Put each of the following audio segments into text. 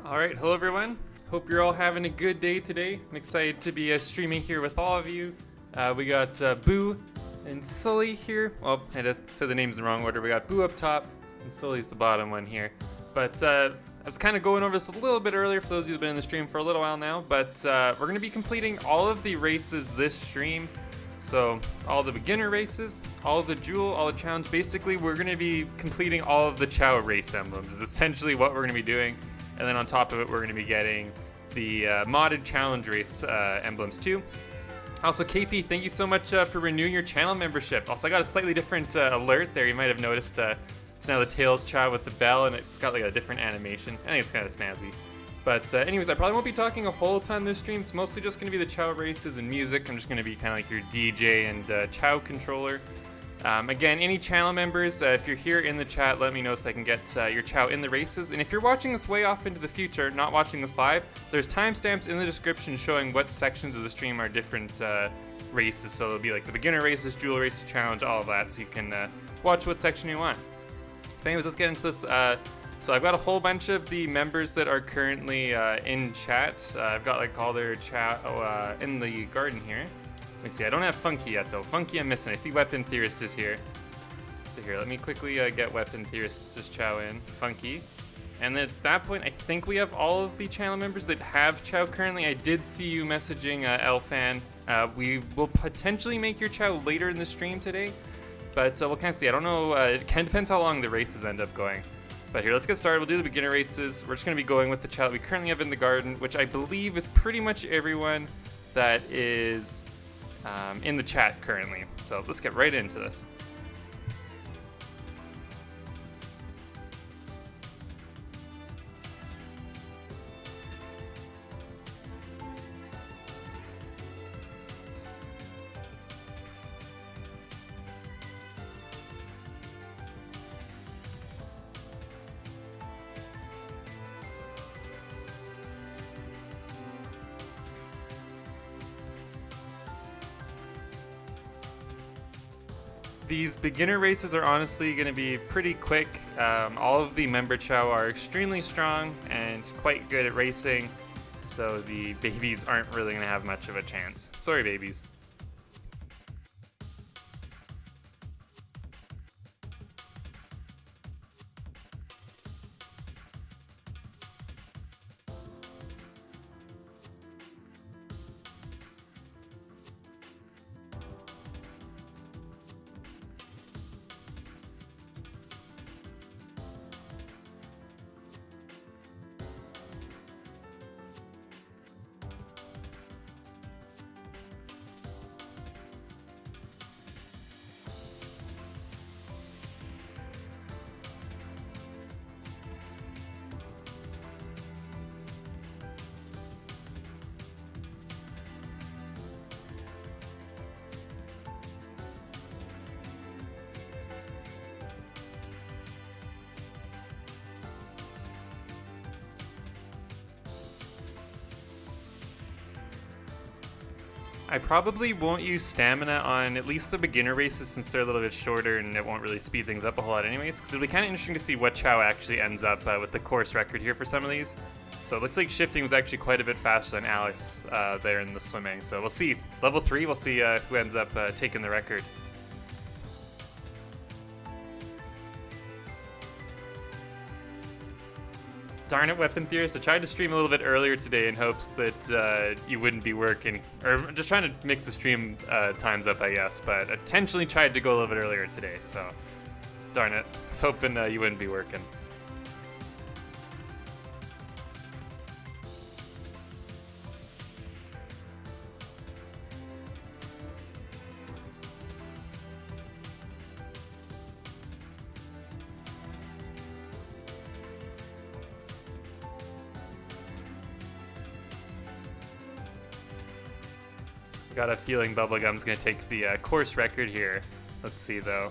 Alright, hello everyone. Hope you're all having a good day today. I'm excited to be streaming here with all of you. We got Boo and Sully here. Well, I had to say the names in the wrong order. We got Boo up top and Sully's the bottom one here. But I was kind of going over this a little bit earlier for those of you who've been in the stream for a little while now. But we're going to be completing all of the races this stream. So all the beginner races, all the jewel, all the challenge. Basically, we're going to be completing all of the Chow race emblems is essentially what we're going to be doing. And then on top of it, we're going to be getting the modded challenge race emblems too. Also, KP, thank you so much for renewing your channel membership. Also, I got a slightly different alert there. You might have noticed it's now the Tails Chow with the bell, and it's got like a different animation. I think it's kind of snazzy. But anyways, I probably won't be talking a whole ton this stream. It's mostly just going to be the Chow races and music. I'm just going to be kind of like your DJ and Chow controller. Again, any channel members, if you're here in the chat, let me know so I can get your Chow in the races. And if you're watching this way off into the future, not watching this live, there's timestamps in the description showing what sections of the stream are different races. So it'll be like the beginner races, jewel races, challenge, all of that, so you can watch what section you want. But anyways, let's get into this. So I've got a whole bunch of the members that are currently in chat. I've got like all their Chow in the garden here. Let me see, I don't have Funky yet though. Funky I'm missing. I see Weapon Theorist is here. So here, let me quickly get Weapon Theorist's Chow in. Funky. And then at that point, I think we have all of the channel members that have Chow currently. I did see you messaging Elfan. We will potentially make your Chow later in the stream today. But we'll kind of see. I don't know. It kind of depends how long the races end up going. But here, let's get started. We'll do the beginner races. We're just going to be going with the Chow that we currently have in the garden, which I believe is pretty much everyone that is in the chat currently. So let's get right into this. These beginner races are honestly going to be pretty quick. All of the member Chow are extremely strong and quite good at racing, so the babies aren't really going to have much of a chance. Sorry, babies. I probably won't use stamina on at least the beginner races since they're a little bit shorter and it won't really speed things up a whole lot anyways, because it'll be kind of interesting to see what Chow actually ends up with the course record here for some of these. So it looks like shifting was actually quite a bit faster than Alex there in the swimming. So we'll see. Level 3, we'll see who ends up taking the record. Darn it, Weapon Theorist. I tried to stream a little bit earlier today in hopes that you wouldn't be working. Or just trying to mix the stream times up, I guess. But intentionally tried to go a little bit earlier today, so darn it. I was hoping you wouldn't be working. Got a feeling Bubblegum's gonna take the course record here. Let's see though.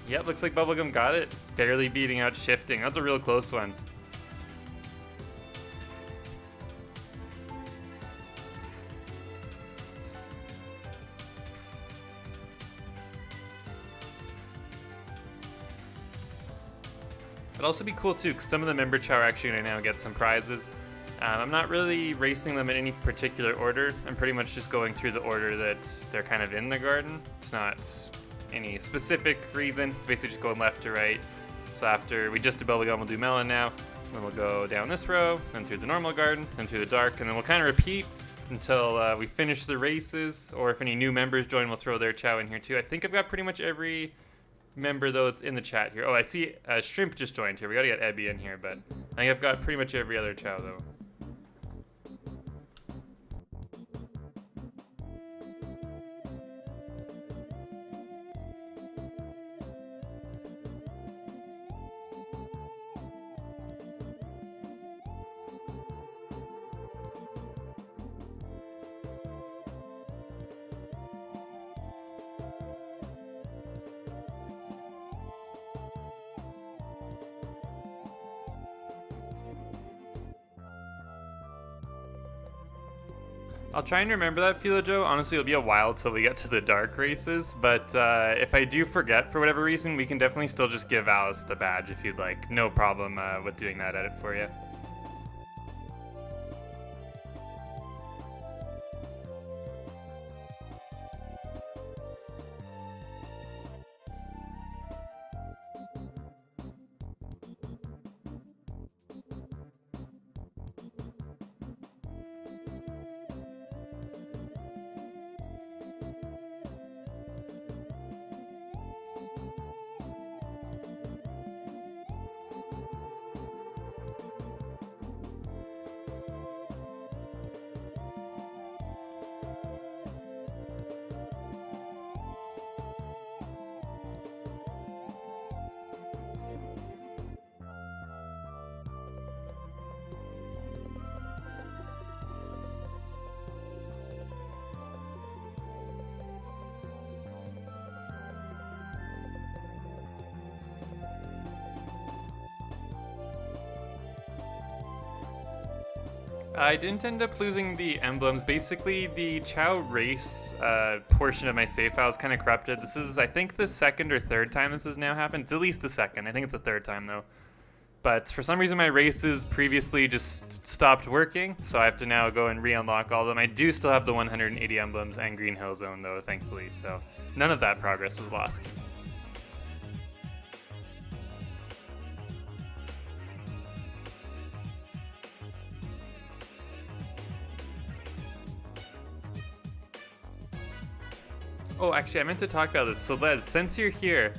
Yep, looks like Bubblegum got it. Barely beating out shifting. That's a real close one. It'd also be cool too, because some of the member Chow are actually going to now get some prizes. I'm not really racing them in any particular order. I'm pretty much just going through the order that they're kind of in the garden. It's not any specific reason. It's basically just going left to right. So after we just did Bubblegum, we'll do Melon now. Then we'll go down this row, then through the normal garden, then through the dark, and then we'll kind of repeat until we finish the races, or if any new members join, we'll throw their Chow in here too. I think I've got pretty much every member, though, that's in the chat here. Oh, I see Shrimp just joined here. We gotta get Ebby in here, but I think I've got pretty much every other Chow, though. I'll try and remember that, Philojo. Honestly, it'll be a while till we get to the dark races, but if I do forget for whatever reason, we can definitely still just give Alice the badge if you'd like. No problem with doing that edit for you. I didn't end up losing the emblems. Basically, the Chow race portion of my save file is kind of corrupted. This is, I think, the second or third time this has now happened. It's at least the second. I think it's the third time, though. But for some reason, my races previously just stopped working, so I have to now go and re-unlock all of them. I do still have the 180 emblems and Green Hill Zone, though, thankfully, so none of that progress was lost. Oh, actually, I meant to talk about this. So, Les, since you're here,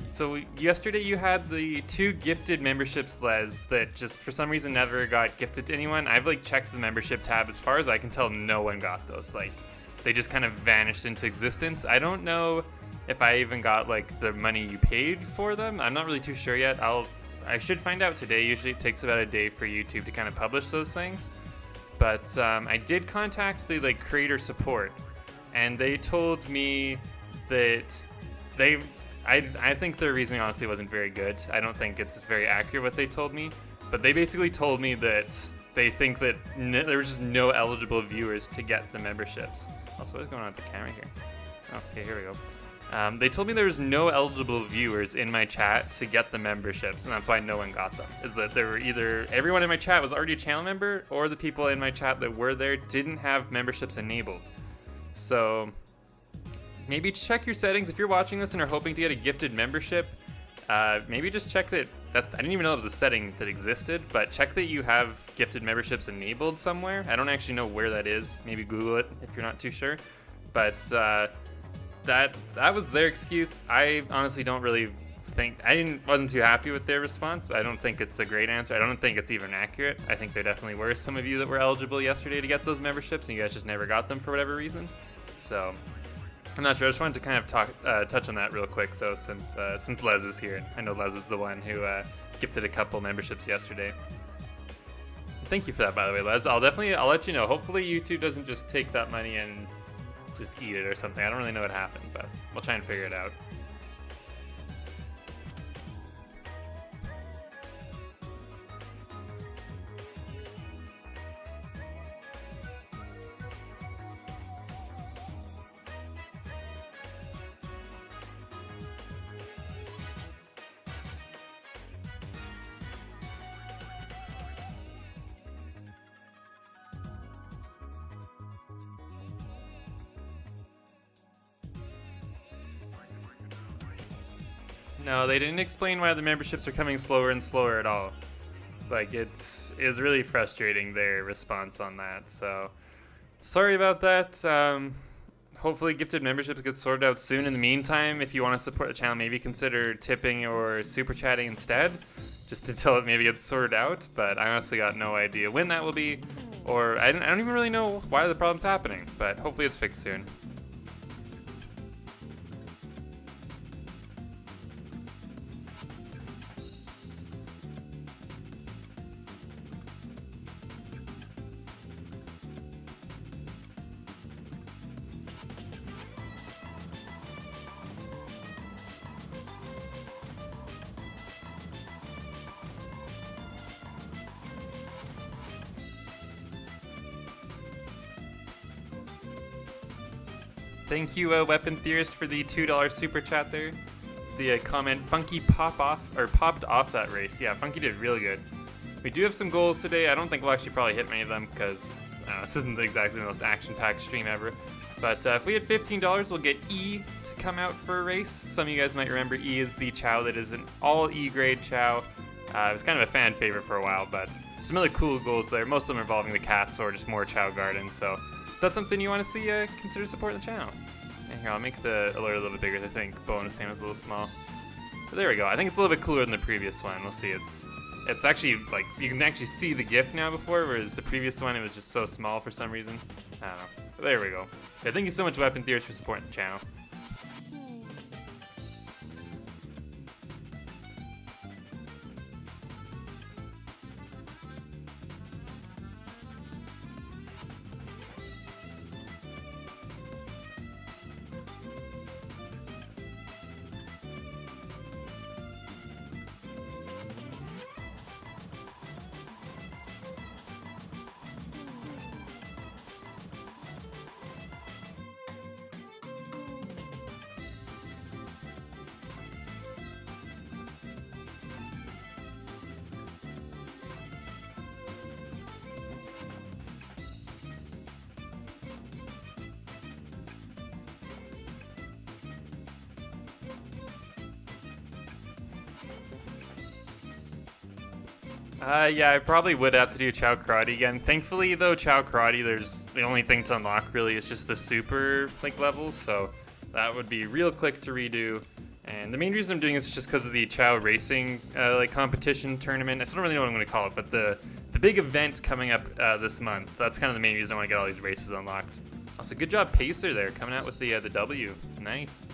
so yesterday you had the 2 gifted memberships, Les, that just for some reason never got gifted to anyone. I've checked the membership tab. As far as I can tell, no one got those. They just kind of vanished into existence. I don't know if I even got the money you paid for them. I'm not really too sure yet. I should find out today. Usually it takes about a day for YouTube to kind of publish those things. But I did contact the creator support. And they told me that I think their reasoning honestly wasn't very good. I don't think it's very accurate what they told me. But they basically told me that they think that there were just no eligible viewers to get the memberships. Also, what's going on with the camera here? Okay, here we go. They told me there was no eligible viewers in my chat to get the memberships, and that's why no one got them. Is that there were either everyone in my chat was already a channel member, or the people in my chat that were there didn't have memberships enabled. So maybe check your settings if you're watching this and are hoping to get a gifted membership. Maybe just check that I didn't even know it was a setting that existed, but check that you have gifted memberships enabled somewhere. I don't actually know where that is. Maybe Google it if you're not too sure. But that was their excuse. I honestly don't really think wasn't too happy with their response. I don't think it's a great answer. I don't think it's even accurate. I think there definitely were some of you that were eligible yesterday to get those memberships, and you guys just never got them for whatever reason. So I'm not sure. I just wanted to kind of touch on that real quick, though, since Les is here. I know Les is the one who gifted a couple memberships yesterday. Thank you for that, by the way, Les. I'll let you know. Hopefully YouTube doesn't just take that money and just eat it or something. I don't really know what happened, but we'll try and figure it out. No, they didn't explain why the memberships are coming slower and slower at all. Like, it was really frustrating, their response on that. So, sorry about that. Hopefully gifted memberships get sorted out soon. In the meantime, if you want to support the channel, maybe consider tipping or super chatting instead, just until it maybe gets sorted out. But I honestly got no idea when that will be, or I don't even really know why the problem's happening, but hopefully it's fixed soon. Thank you, Weapon Theorist, for the $2 super chat there. The comment, Funky popped off that race. Yeah, Funky did really good. We do have some goals today. I don't think we'll actually probably hit many of them because this isn't exactly the most action-packed stream ever. But if we hit $15, we'll get E to come out for a race. Some of you guys might remember E is the Chow that is an all E-grade Chow. It was kind of a fan favorite for a while, but some other cool goals there. Most of them involving the cats or just more Chao Garden. So if that's something you want to see, consider supporting the channel. And here, I'll make the alert a little bit bigger. I think bonus name is a little small. But there we go. I think it's a little bit cooler than the previous one. We'll see. It's actually, like, you can actually see the GIF now before, whereas the previous one, it was just so small for some reason. I don't know. But there we go. Yeah, thank you so much, Weapon Theorist, for supporting the channel. Yeah, I probably would have to do Chao Karate again. Thankfully, though, Chao Karate, there's the only thing to unlock really is just the super levels, so that would be real quick to redo. And the main reason I'm doing this is just because of the Chao Racing competition tournament. I still don't really know what I'm going to call it, but the big event coming up this month. That's kind of the main reason I want to get all these races unlocked. Also, good job, Pacer there, coming out with the W. Nice.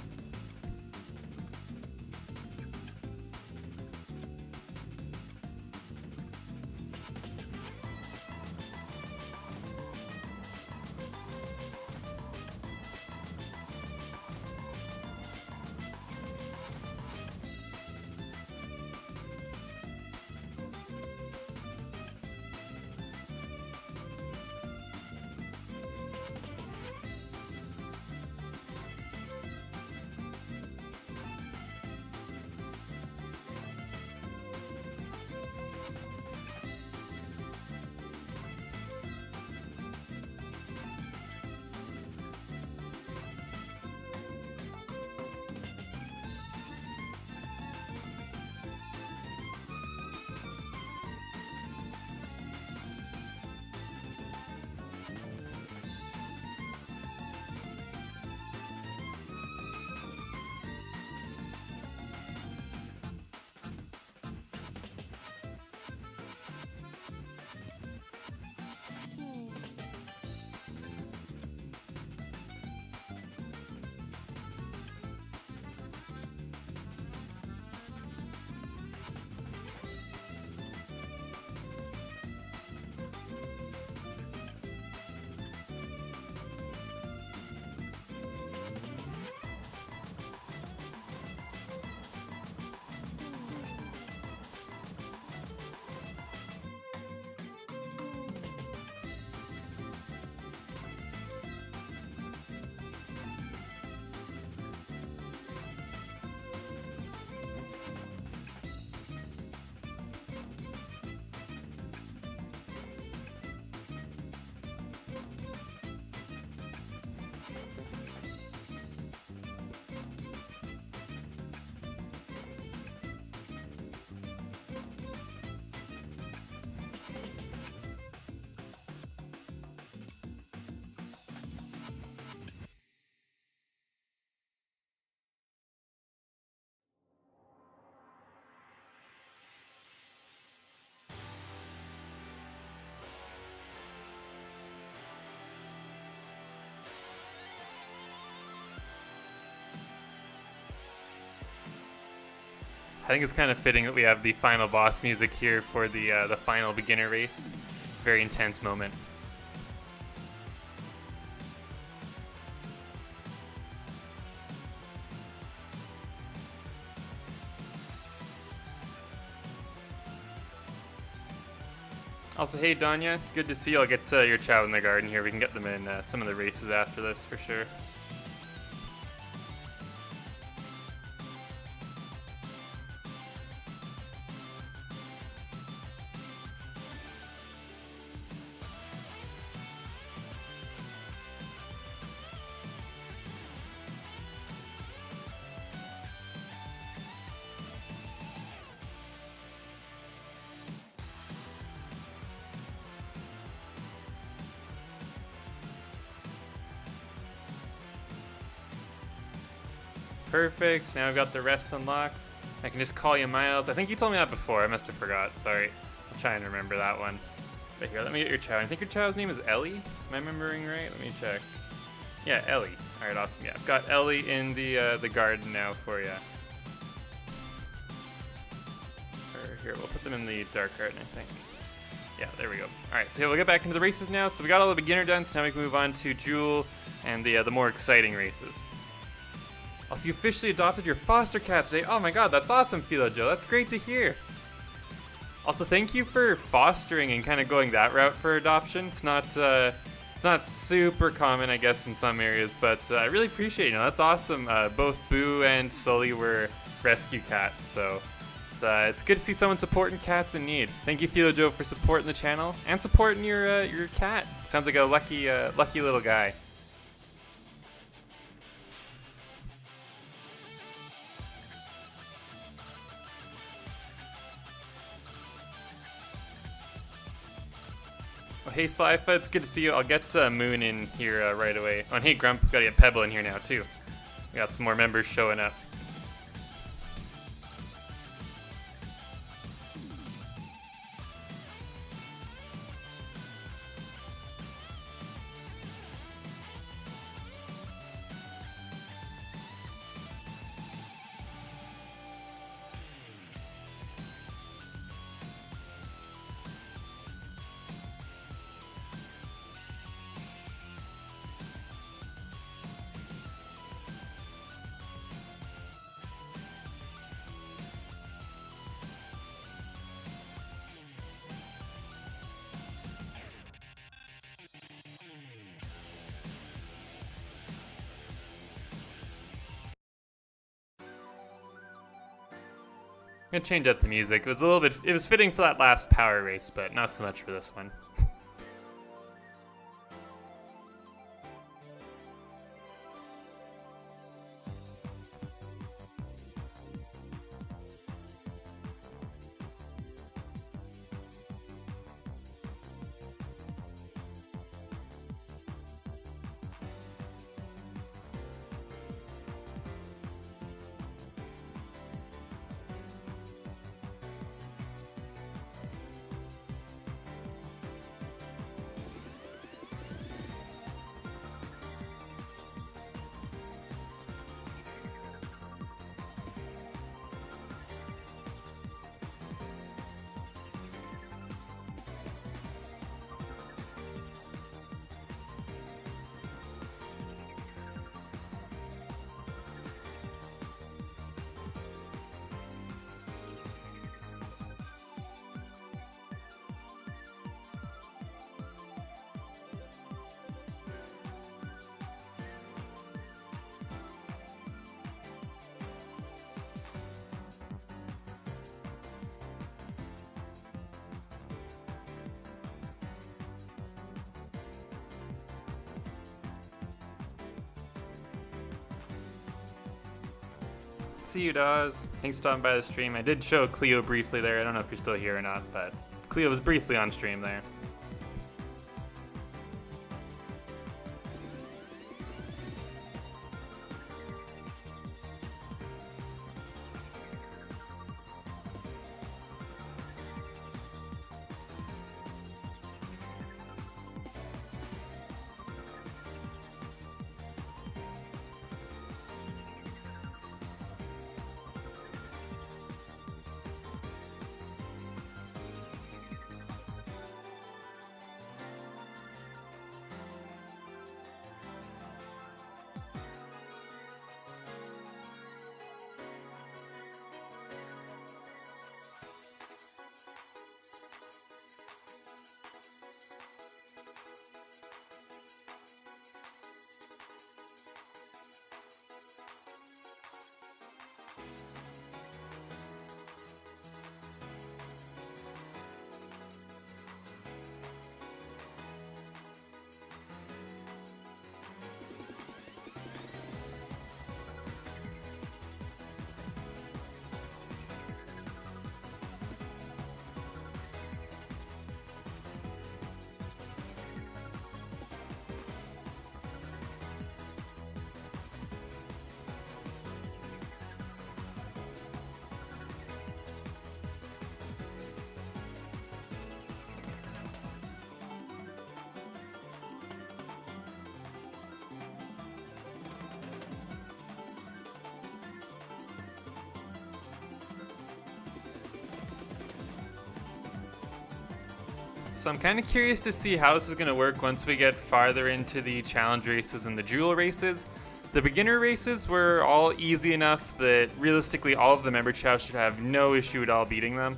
I think it's kind of fitting that we have the final boss music here for the final beginner race. Very intense moment. Also, hey Danya, it's good to see you. I'll get your Chao in the garden here. We can get them in some of the races after this for sure. Perfect. Now I've got the rest unlocked. I can just call you Miles. I think you told me that before. I must have forgot. Sorry. I'll try and remember that one. But here, let me get your Chao. I think your Chao's name is Ellie. Am I remembering right? Let me check. Yeah, Ellie. All right, awesome. Yeah, I've got Ellie in the garden now for you. Or here, we'll put them in the dark garden, I think. Yeah, there we go. All right, so yeah, we'll get back into the races now. So we got all the beginner done, so now we can move on to Jewel and the more exciting races. Also, you officially adopted your foster cat today. Oh my god, that's awesome, Philo Joe. That's great to hear. Also, thank you for fostering and kind of going that route for adoption. It's not super common, I guess, in some areas, but I really appreciate it. You know, that's awesome. Both Boo and Sully were rescue cats, so it's good to see someone supporting cats in need. Thank you, Philo Joe, for supporting the channel and supporting your cat. Sounds like a lucky little guy. Oh, hey Slifa, it's good to see you. I'll get Moon in here right away. Oh, and hey Grump, gotta get Pebble in here now too. We got some more members showing up. I'm gonna change up the music. It was fitting for that last power race, but not so much for this one. See you, Dawes. Thanks for stopping by the stream. I did show Cleo briefly there. I don't know if you're still here or not, but Cleo was briefly on stream there. So I'm kind of curious to see how this is going to work once we get farther into the challenge races and the jewel races. The beginner races were all easy enough that realistically all of the member chows should have no issue at all beating them.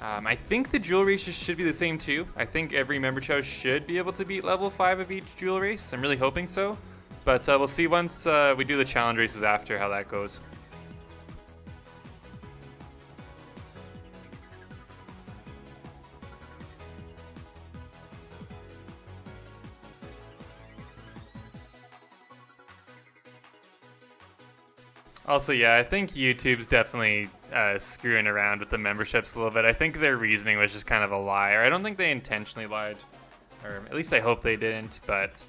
I think the jewel races should be the same too. I think every member chow should be able to beat level 5 of each jewel race. I'm really hoping so. But we'll see once we do the challenge races after how that goes. Also, yeah, I think YouTube's definitely screwing around with the memberships a little bit. I think their reasoning was just kind of a lie, or I don't think they intentionally lied, or at least I hope they didn't, but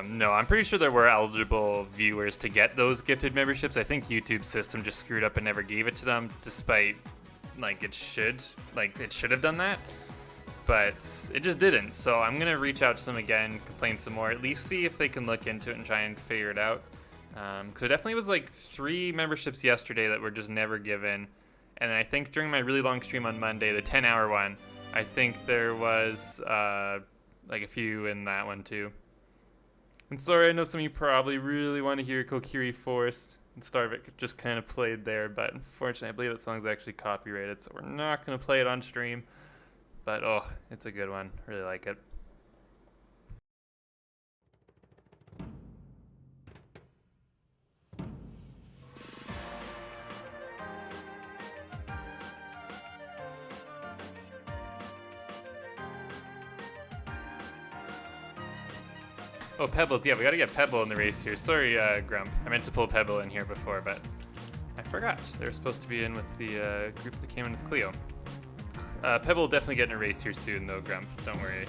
no, I'm pretty sure there were eligible viewers to get those gifted memberships. I think YouTube's system just screwed up and never gave it to them, despite, it should have done that, but it just didn't. So I'm going to reach out to them again, complain some more, at least see if they can look into it and try and figure it out. Because there definitely was 3 memberships yesterday that were just never given. And I think during my really long stream on Monday, the 10-hour one, I think there was a few in that one too. And sorry, I know some of you probably really want to hear Kokiri Forest, and Starvik just kind of played there, but unfortunately I believe that song's actually copyrighted, so we're not going to play it on stream. But oh, it's a good one. Really like it. Oh, Pebbles. Yeah, we gotta get Pebble in the race here. Sorry, Grump. I meant to pull Pebble in here before, but I forgot. They were supposed to be in with the group that came in with Cleo. Pebble will definitely get in a race here soon, though, Grump. Don't worry.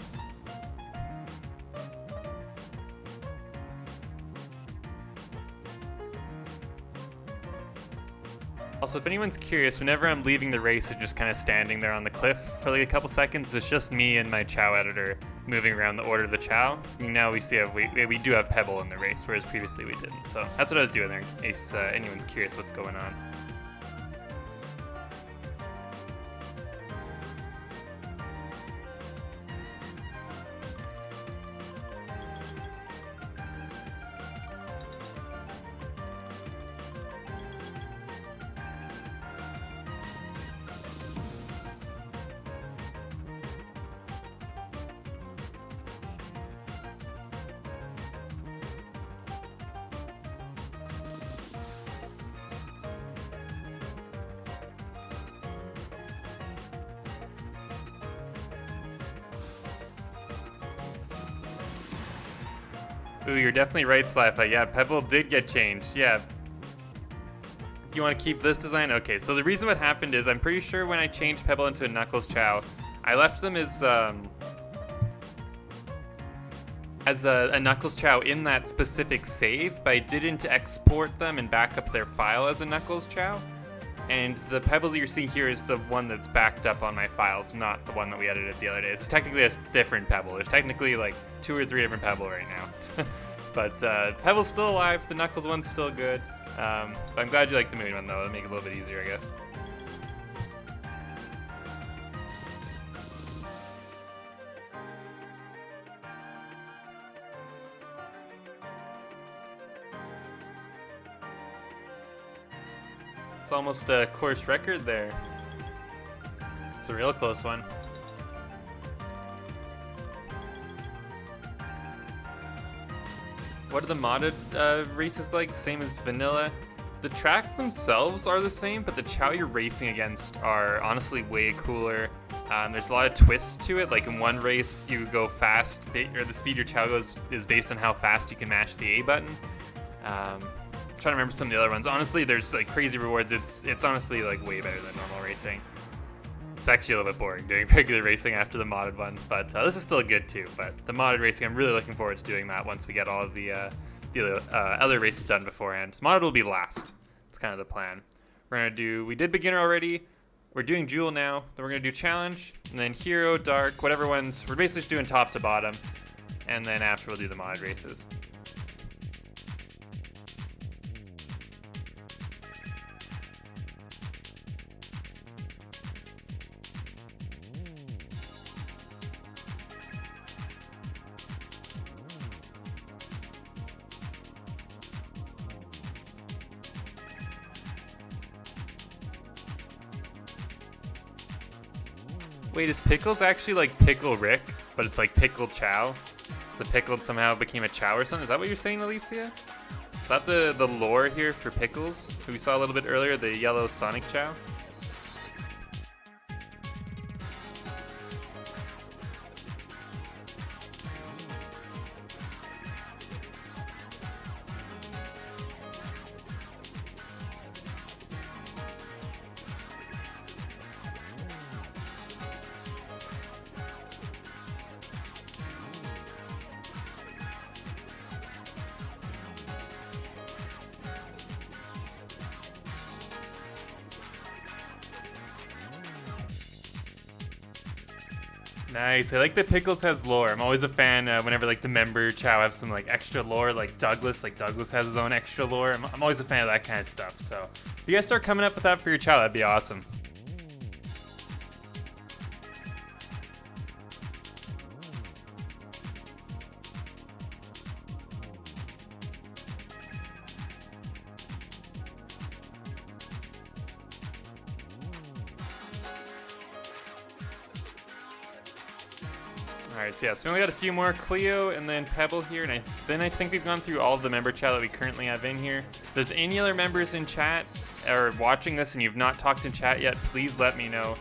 Also, if anyone's curious, whenever I'm leaving the race and just kind of standing there on the cliff for a couple seconds, it's just me and my Chow editor moving around the order of the Chow. And now we do have Pebble in the race, whereas previously we didn't. So that's what I was doing there, in case anyone's curious what's going on. Ooh, you're definitely right, Slifa. Yeah, Pebble did get changed. Yeah. Do you want to keep this design? Okay, so the reason what happened is I'm pretty sure when I changed Pebble into a Knuckles Chow, I left them as a Knuckles Chow in that specific save, but I didn't export them and back up their file as a Knuckles Chow. And the Pebble that you're seeing here is the one that's backed up on my files, not the one that we edited the other day. It's technically a different Pebble. There's technically 2 or 3 different Pebble right now. But Pebble's still alive. The Knuckles one's still good. But I'm glad you like the Moon one, though. It'll make it a little bit easier, I guess. It's almost a course record there. It's a real close one. What are the modded races like? Same as vanilla. The tracks themselves are the same, but the Chow you're racing against are honestly way cooler. There's a lot of twists to it. Like in one race, you go fast, or the speed your Chow goes is based on how fast you can mash the A button. Trying to remember some of the other ones. Honestly, there's crazy rewards. It's honestly way better than normal racing. It's actually a little bit boring doing regular racing after the modded ones, but this is still good too. But the modded racing, I'm really looking forward to doing that once we get all of the other races done beforehand. Modded will be last. It's kind of the plan. We did beginner already. We're doing Jewel now. Then we're gonna do challenge, and then hero, dark, whatever ones. We're basically just doing top to bottom, and then after we'll do the modded races. Wait, is Pickles actually like Pickle Rick, but it's like Pickle Chao? So Pickled somehow became a Chow or something? Is that what you're saying, Alicia? Is that the lore here for Pickles, who we saw a little bit earlier, the yellow Sonic Chow? Nice. I like that Pickles has lore. I'm always a fan whenever like the member Chow have some like extra lore, like Douglas has his own extra lore. I'm always a fan of that kind of stuff. So if you guys start coming up with that for your Chow, that'd be awesome. Alright, so yeah, so we only got a few more, Cleo and then Pebble here, and then I think we've gone through all of the member chat that we currently have in here. If there's any other members in chat or watching this and you've not talked in chat yet, please let me know.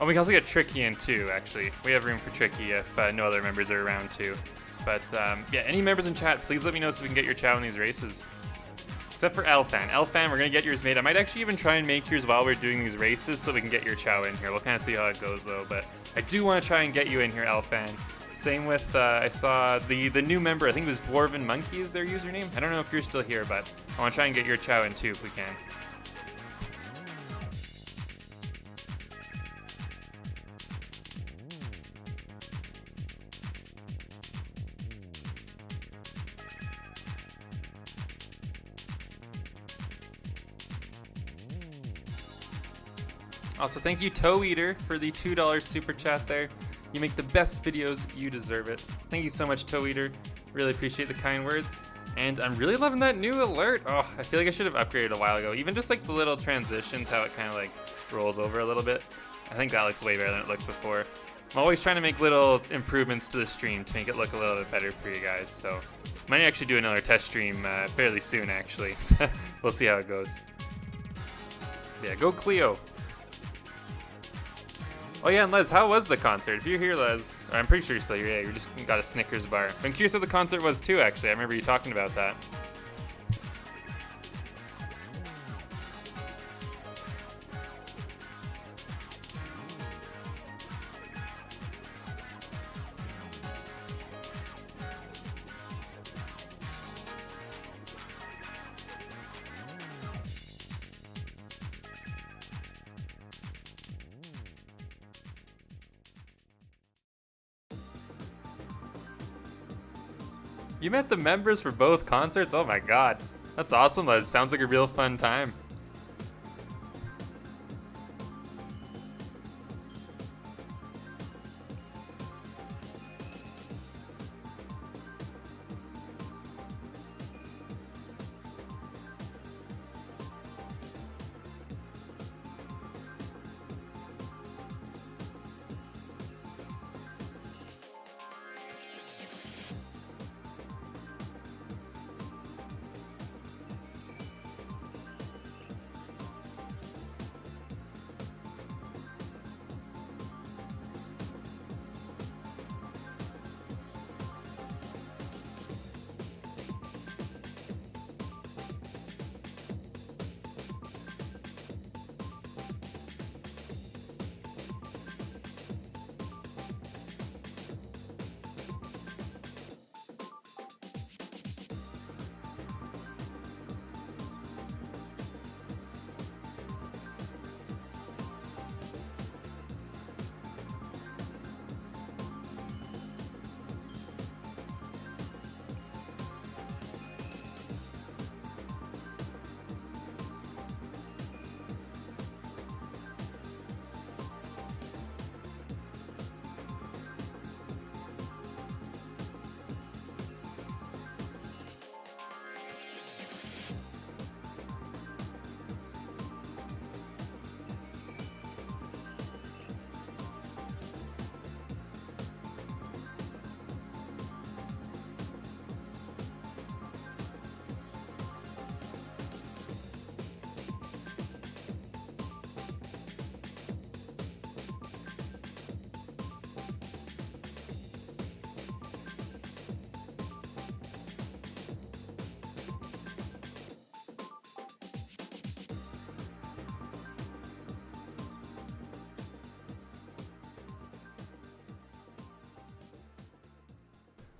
Oh, we can also get Tricky in too, actually. We have room for Tricky if no other members are around too. But yeah, any members in chat, please let me know so we can get your Chow in these races. Except for Elfan. Elfan, we're going to get yours made. I might actually even try and make yours while we're doing these races so we can get your Chow in here. We'll kind of see how it goes though, but I do want to try and get you in here, Elfan. Same with, I saw the new member, I think it was Dwarven Monkey is their username. I don't know if you're still here, but I want to try and get your Chow in too if we can. Also, thank you, Toe Eater, for the $2 super chat there. You make the best videos, you deserve it. Thank you so much, Toe Eater. Really appreciate the kind words. And I'm really loving that new alert. Oh, I feel like I should have upgraded a while ago. Even just like the little transitions, how it kind of like rolls over a little bit. I think that looks way better than it looked before. I'm always trying to make little improvements to the stream to make it look a little bit better for you guys. So might actually do another test stream fairly soon, actually. We'll see how it goes. Yeah, go Cleo. Oh yeah, and Les, how was the concert? If you're here, Les, I'm pretty sure you're still here. Yeah, you just got a Snickers bar. I'm curious how the concert was too, actually. I remember you talking about that. You met the members for both concerts? Oh my god. That's awesome, Les. Sounds like a real fun time.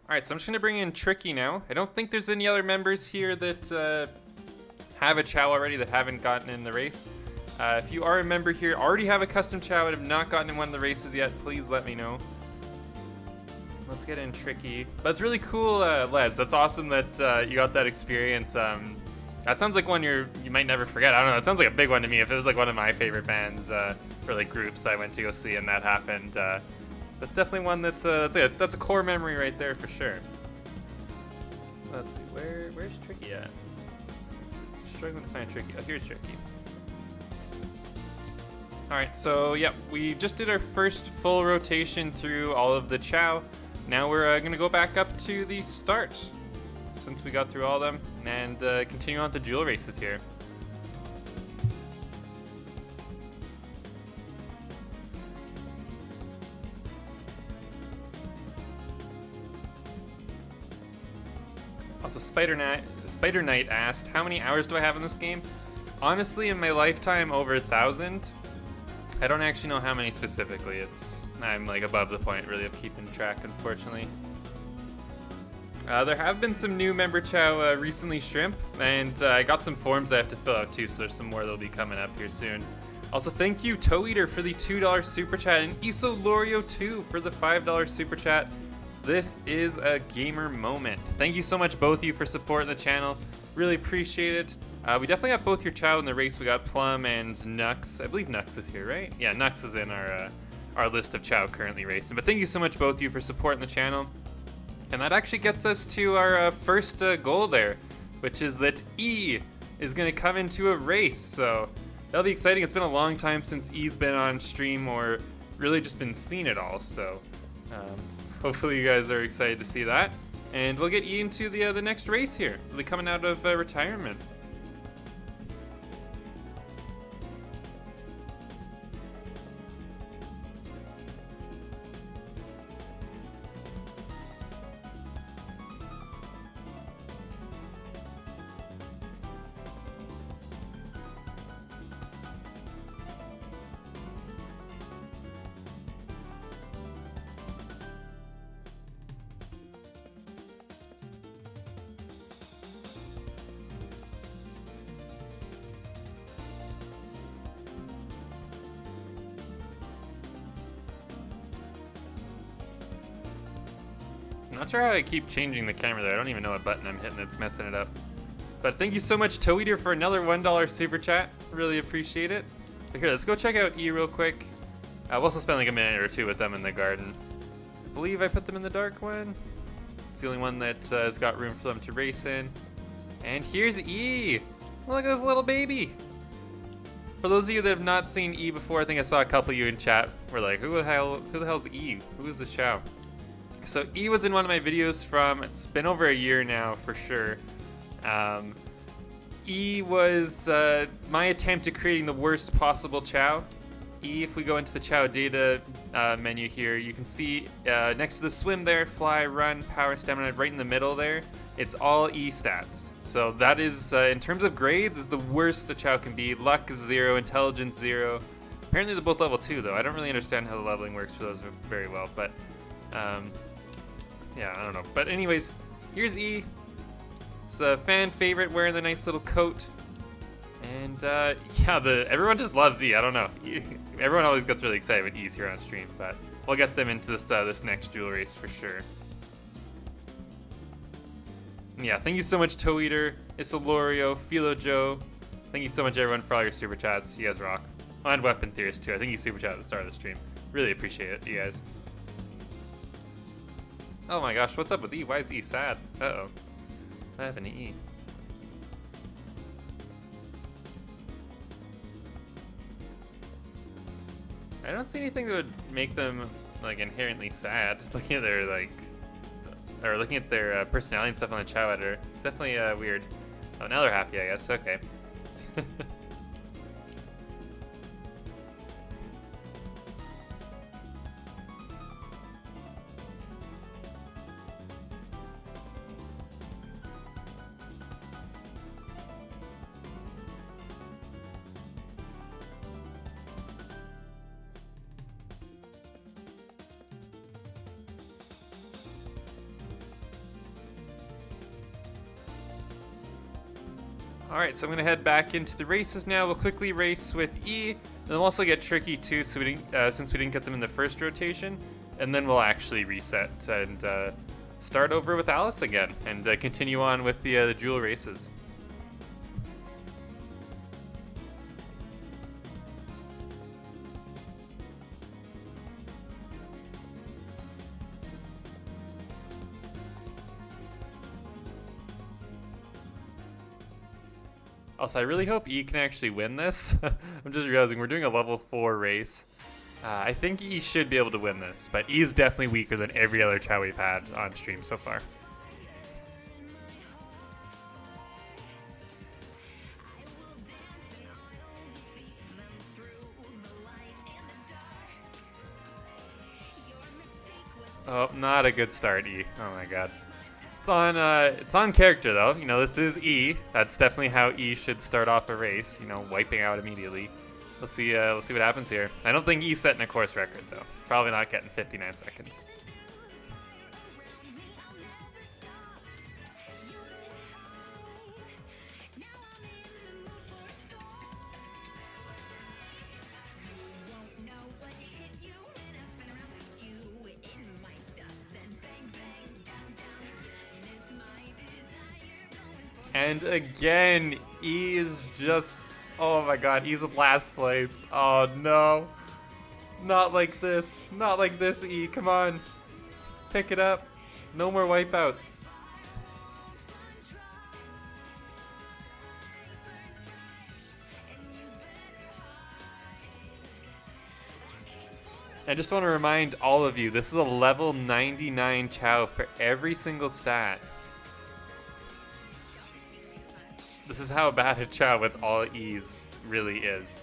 Alright, so I'm just gonna bring in Tricky now. I don't think there's any other members here that have a Chao already that haven't gotten in the race. If you are a member here, already have a custom Chao and have not gotten in one of the races yet, please let me know. Let's get in Tricky. That's really cool, Les. That's awesome that you got that experience. That sounds like one you might never forget. I don't know. It sounds like a big one to me. If it was like one of my favorite bands for like groups I went to go see and that happened, that's definitely one that's a core memory right there for sure. Let's see, where's Tricky at? Struggling to find Tricky. Oh, here's Tricky. All right, so yeah, we just did our first full rotation through all of the Chao. Now we're gonna go back up to the start, since we got through all of them, and continue on to jewel races here. Also, Spider Knight asked, how many hours do I have in this game? Honestly, in my lifetime, over 1,000. I don't actually know how many specifically. I'm like above the point really of keeping track, unfortunately. There have been some new member Chao recently, Shrimp, and I got some forms I have to fill out too, so there's some more that'll be coming up here soon. Also, thank you, Toe Eater, for the $2 super chat, and Isolorio 2 for the $5 super chat. This is a gamer moment. Thank you so much, both of you, for supporting the channel. Really appreciate it. We definitely got both your Chao in the race. We got Plum and Nux. I believe Nux is here, right? Yeah, Nux is in our list of Chao currently racing. But thank you so much, both of you, for supporting the channel. And that actually gets us to our first goal there, which is that E is going to come into a race. So that'll be exciting. It's been a long time since E's been on stream or really just been seen at all. So hopefully you guys are excited to see that. And we'll get E into the next race here. They'll be coming out of retirement. I'm not sure how I keep changing the camera there. I don't even know what button I'm hitting that's messing it up. But thank you so much, Toe Eater, for another $1 super chat. Really appreciate it. But here, let's go check out E real quick. We'll also spend like a minute or two with them in the garden. I believe I put them in the dark one. It's the only one that has got room for them to race in. And here's E. Look at this little baby. For those of you that have not seen E before, I think I saw a couple of you in chat were like, who the hell's E? Who is this Chao? So E was in one of my videos from, it's been over a year now for sure. E was my attempt at creating the worst possible Chao. E, if we go into the Chao data menu here, you can see next to the swim there, fly, run, power, stamina, right in the middle there, it's all E stats. So that is, in terms of grades, is the worst a Chao can be. Luck is 0, intelligence 0. Apparently they're both level 2 though. I don't really understand how the leveling works for those very well, but yeah, I don't know. But anyways, here's E. It's a fan favorite, wearing the nice little coat. And yeah, everyone just loves E. I don't know. Everyone always gets really excited when E's here on stream, but we'll get them into this next jewel race for sure. Yeah, thank you so much, Toe Eater, Isolorio, Philo Joe. Thank you so much, everyone, for all your super chats. You guys rock. Oh, and Weapon Theorist too. I think you super chat at the start of the stream. Really appreciate it, you guys. Oh my gosh, what's up with E? Why is E sad? Uh-oh. What happened to E? I don't see anything that would make them like inherently sad. Just looking at their looking at their personality and stuff on the Chao editor. It's definitely weird. Oh, now they're happy, I guess. Okay. Alright, so I'm going to head back into the races now. We'll quickly race with E. And then we'll also get tricky too, so since we didn't get them in the first rotation. And then we'll actually reset and start over with Alice again. And continue on with the Jewel races. Also, I really hope E can actually win this. I'm just realizing we're doing a level 4 race. I think E should be able to win this, but E is definitely weaker than every other Chao we've had on stream so far. Oh, not a good start, E. Oh my god. It's on character though. You know, this is E. That's definitely how E should start off a race. You know, wiping out immediately. We'll see what happens here. I don't think E's setting a course record though. Probably not getting 59 seconds. And again, E is just, oh my god, E's in last place. Oh no. Not like this. Not like this, E. Come on. Pick it up. No more wipeouts. I just want to remind all of you, this is a level 99 Chao for every single stat. This is how bad a Chao with all E's really is.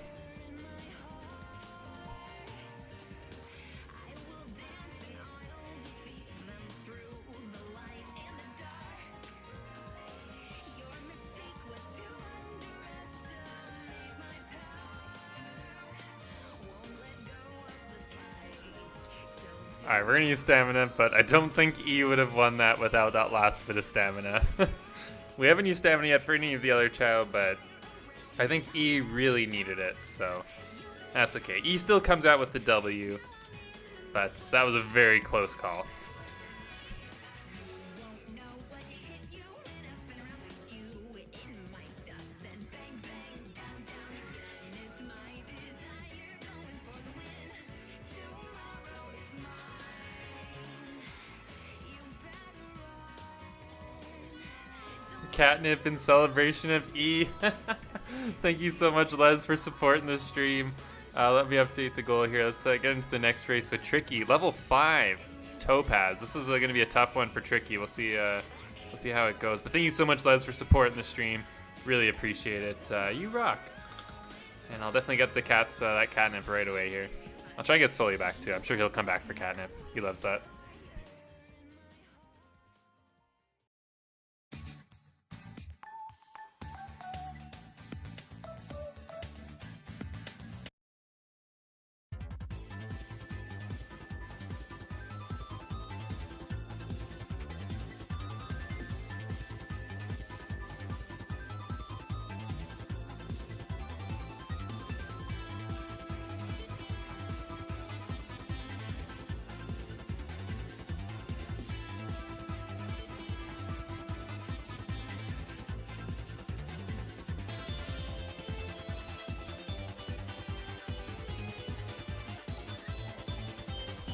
Alright, we're gonna use stamina, but I don't think E would have won that without that last bit of stamina. We haven't used stamina yet for any of the other Chao, but I think E really needed it, so that's okay. E still comes out with the W, but that was a very close call. Catnip in celebration of E. Thank you so much, Les, for supporting the stream. Let me update the goal here. Let's get into the next race with Tricky. Level 5, Topaz. This is going to be a tough one for Tricky. We'll see how it goes. But thank you so much, Les, for supporting the stream. Really appreciate it. You rock. And I'll definitely get the that Catnip right away here. I'll try and get Sully back too. I'm sure he'll come back for Catnip. He loves that.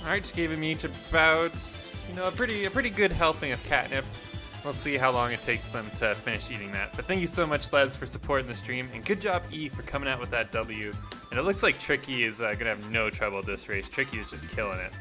Alright, just gave him each about, a pretty good helping of catnip. We'll see how long it takes them to finish eating that. But thank you so much, Les, for supporting the stream, and good job, E, for coming out with that W. And it looks like Tricky is gonna have no trouble this race. Tricky is just killing it.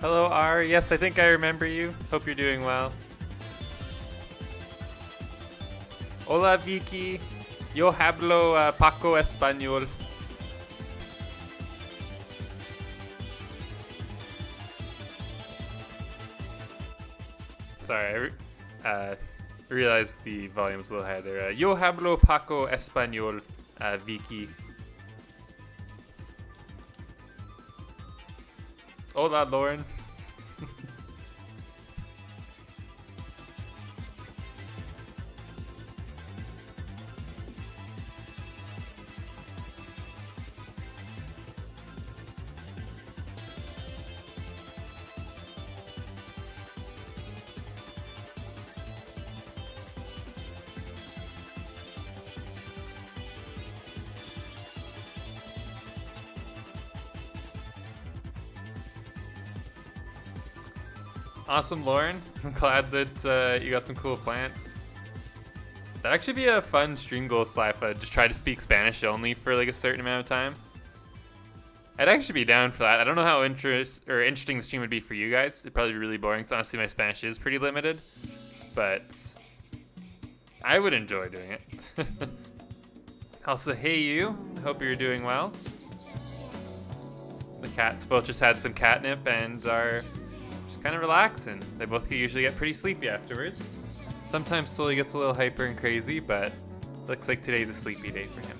Hello, R. Yes, I think I remember you. Hope you're doing well. Hola, Vicky. Yo hablo poco español. Sorry, I realized the volume was a little high there. Yo hablo poco español, Vicky. Hola, Lauren. Awesome, Lauren. I'm glad that you got some cool plants. That'd actually be a fun stream goal if I just try to speak Spanish only for like a certain amount of time. I'd actually be down for that. I don't know how interesting the stream would be for you guys. It'd probably be really boring because honestly my Spanish is pretty limited. But I would enjoy doing it. Also, hey you. I hope you're doing well. The cats both just had some catnip and are kind of relaxing. They both usually get pretty sleepy afterwards. Sometimes Sully gets a little hyper and crazy, but looks like today's a sleepy day for him.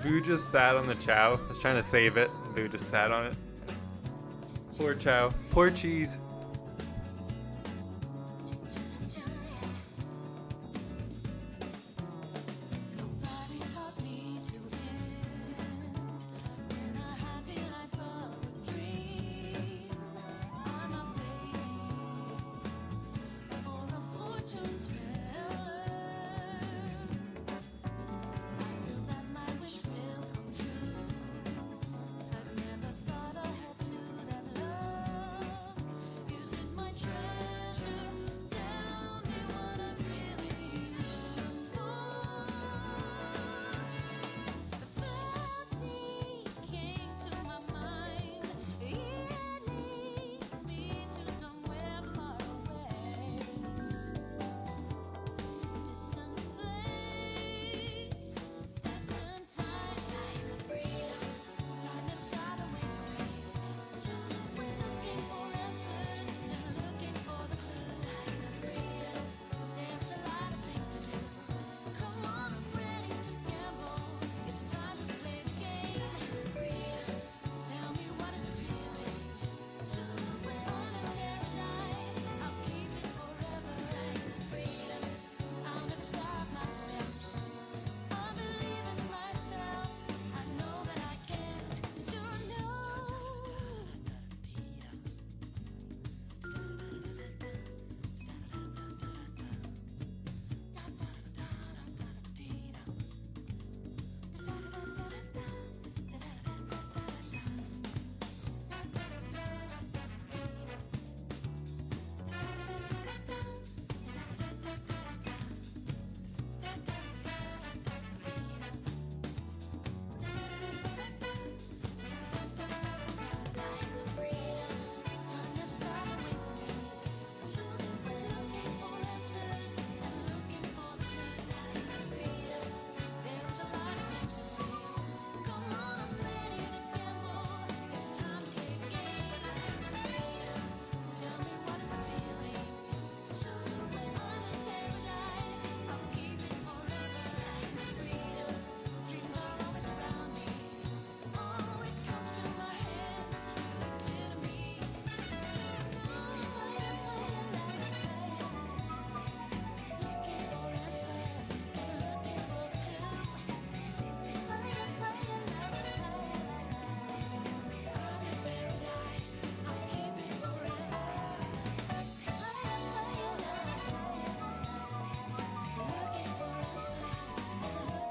Boo just sat on the Chow. I was trying to save it. Boo just sat on it. Poor Chow. Poor cheese.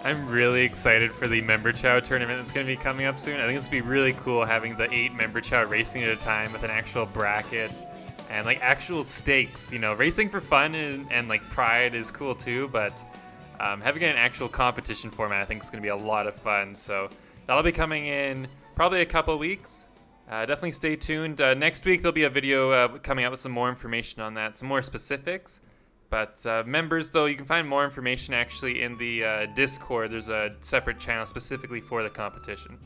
I'm really excited for the Member Chow tournament that's going to be coming up soon. I think it's going to be really cool having the 8 Member Chow racing at a time with an actual bracket and like actual stakes. You know, racing for fun and like pride is cool too, but having an actual competition format I think is going to be a lot of fun. So that'll be coming in probably a couple weeks. Definitely stay tuned. Next week there'll be a video coming out with some more information on that, some more specifics. But members, though, you can find more information actually in the Discord. There's a separate channel specifically for the competition.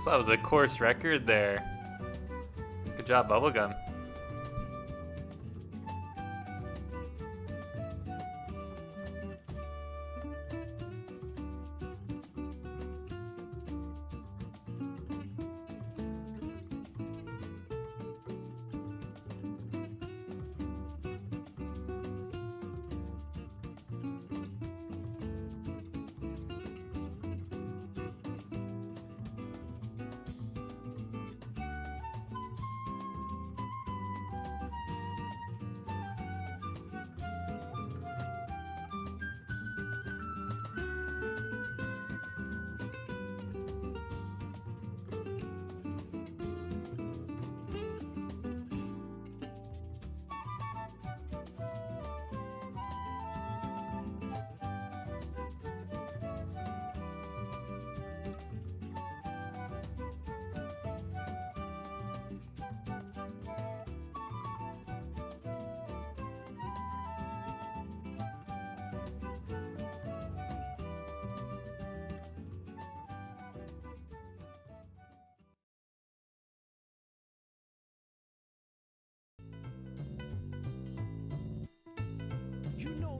So that was a course record there. Good job, Bubblegum.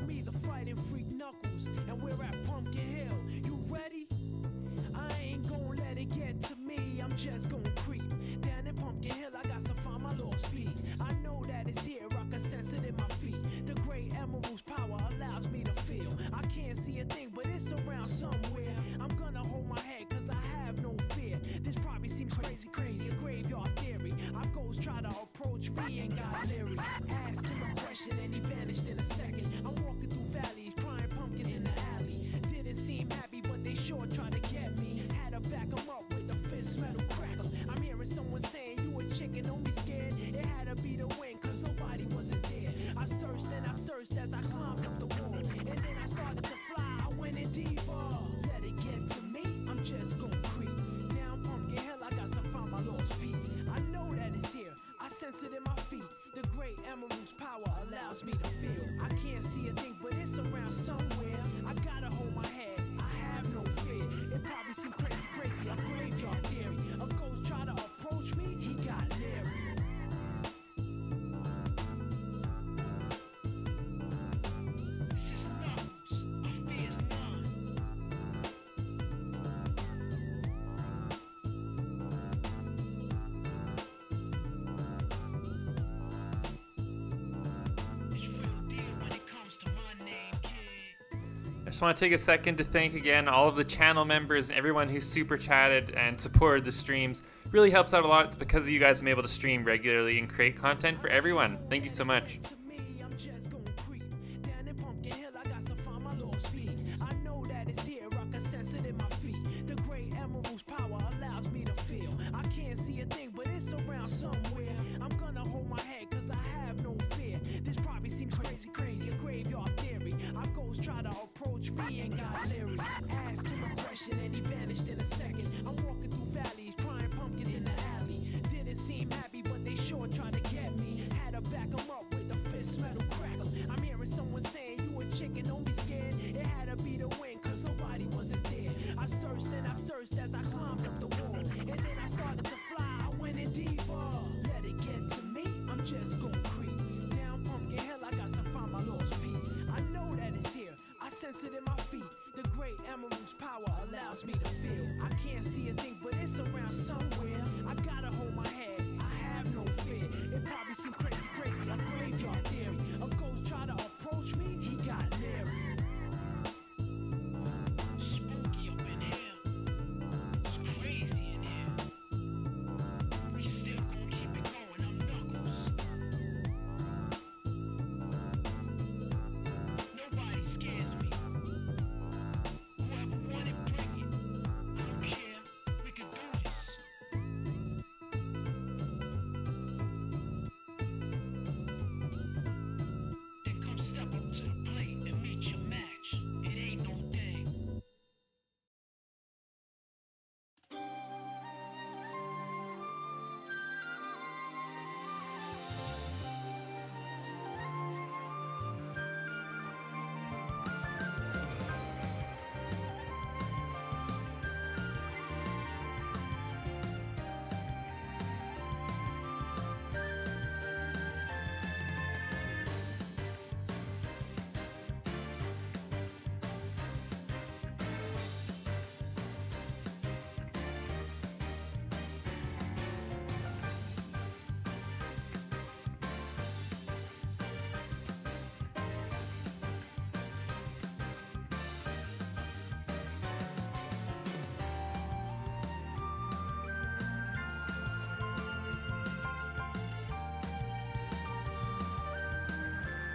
Me, the fighting freak Knuckles, and we're at Pumpkin Hill. You ready? I ain't gonna let it get to me. I'm just gonna creep down in Pumpkin Hill. I got to find my lost piece. I know that it's here. I can sense it in my feet. The great emerald's power allows me to feel. I can't see a thing, but it's around somewhere. I'm gonna hold my head, cause I have no fear. This probably seems crazy, a graveyard theory. Our ghosts try to approach me and got leery. Ask him a question and he vanished in a second. I'm walking through valleys, crying pumpkins in the alley. Didn't seem happy, but they sure tried to get me. Had to back them up with a fist metal crackle. I'm hearing someone saying, you a chicken, don't be scared. It had to be the wind, cause nobody wasn't there. I searched and I searched as I climbed up the wall. And then I started to fly, I went in deeper. Let it get to me, I'm just gonna creep. Down Pumpkin Hill, I got to find my lost piece. I know that it's here, I sense it in my feet. The great emerald's power allows me to feel. I can't see a thing, but it's around somewhere. I gotta hold my head, I have no fear. It probably seems crazy, a graveyard theory. A ghost try to approach me, he got leery. I just want to take a second to thank again all of the channel members and everyone who super chatted and supported the streams. It really helps out a lot. It's because of you guys I'm able to stream regularly and create content for everyone. Thank you so much. Trying to get me, had to back 'em up with a fist. wants me to feel. I can't see a thing, but it's around somewhere. I gotta hold my head, I have no fear. It probably seems crazy, a graveyard theory. A ghost try to approach me, he got leery. Spooky up in here, it's crazy in here. We still gon' keep it going, I'm Knuckles. Nobody scares me. Whoever want it, bring it. I don't care, we can do this. Then come step up to the plate and meet your match. It ain't no thing.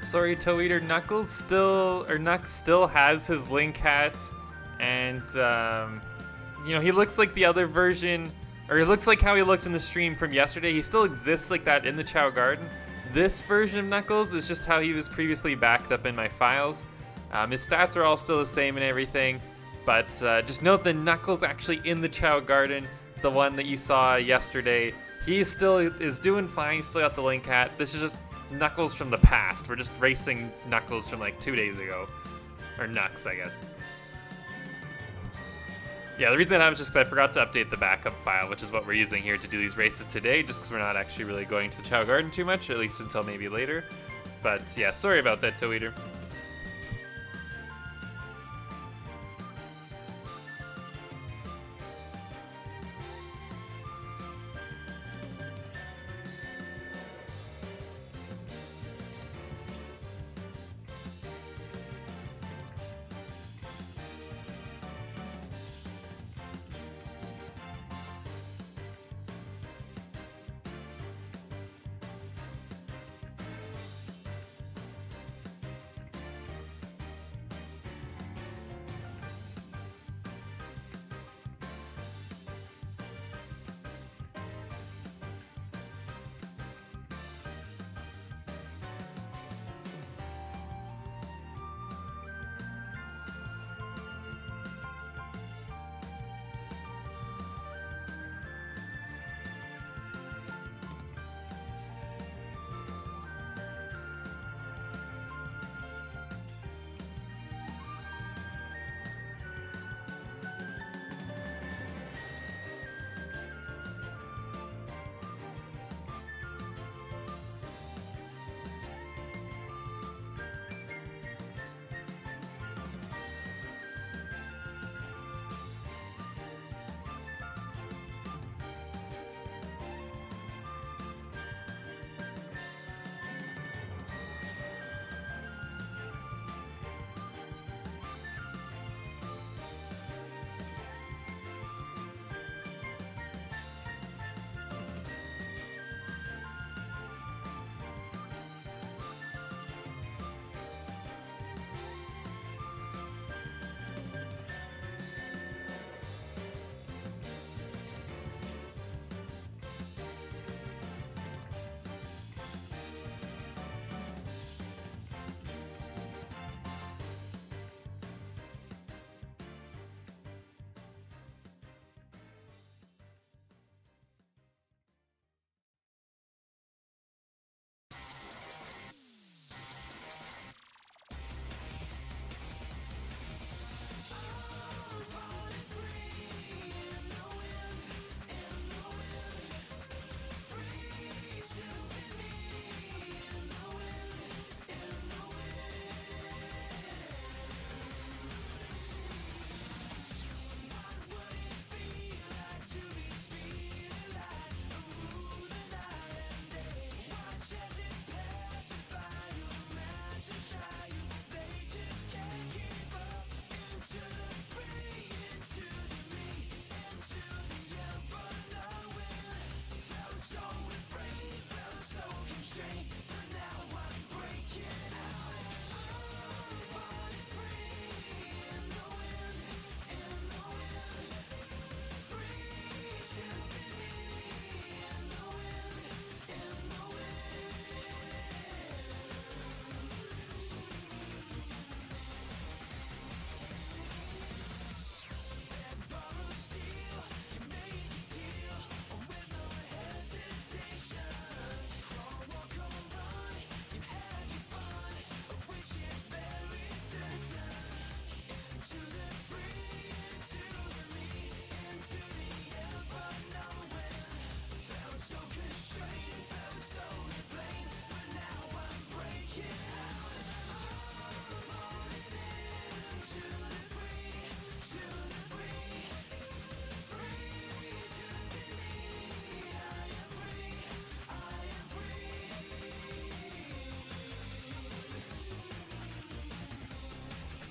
Sorry, Toe Eater, Knuckles still has his Link hat, and you know, he looks like the other version, or he looks like how he looked in the stream from yesterday. He still exists like that in the Chao Garden. This version of Knuckles is just how he was previously backed up in my files. His stats are all still the same and everything, but just note that Knuckles actually in the Chao Garden, the one that you saw yesterday, he still is doing fine. He's still got the Link hat. This is just Knuckles from the past. We're just racing Knuckles from like 2 days ago. Or Knucks, I guess. Yeah, the reason that was just because I forgot to update the backup file, which is what we're using here to do these races today, just because we're not actually really going to the Chao Garden too much, at least until maybe later. But yeah, sorry about that, Toe Eater.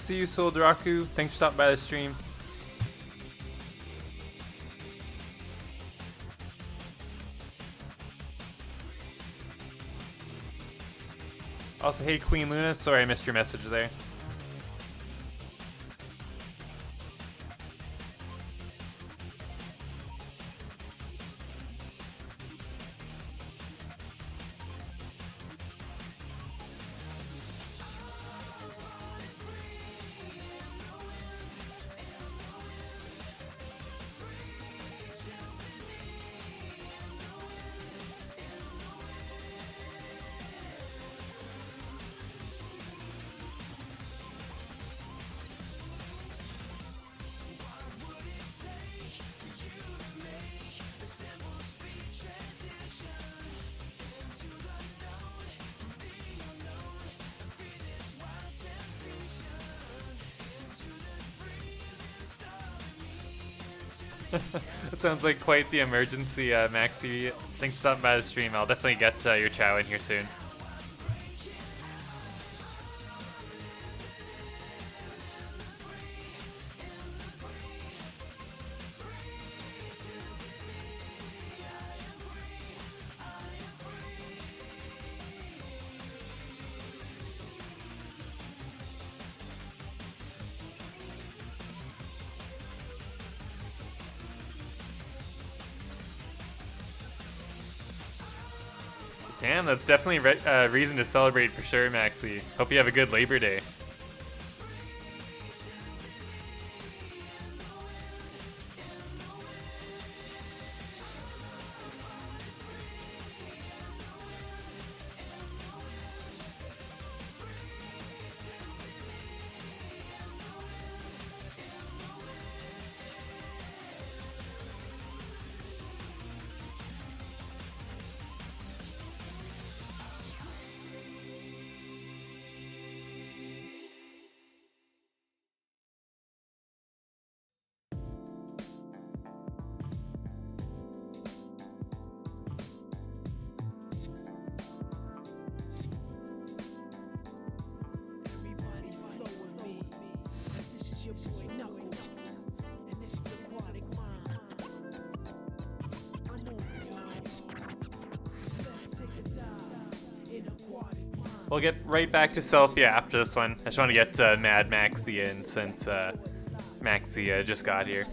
See you, Soldraku. Thanks for stopping by the stream. Also, hey Queen Luna, sorry I missed your message there. That sounds like quite the emergency, Maxi. Thanks for stopping by the stream. I'll definitely get your Chow in here soon. Damn, that's definitely a reason to celebrate for sure, Maxi. Hope you have a good Labor Day. Everybody flow with me. This is your boy Knuckles, and this is Aquatic Mind. I'm on y'all. Let's take a dive in Aquatic Mind. We'll get right back to Selfie after this one. I just want to get Mad Maxi in since Maxi just got here.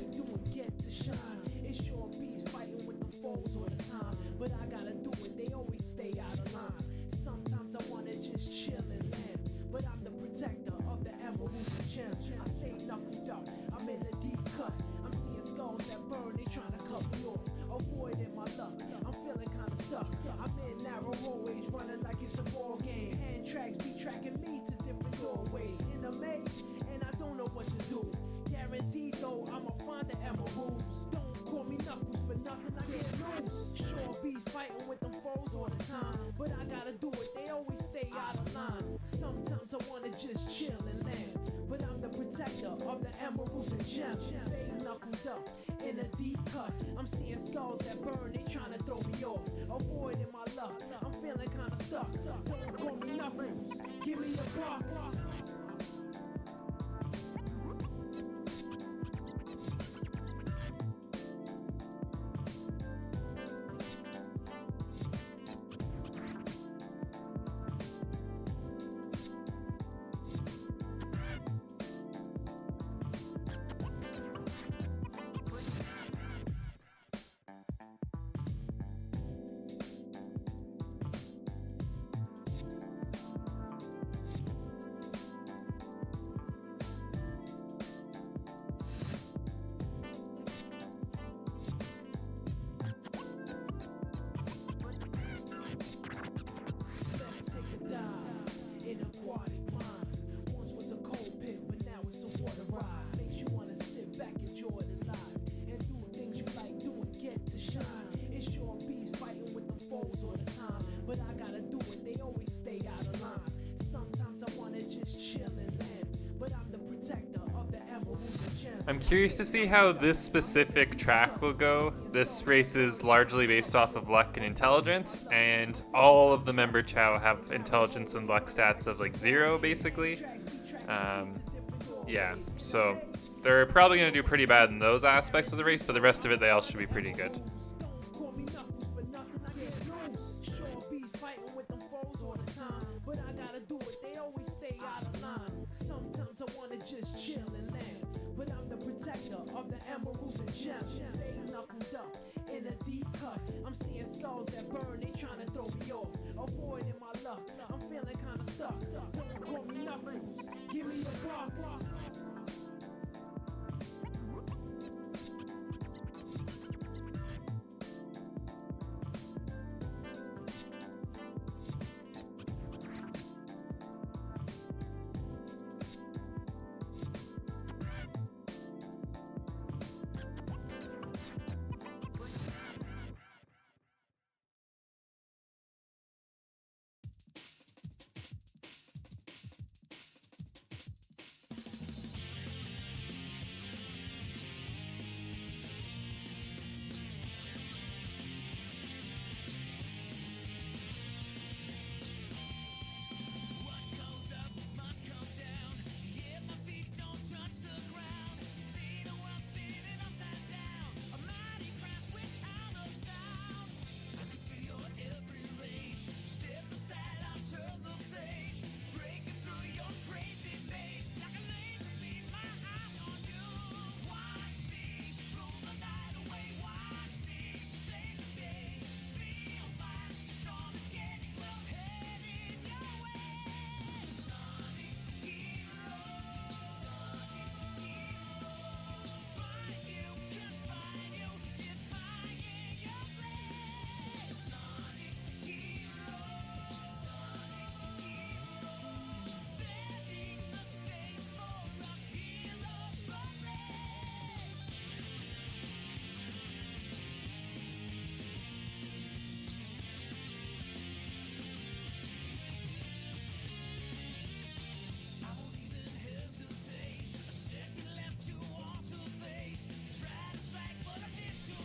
I'm curious to see how this specific track will go. This race is largely based off of luck and intelligence, and all of the member Chow have intelligence and luck stats of like 0, basically. Yeah, so they're probably going to do pretty bad in those aspects of the race, but the rest of it, they all should be pretty good. Sometimes I wanna just chill and land, but I'm the protector of the emeralds and gems. Stay knuckled up in a deep cut. I'm seeing skulls that burn, they tryna throw me off. Avoiding my luck, I'm feeling kinda stuck. Don't call me Knuckles, give me the box.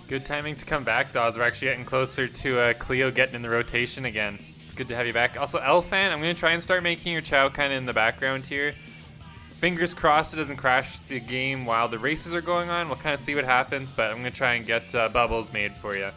Good timing to come back, Dawes. We're actually getting closer to Cleo getting in the rotation again. It's good to have you back. Also, Elfan, I'm going to try and start making your Chao kind of in the background here. Fingers crossed it doesn't crash the game while the races are going on. We'll kind of see what happens, but I'm going to try and get bubbles made for you.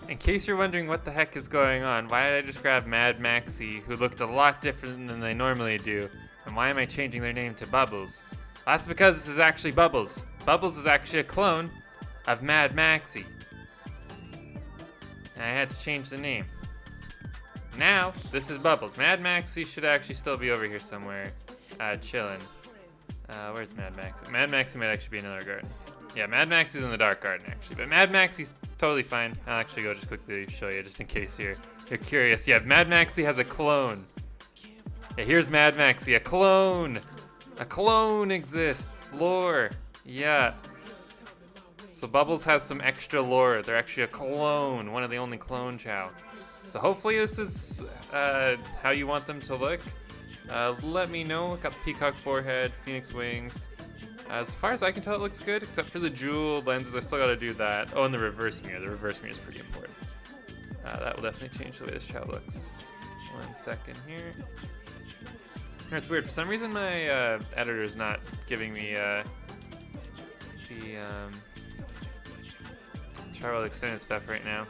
In case you're wondering what the heck is going on, why did I just grab Mad Maxie, who looked a lot different than they normally do, and why am I changing their name to Bubbles? That's because this is actually Bubbles. Bubbles is actually a clone of Mad Maxie. And I had to change the name. Now, this is Bubbles. Mad Maxie should actually still be over here somewhere, chilling. Where's Mad Maxie? Mad Maxie might actually be in another garden. Yeah, Mad Maxie's in the dark garden, actually. But Mad Maxie's totally fine. I'll actually go just quickly show you, just in case you're curious. Yeah, Mad Maxie has a clone. Yeah, here's Mad Maxie, a clone. A clone exists. Lore. Yeah. So Bubbles has some extra lore. They're actually a clone. One of the only clone Chao. So hopefully this is how you want them to look. Let me know. Got the peacock forehead, phoenix wings. As far as I can tell, it looks good, except for the jewel lenses. I still gotta do that. Oh, and the reverse mirror. The reverse mirror is pretty important. That will definitely change the way this Chao looks. 1 second here. It's weird. For some reason, my editor is not giving me the Chao extended stuff right now.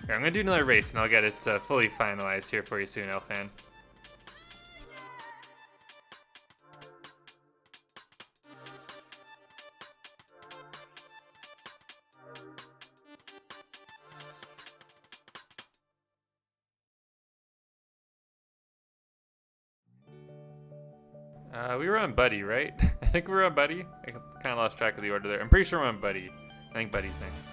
Here, I'm gonna do another race, and I'll get it fully finalized here for you soon, Elfan. We were on Buddy, right? I think we were on Buddy. I kind of lost track of the order there. I'm pretty sure we're on Buddy. I think Buddy's next.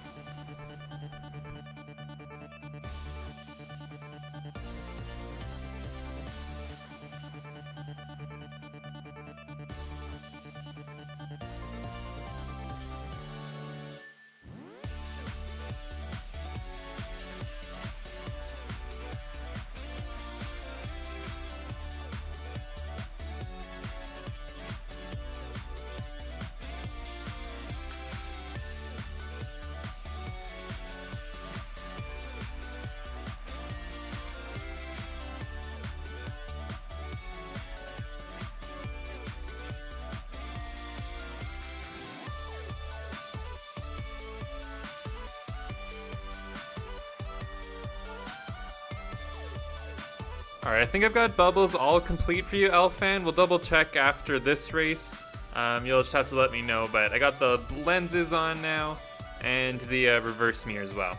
Alright, I think I've got bubbles all complete for you, Elfan. We'll double check after this race. You'll just have to let me know, but I got the lenses on now, and the reverse mirror as well.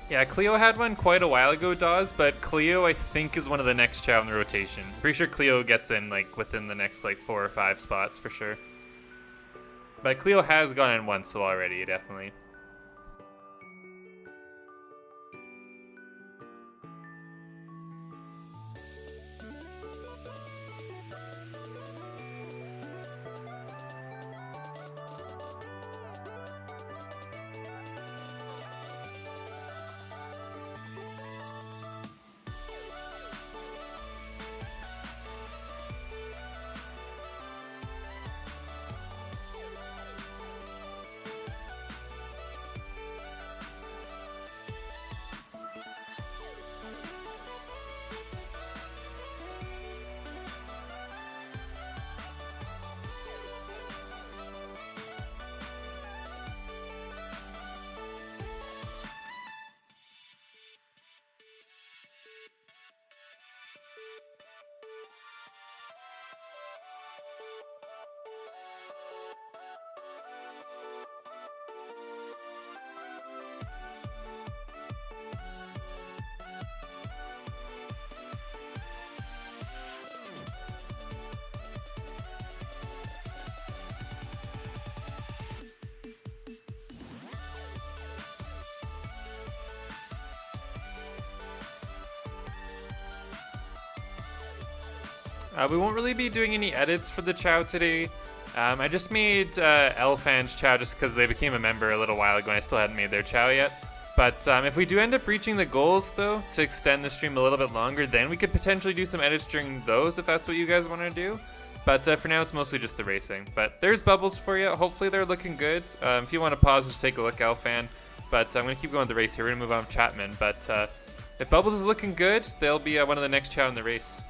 Yeah, Cleo had one quite a while ago, Dawes, but Cleo I think is one of the next Chao in the rotation. Pretty sure Cleo gets in like within the next like 4 or 5 spots for sure. But Cleo has gone in once so already, definitely. We won't really be doing any edits for the Chao today. I just made Elfan's Chao just because they became a member a little while ago and I still hadn't made their Chao yet. But if we do end up reaching the goals, though, to extend the stream a little bit longer, then we could potentially do some edits during those if that's what you guys want to do. But for now, it's mostly just the racing. But there's bubbles for you. Hopefully they're looking good. If you want to pause, just take a look, Elfan. But I'm going to keep going with the race here. We're going to move on to Chapman. But if Bubbles is looking good, they'll be one of the next Chow in the race.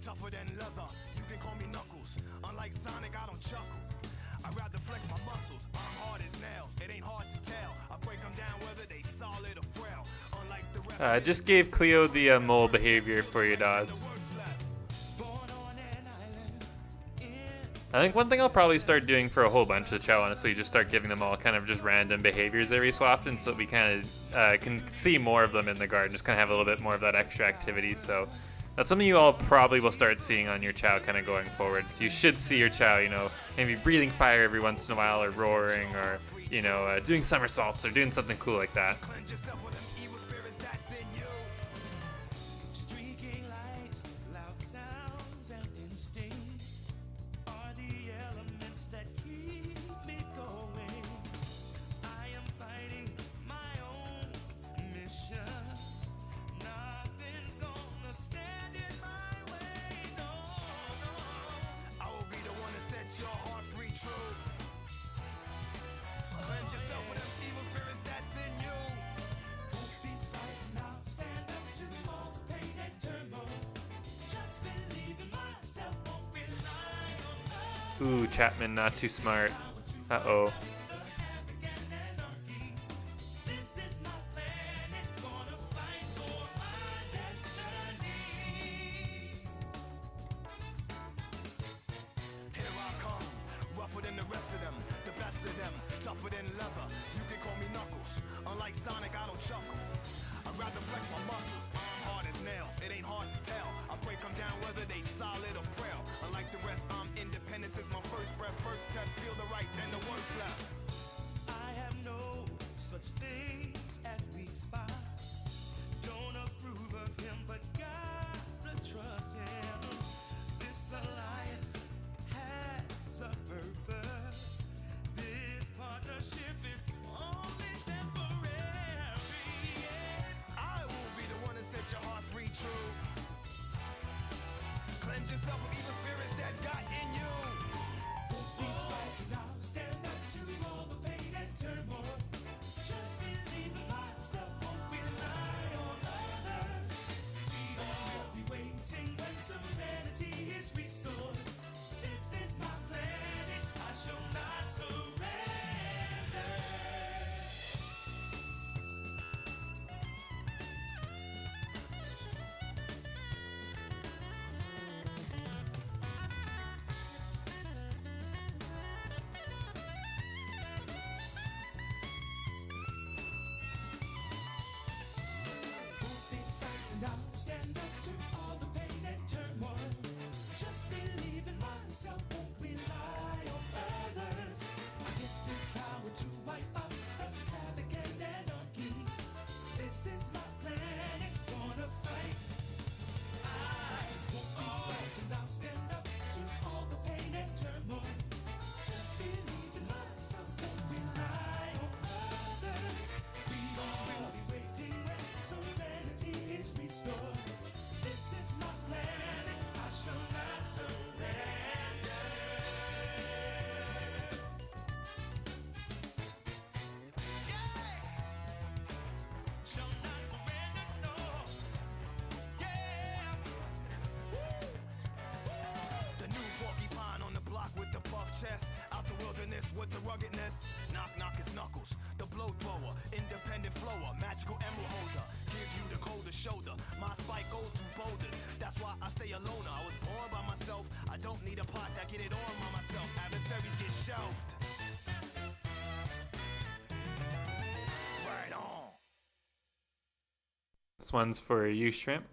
Tougher than leather, you can call me Knuckles. Unlike Sonic, I don't chuckle. I'd rather flex my muscles. I'm hard as nails. It ain't hard to tell. I break them down whether they solid or frail. Unlike the rest. I just gave Cleo the mole behavior for you, Dawes. I think one thing I'll probably start doing for a whole bunch of Chow, honestly, just start giving them all kind of just random behaviors every so often, so we kind of can see more of them in the garden. Just kind of have a little bit more of that extra activity. So. That's something you all probably will start seeing on your Chow kind of going forward. So you should see your Chow, you know, maybe breathing fire every once in a while, or roaring, or, you know, doing somersaults, or doing something cool like that. Ooh, Chapman, not too smart. Uh-oh. Tougher than leather, you can call me Knuckles. Unlike Sonic, I don't chuckle. I'd rather flex my muscles. I'm hard as nails, it ain't hard to tell. I break them down whether they solid or frail. Unlike the rest, I'm independent since my first breath. First test, feel the right, then the worst left. I have no such things as weak spots. Don't approve of him, but gotta trust him. This alliance has a purpose. This partnership is only temporary. I will be the one to set your heart free, true. Cleanse yourself from evil spirits that got in you. Don't be fighting now, stand up to all the pain and turmoil. Just believe in myself, won't rely on others. Freedom will be waiting when serenity is restored. This is my planet, I shall not surrender. Now stand up to all the pain and turmoil. Just believe in myself, won't rely on others. I get this power to wipe out the havoc and anarchy. This is my planet, gonna fight. I won't be frightened, I'll stand up to all the pain and turmoil. Just believe in myself, won't rely on others. We all will be waiting when serenity is restored. This is my planet, I shall not surrender. Yeah! Shall not surrender, no. Yeah! Woo! The new porcupine on the block with the puff chest. Out the wilderness with the ruggedness. Knock, knock, it's Knuckles. The blow thrower, independent flower, magical emerald holder. Give you the colder shoulder. My spike goes through boulders. That's why I stay alone. I was born by myself. I don't need a posse. I get it on by myself. Adversaries get shelved. Right on. This one's for you, Shrimp.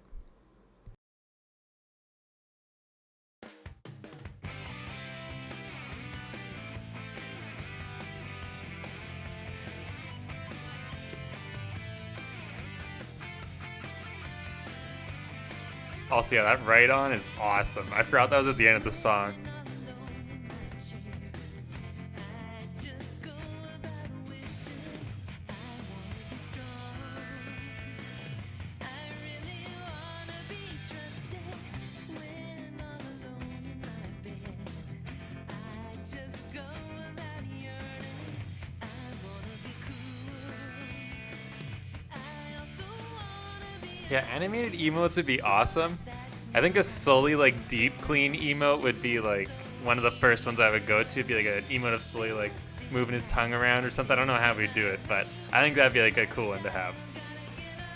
Also, yeah, that right on is awesome. I forgot that was at the end of the song. Yeah, animated emotes would be awesome. I think a Sully like deep clean emote would be like one of the first ones I would go to. It'd be like an emote of Sully like moving his tongue around or something. I don't know how we'd do it, but I think that'd be like a cool one to have.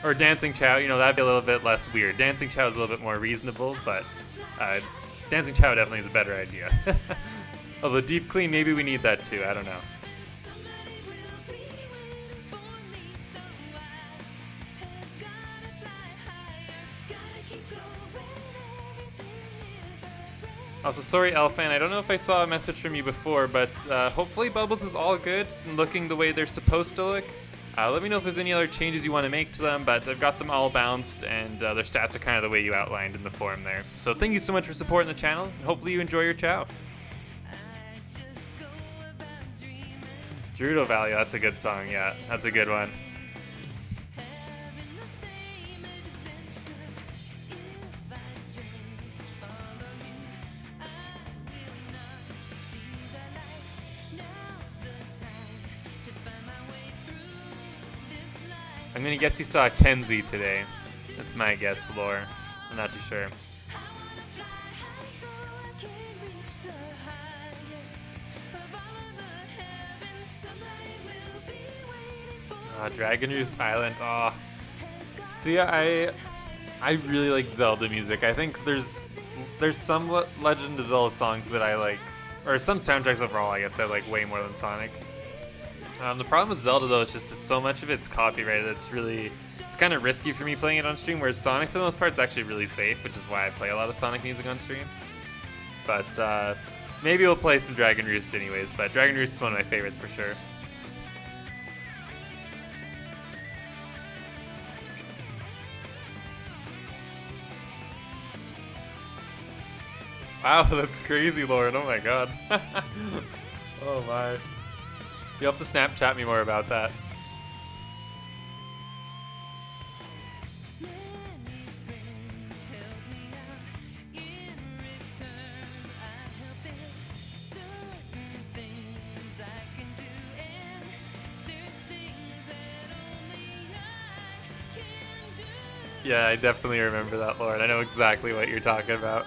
Or Dancing Chow, you know, that'd be a little bit less weird. Dancing Chow is a little bit more reasonable, but Dancing Chow definitely is a better idea. Although deep clean, maybe we need that too. I don't know. Also, sorry, Elfan, I don't know if I saw a message from you before, but hopefully Bubbles is all good and looking the way they're supposed to look. Let me know if there's any other changes you want to make to them, but I've got them all bounced, and their stats are kind of the way you outlined in the forum there. So thank you so much for supporting the channel, and hopefully you enjoy your Chow. Gerudo Valley, that's a good song, yeah, that's a good one. I'm gonna guess you saw Kenzie today. That's my guess, Lore. I'm not too sure. Dragon Roost Island. Oh. See, I really like Zelda music. I think there's some Legend of Zelda songs that I like, or some soundtracks overall, I guess, I like way more than Sonic. The problem with Zelda, though, is just so much of it's copyrighted. It's kind of risky for me playing it on stream, whereas Sonic, for the most part, is actually really safe, which is why I play a lot of Sonic music on stream. But maybe we'll play some Dragon Roost anyways, but Dragon Roost is one of my favorites for sure. Wow, that's crazy, Lauren. Oh my god. Oh my. You'll have to Snapchat me more about that. Yeah, I definitely remember that, Lauren. I know exactly what you're talking about.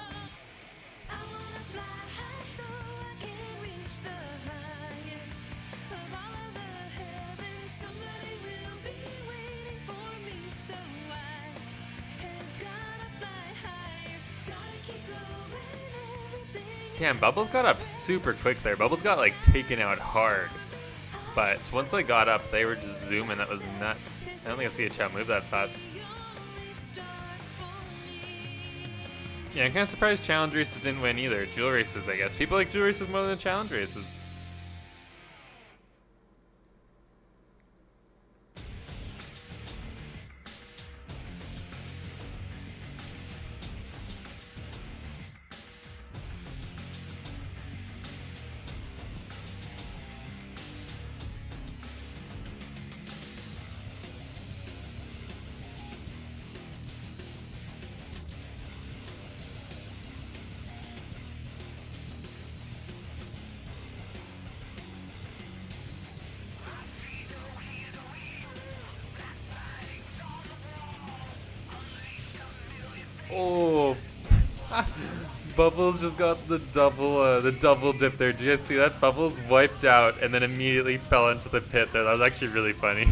Damn, Bubbles got up super quick there. Bubbles got like taken out hard. But once they got up, they were just zooming. That was nuts. I don't think I've seen a Chow move that fast. Yeah, I'm kind of surprised challenge races didn't win either. Duel races, I guess. People like duel races more than challenge races. Oh, Bubbles just got the double dip there. Did you guys see that? Bubbles wiped out and then immediately fell into the pit there. That was actually really funny.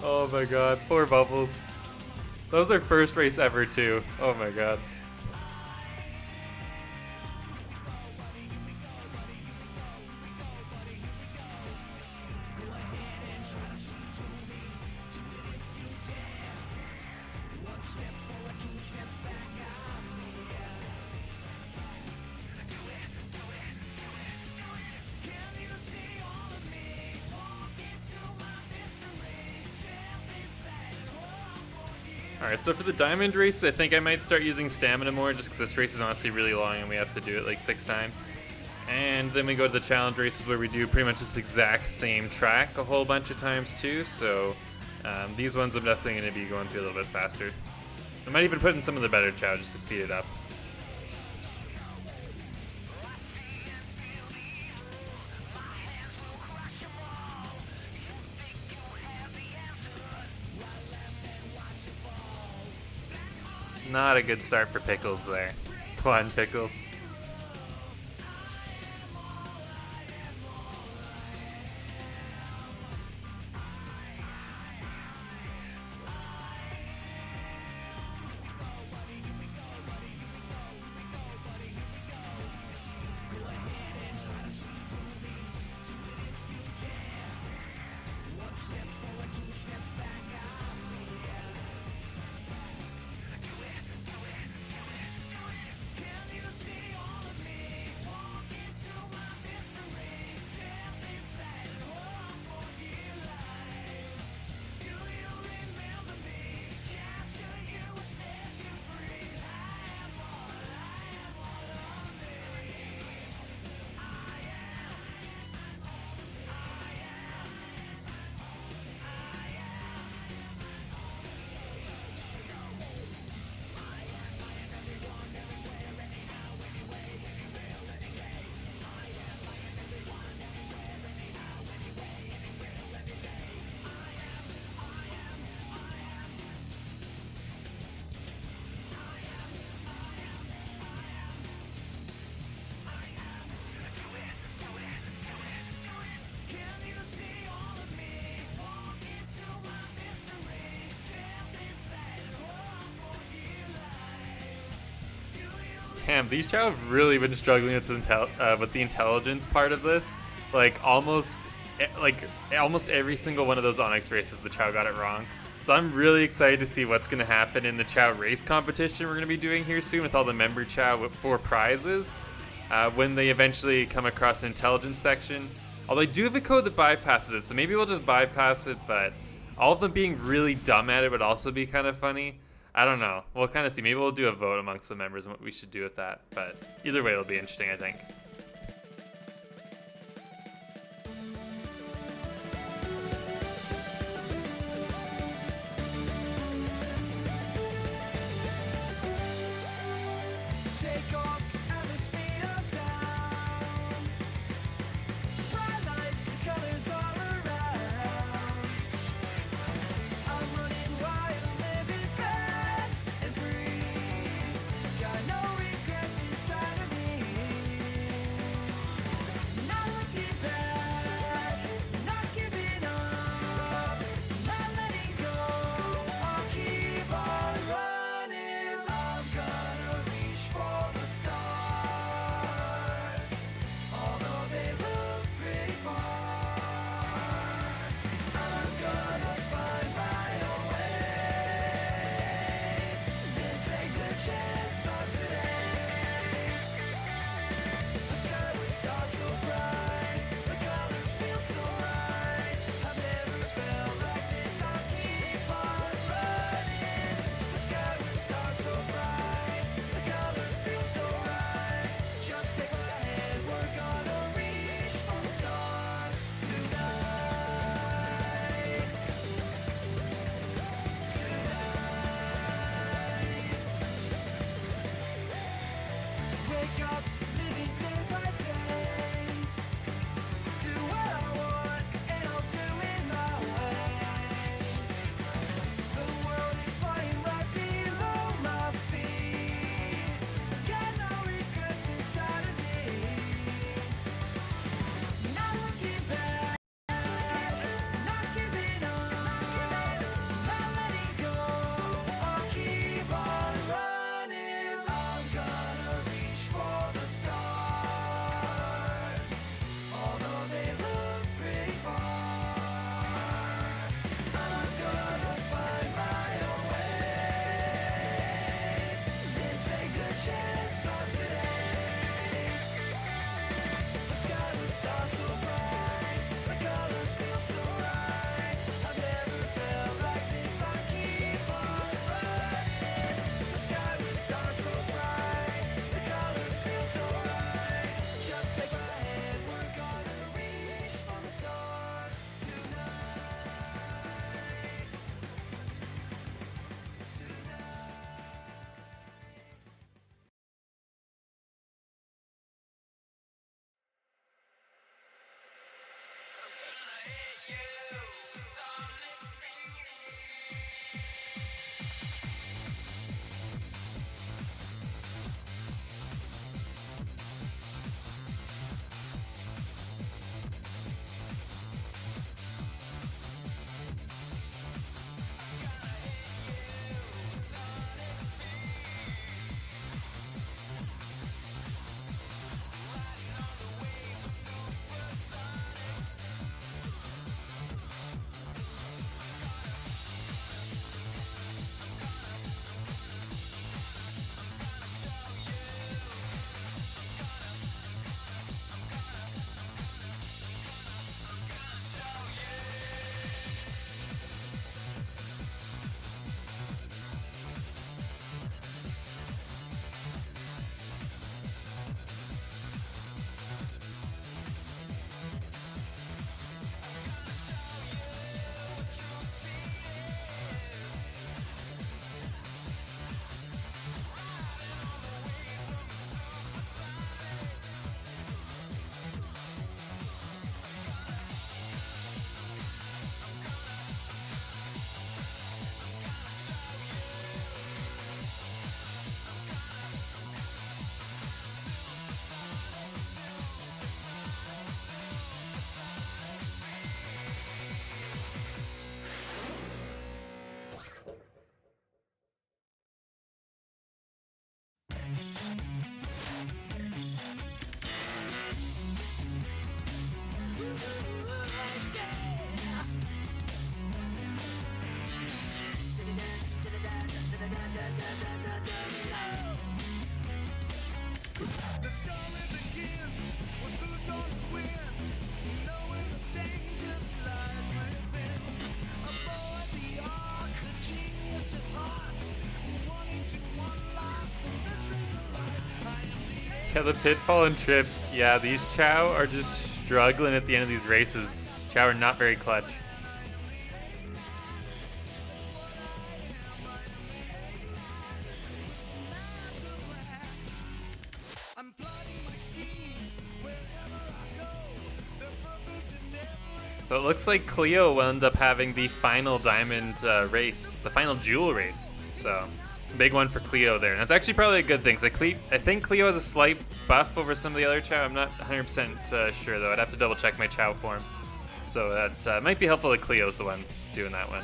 Oh my god, poor Bubbles. That was our first race ever too. Oh my god. Alright, so for the diamond race, I think I might start using stamina more just because this race is honestly really long and we have to do it like 6 times. And then we go to the challenge races where we do pretty much this exact same track a whole bunch of times too, so these ones I'm definitely going to be going through a little bit faster. I might even put in some of the better Chao just to speed it up. Not a good start for Pickles there. Come on, Pickles. Damn, these Chao have really been struggling with the intelligence part of this. Like almost every single one of those Onyx races, the Chao got it wrong. So I'm really excited to see what's going to happen in the Chao race competition we're going to be doing here soon with all the member Chao for prizes when they eventually come across an intelligence section. Although I do have a code that bypasses it, so maybe we'll just bypass it, but all of them being really dumb at it would also be kind of funny. I don't know. We'll kind of see. Maybe we'll do a vote amongst the members on what we should do with that. But either way, it'll be interesting, I think. Take off at the speed of sound. Bright lights, the colors all around. I'm running wild, living fast and free. Got no regrets inside of me. Yeah, the pitfall and trip. Yeah, these Chao are just struggling at the end of these races. Chao are not very clutch. So it looks like Cleo will end up having the final diamond race, the final jewel race. So big one for Cleo there. And that's actually probably a good thing. So I think Cleo has a slight buff over some of the other Chao. I'm not 100% sure though. I'd have to double check my Chao form. So that might be helpful that Cleo's the one doing that one.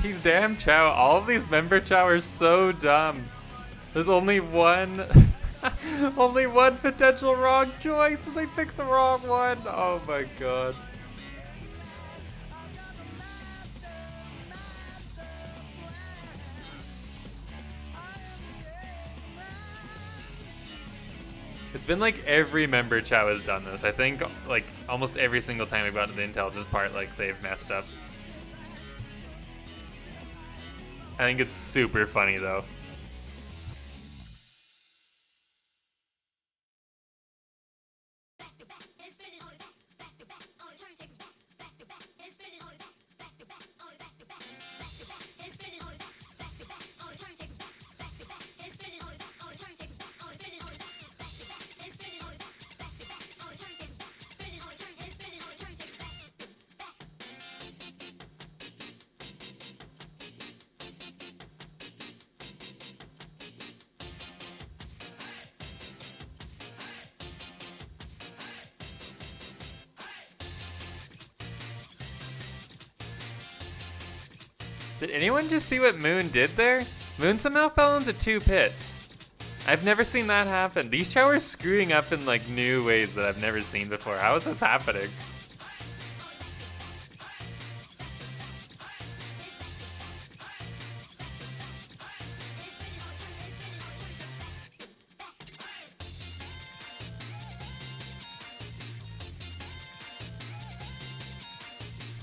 These damn Chao, all of these member Chao are so dumb. There's only one, only one potential wrong choice, and they picked the wrong one. Oh my god. It's been like every member Chao has done this. I think like almost every single time we've gotten to the intelligence part, like they've messed up. I think it's super funny though. Did anyone just see what Moon did there? Moon somehow fell into 2 pits. I've never seen that happen. These Chao are screwing up in like new ways that I've never seen before. How is this happening?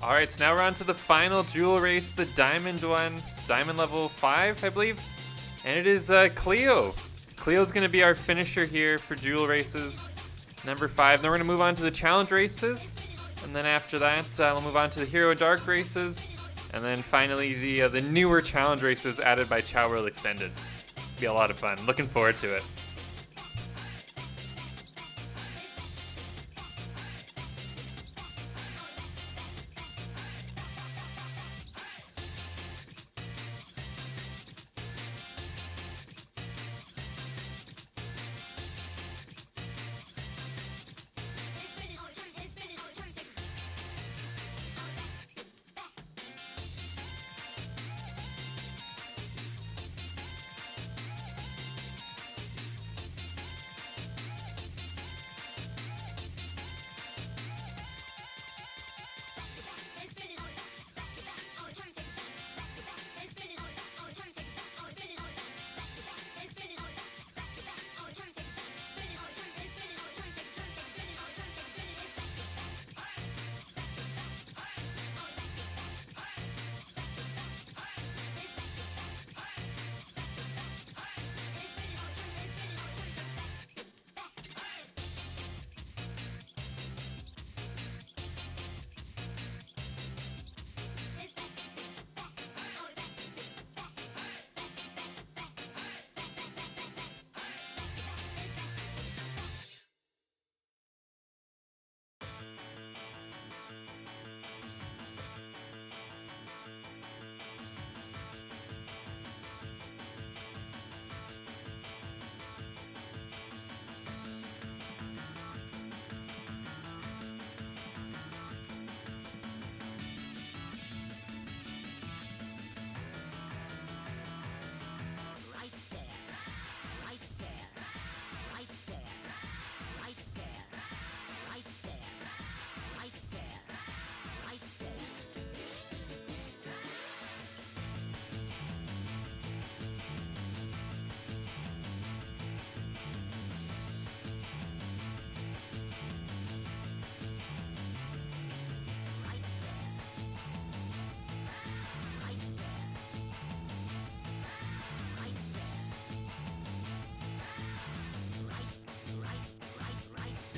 Alright, so now we're on to the final jewel race, the diamond one. Diamond level 5, I believe. And it is Cleo. Cleo's going to be our finisher here for jewel races. Number 5. Then we're going to move on to the challenge races. And then after that, we'll move on to the Hero Dark races. And then finally, the newer challenge races added by Chao World Extended. Be a lot of fun. Looking forward to it.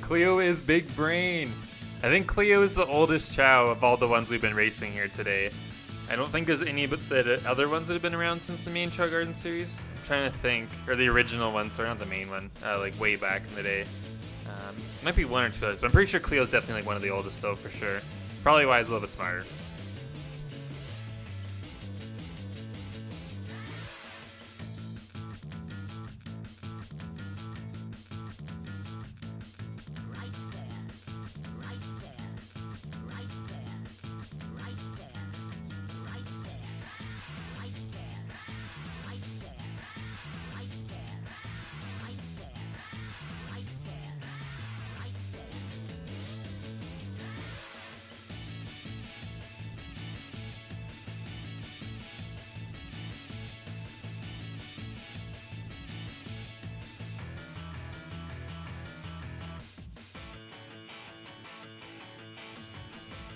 Cleo is big brain. I think Cleo is the oldest Chao of all the ones we've been racing here today. I don't think there's any but the other ones that have been around since the main Chao Garden series. I'm trying to think, or the original one, sorry, not the main one, like way back in the day. Might be one or two others, but I'm pretty sure Cleo's definitely like one of the oldest though, for sure. Probably why he's a little bit smarter.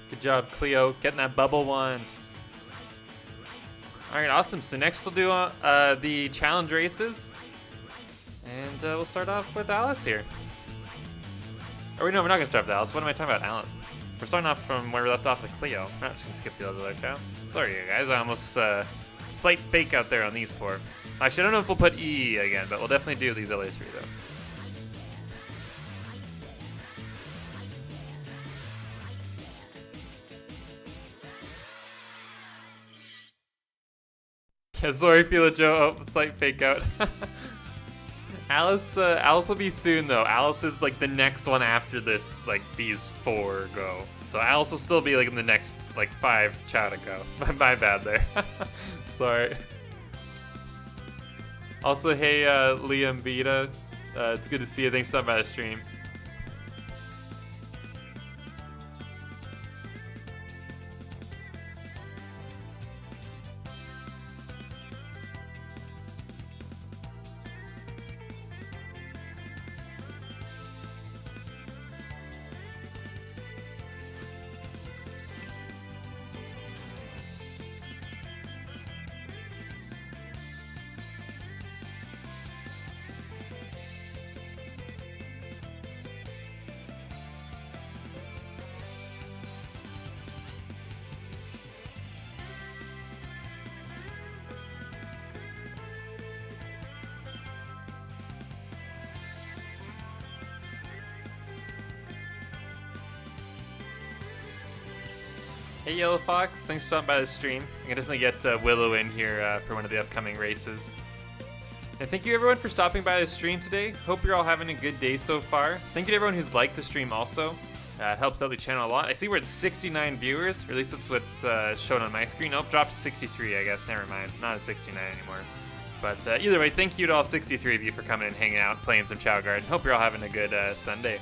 Good job, Cleo, getting that bubble wand. All right, awesome. So next we'll do the challenge races, and we'll start off with Alice here. Or wait, no, we're not gonna start with Alice. What am I talking about, Alice? We're starting off from where we left off with Cleo. We're not just gonna skip the other Chao. Sorry, guys. I almost slight fake out there on these four. Actually, I don't know if we'll put E again, but we'll definitely do these other three though. Yeah, sorry, Fila Joe. Oh, slight fake out. Alice will be soon though. Alice is like the next one after this, like these four go. So Alice will still be like in the next like 5 Chao to go. My bad there. Sorry. Also, hey Liam Vita, it's good to see you. Thanks for stopping by the stream. Hey Yellow Fox, thanks for stopping by the stream. I can definitely get Willow in here for one of the upcoming races. And thank you everyone for stopping by the stream today. Hope you're all having a good day so far. Thank you to everyone who's liked the stream also. It helps out the channel a lot. I see we're at 69 viewers, or at least that's what's shown on my screen. Nope, dropped to 63, I guess. Never mind, not at 69 anymore. But either way, thank you to all 63 of you for coming and hanging out, playing some Chao Garden. Hope you're all having a good Sunday.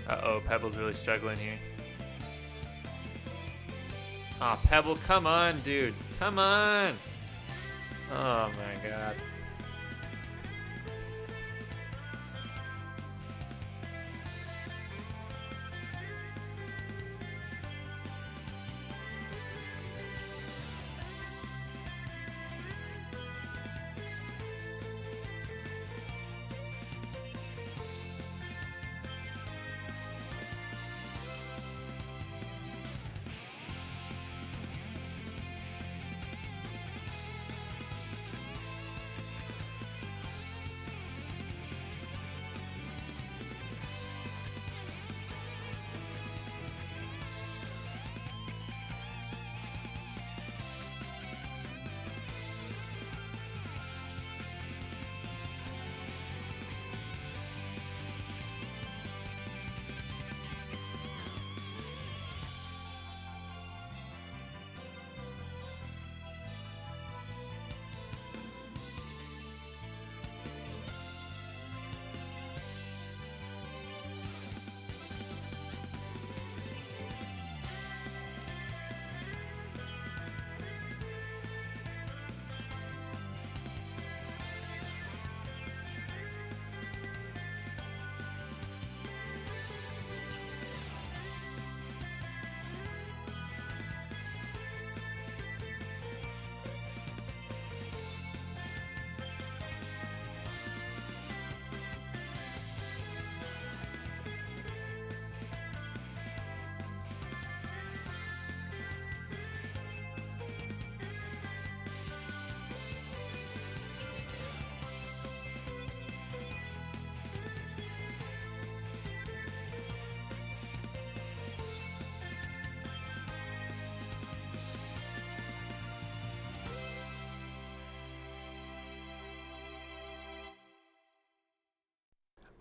Uh-oh, Pebble's really struggling here. Aw, Pebble, come on, dude. Come on! Oh my god.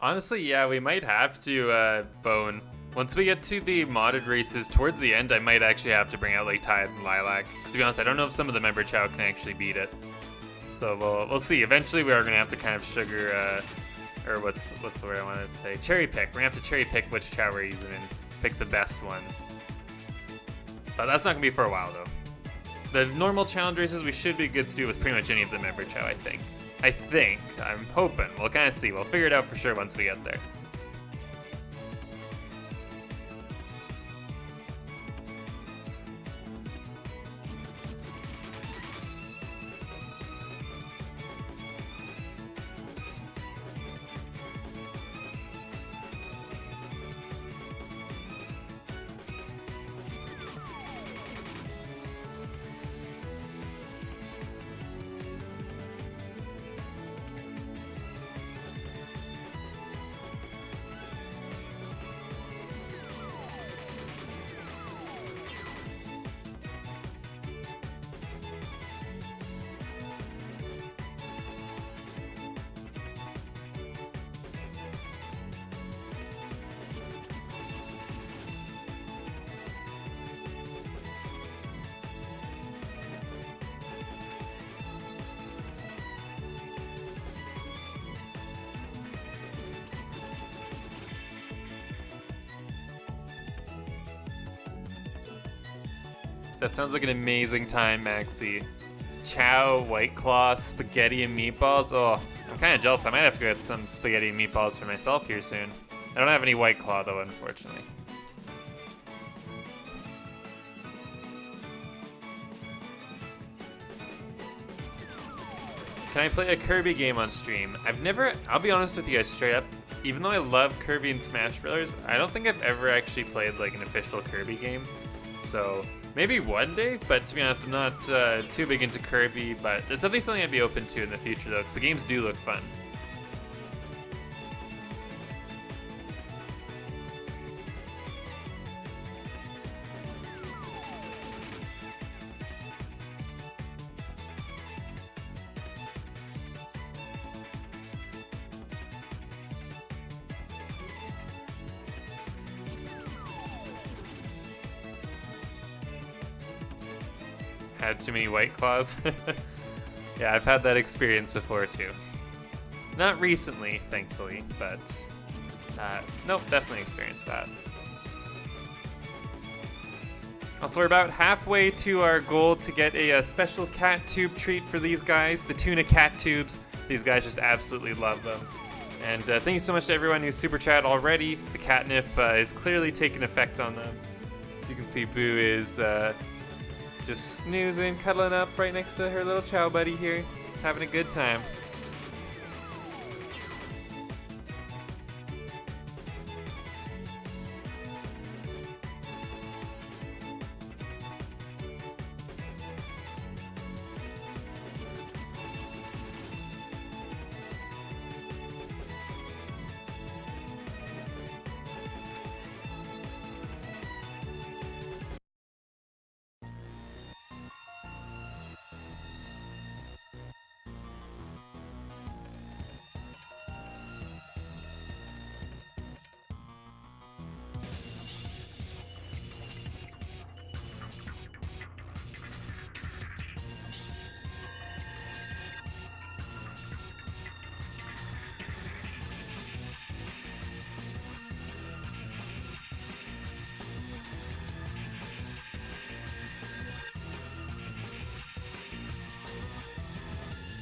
Honestly, yeah, we might have to, Bone. Once we get to the modded races towards the end, I might actually have to bring out like Tide and Lilac. Because to be honest, I don't know if some of the member Chow can actually beat it. So we'll see. Eventually, we are gonna have to kind of sugar, or what's the word I wanted to say? Cherry pick. We're gonna have to cherry pick which Chow we're using and pick the best ones. But that's not gonna be for a while though. The normal challenge races we should be good to do with pretty much any of the member Chow, I think. I'm hoping. We'll kind of see. We'll figure it out for sure once we get there. That sounds like an amazing time, Maxi. Chow, White Claw, spaghetti and meatballs. Oh, I'm kind of jealous. I might have to get some spaghetti and meatballs for myself here soon. I don't have any White Claw though, unfortunately. Can I play a Kirby game on stream? I'll be honest with you guys straight up, even though I love Kirby and Smash Brothers, I don't think I've ever actually played like an official Kirby game. So maybe one day, but to be honest, I'm not too big into Kirby, but it's definitely something I'd be open to in the future though, because the games do look fun. Had too many White Claws. Yeah, I've had that experience before too. Not recently, thankfully, but nope, definitely experienced that. Also, we're about halfway to our goal to get a special cat tube treat for these guys, the tuna cat tubes. These guys just absolutely love them. And thank you so much to everyone who's super chat already. The catnip is clearly taking effect on them. As you can see, Boo is just snoozing, cuddling up right next to her little Chow buddy here, having a good time.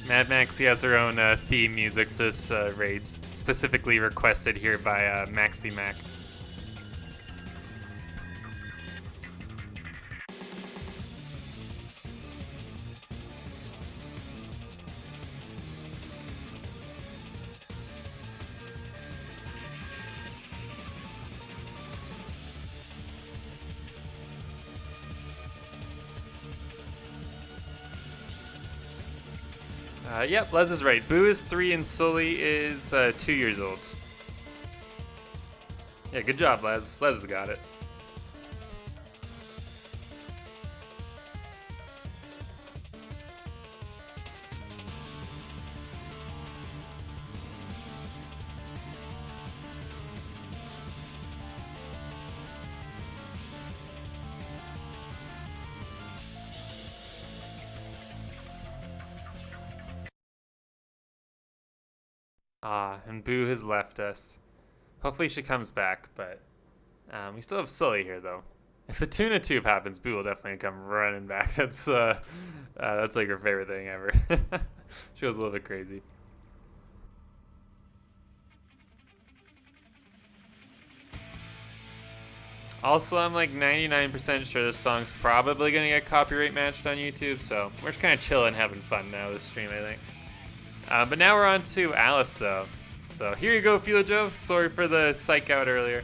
Mad Maxi has her own theme music for this race, specifically requested here by Maxi Mac. Yep, Les is right. Boo is 3 and Sully is 2 years old. Yeah, good job, Les. Les has got it. Ah, and Boo has left us. Hopefully she comes back, but we still have Sully here, though. If the tuna tube happens, Boo will definitely come running back. That's like her favorite thing ever. She goes a little bit crazy. Also, I'm like 99% sure this song's probably gonna get copyright matched on YouTube, so we're just kind of chilling, having fun now this stream, I think. But now we're on to Alice, though. So here you go, Fila Joe. Sorry for the psych out earlier.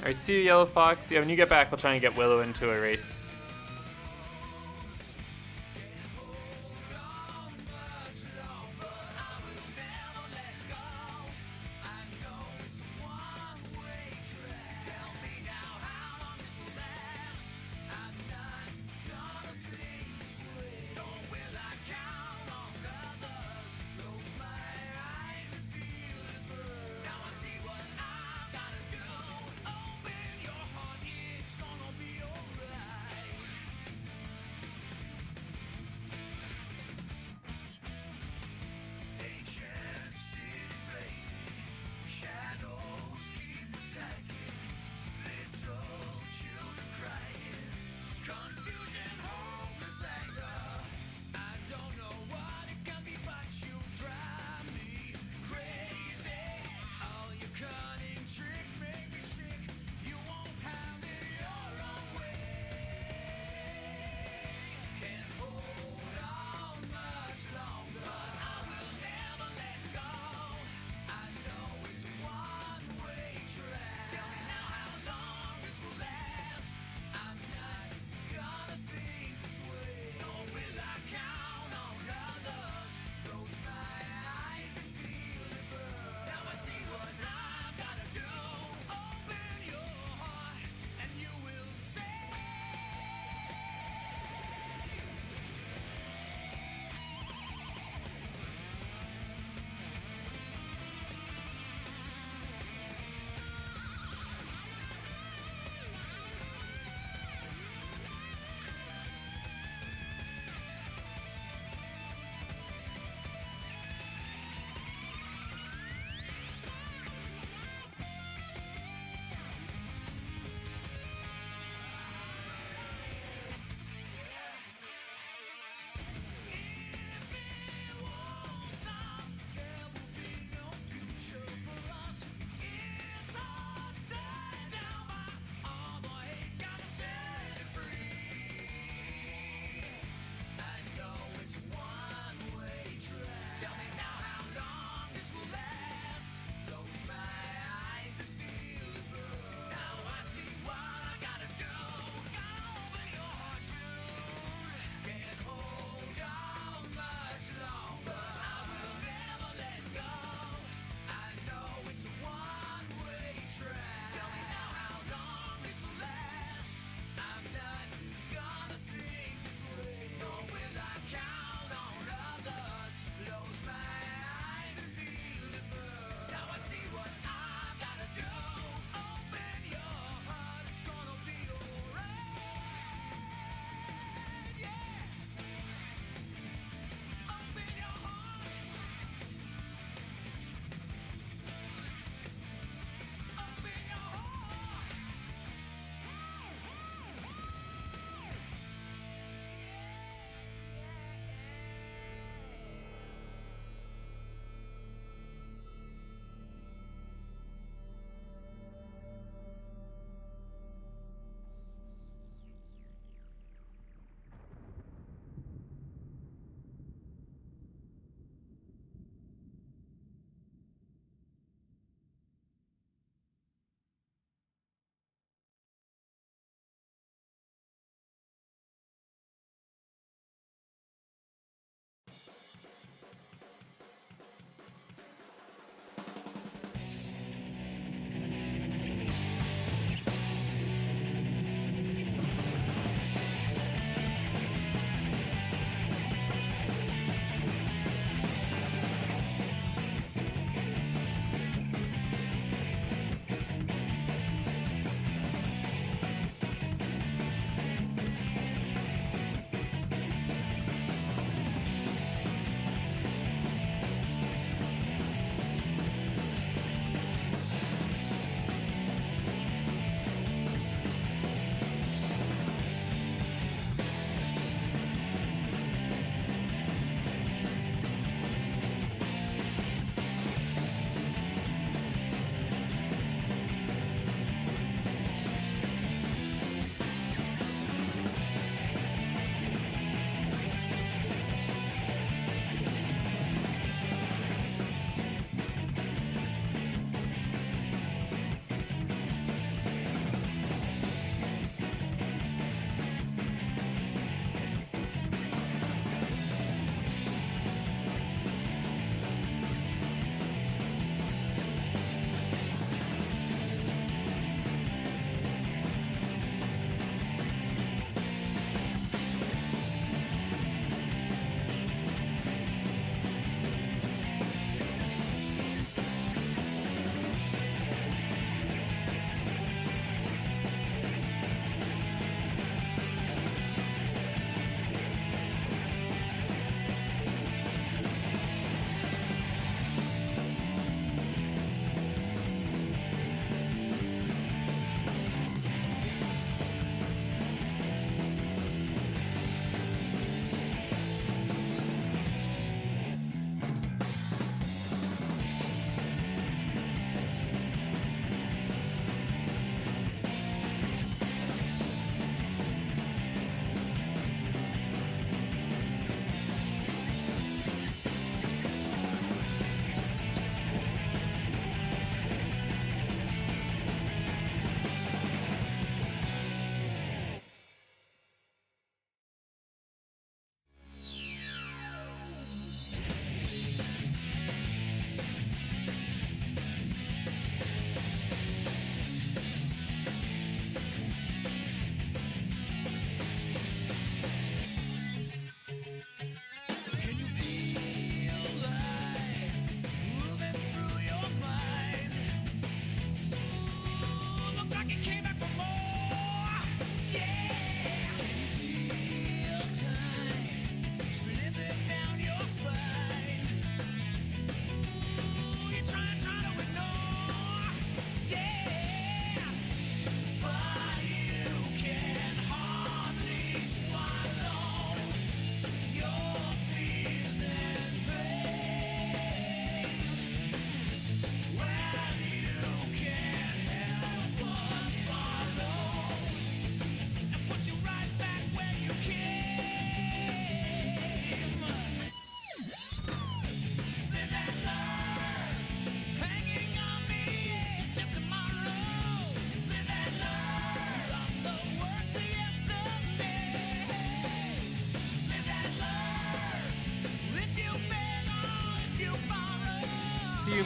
Alright, see you, Yellow Fox. Yeah, when you get back, we'll try and get Willow into a race.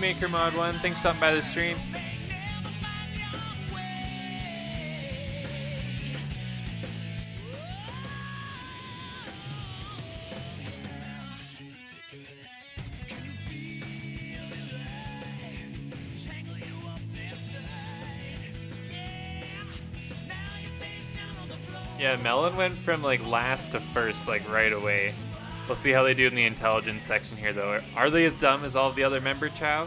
Maker Mod 1. Thanks for stopping by the stream. Yeah, Melon went from like last to first like right away. We'll see how they do in the intelligence section here though. Are they as dumb as all of the other member Chao?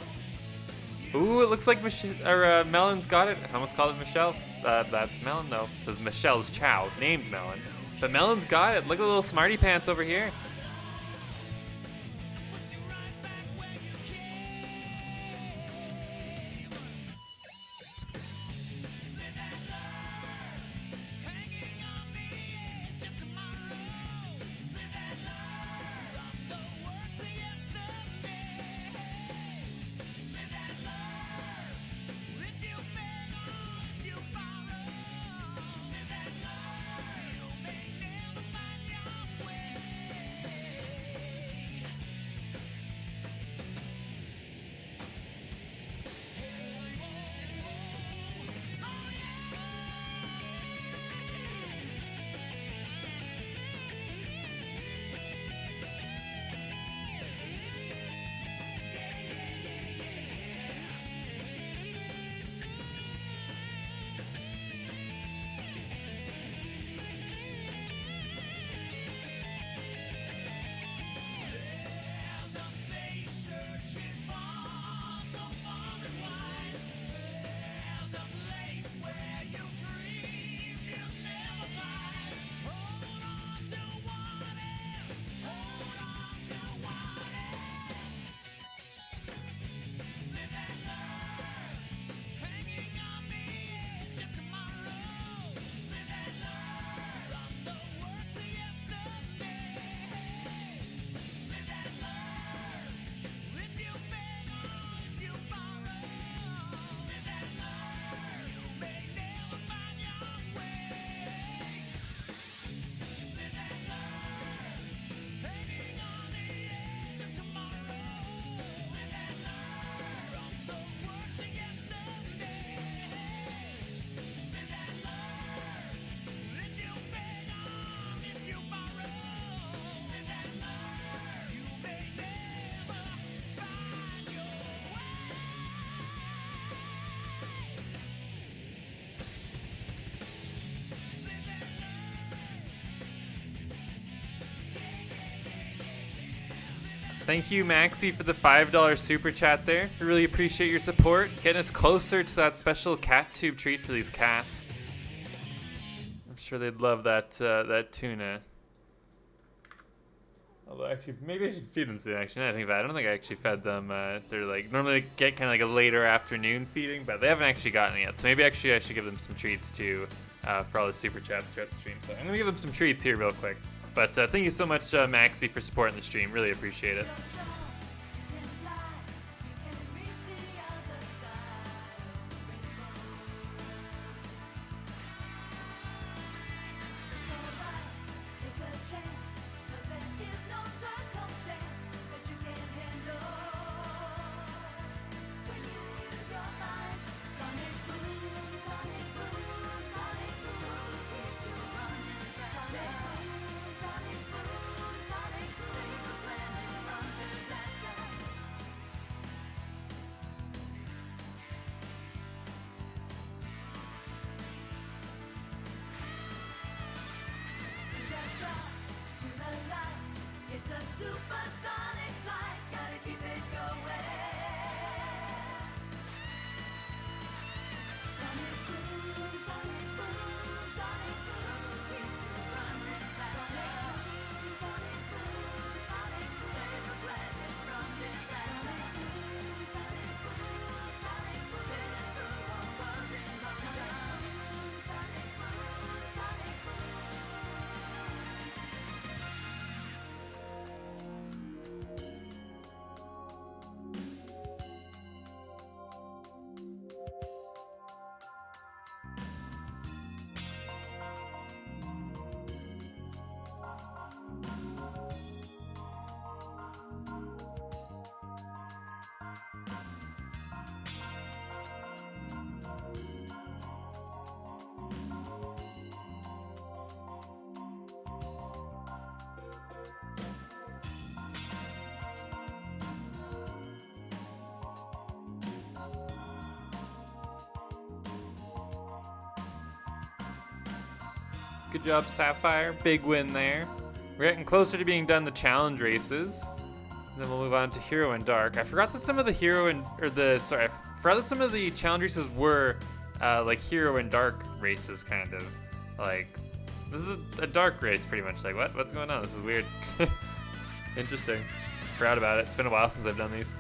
Ooh, it looks like Melon's got it. I almost called it Michelle. That's Melon though. It says Michelle's Chao, named Melon. But Melon's got it. Look at the little smarty pants over here. Thank you, Maxie, for the $5 super chat there. We really appreciate your support, getting us closer to that special cat tube treat for these cats. I'm sure they'd love that that tuna. Although, actually, maybe I should feed them soon. Actually, now I think about it, I don't think I actually fed them. They're like normally they get kind of like a later afternoon feeding, but they haven't actually gotten it yet. So maybe actually I should give them some treats too for all the super chats throughout the stream. So I'm gonna give them some treats here real quick. But thank you so much, Maxie, for supporting the stream. Really appreciate it. Good job, Sapphire. Big win there. We're getting closer to being done the challenge races. Then we'll move on to Hero and Dark. I forgot that some of the I forgot that some of the challenge races were like Hero and Dark races, kind of. Like, this is a dark race, pretty much. Like, what's going on? This is weird. Interesting. Forgot about it. It's been a while since I've done these.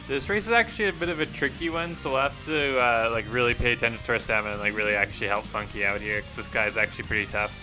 This race is actually a bit of a tricky one, so we'll have to like really pay attention to our stamina and like really actually help Funky out here, because this guy's actually pretty tough.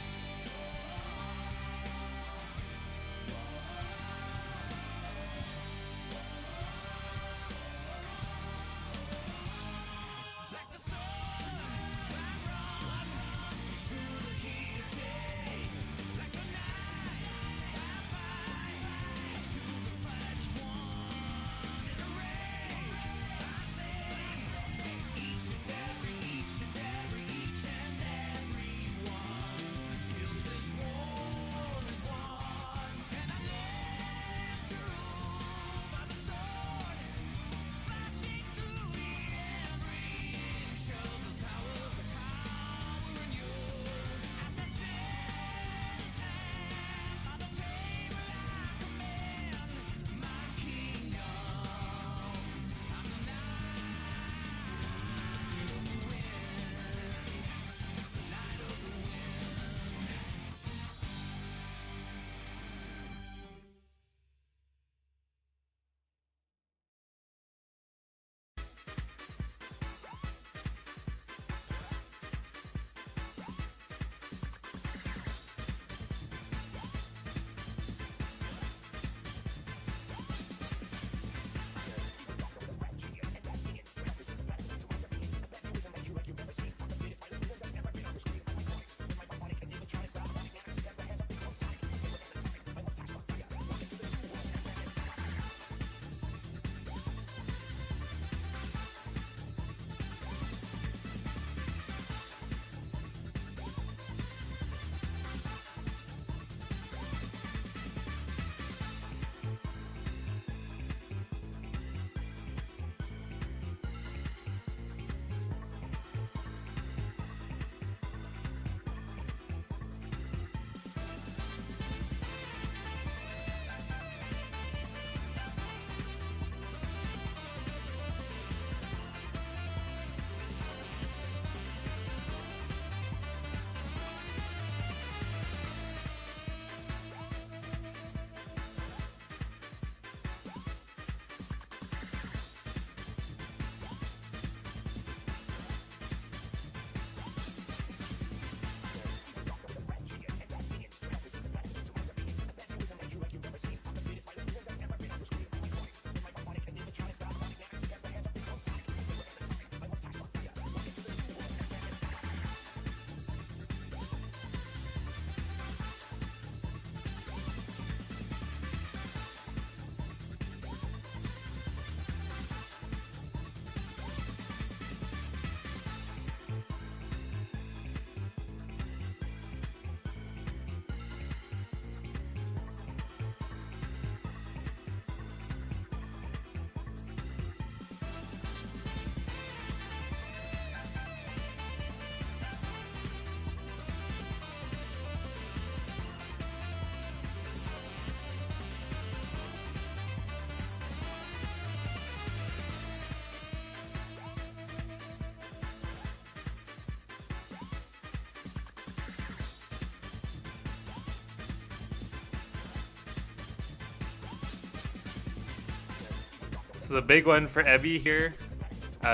is a big one for Ebby here.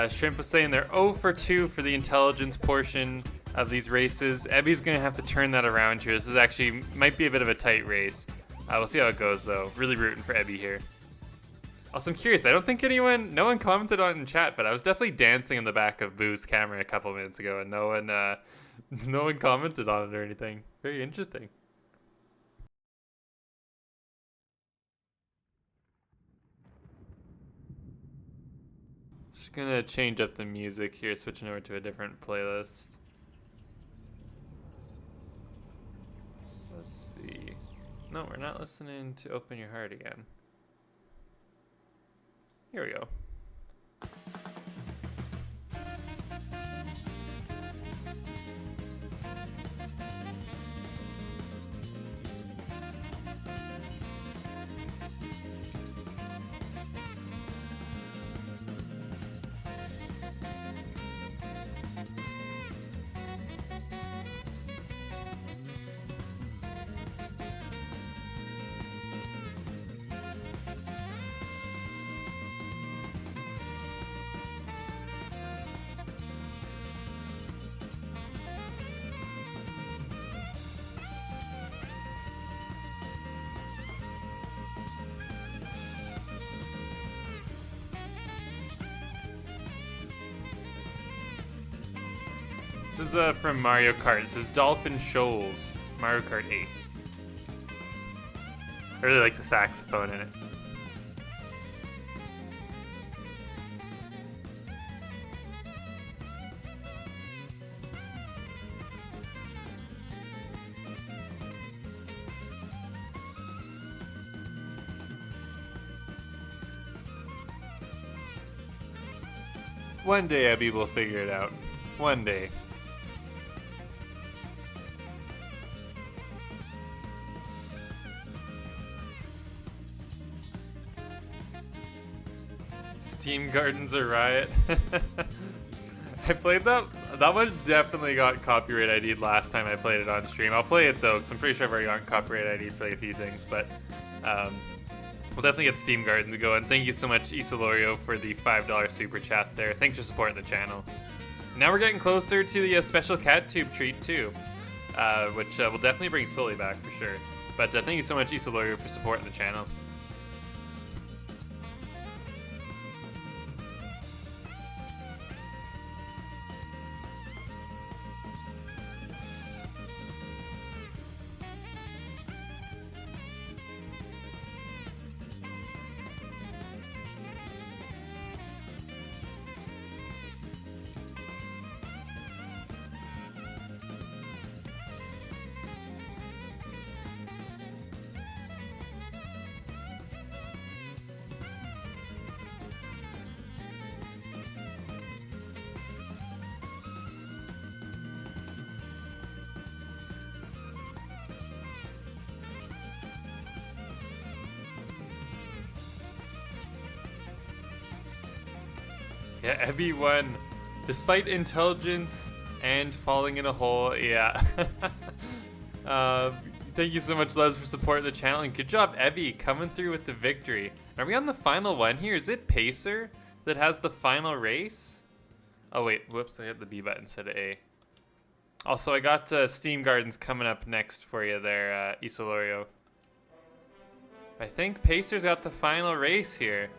Shrimp was saying they're 0 for 2 for the intelligence portion of these races. Ebby's gonna have to turn that around here. This is actually might be a bit of a tight race. We'll see how it goes though. Really rooting for Ebby here. Also, I'm curious. I don't think no one commented on it in chat, but I was definitely dancing in the back of Boo's camera a couple minutes ago, and no one commented on it or anything. Very interesting. Just gonna change up the music here, switching over to a different playlist. Let's see. No, we're not listening to Open Your Heart again. Here we go. This is from Mario Kart. This is Dolphin Shoals, Mario Kart 8. I really like the saxophone in it. One day Abby will figure it out. One day. Steam Garden's a riot. I played that. That one definitely got copyright ID'd last time I played it on stream. I'll play it though, because I'm pretty sure I've already gotten copyright ID'd for like a few things. But we'll definitely get Steam Garden to go. And thank you so much, Isolorio, for the $5 super chat there. Thanks for supporting the channel. Now we're getting closer to the special cat tube treat too, which will definitely bring Sully back for sure. But thank you so much, Isolorio, for supporting the channel. Yeah, Abby won. Despite intelligence and falling in a hole, yeah. Thank you so much, Les, for supporting the channel. And good job, Abby, coming through with the victory. Are we on the final one here? Is it Pacer that has the final race? Oh, wait. Whoops, I hit the B button instead of A. Also, I got Steam Gardens coming up next for you there, Isolorio. I think Pacer's got the final race here.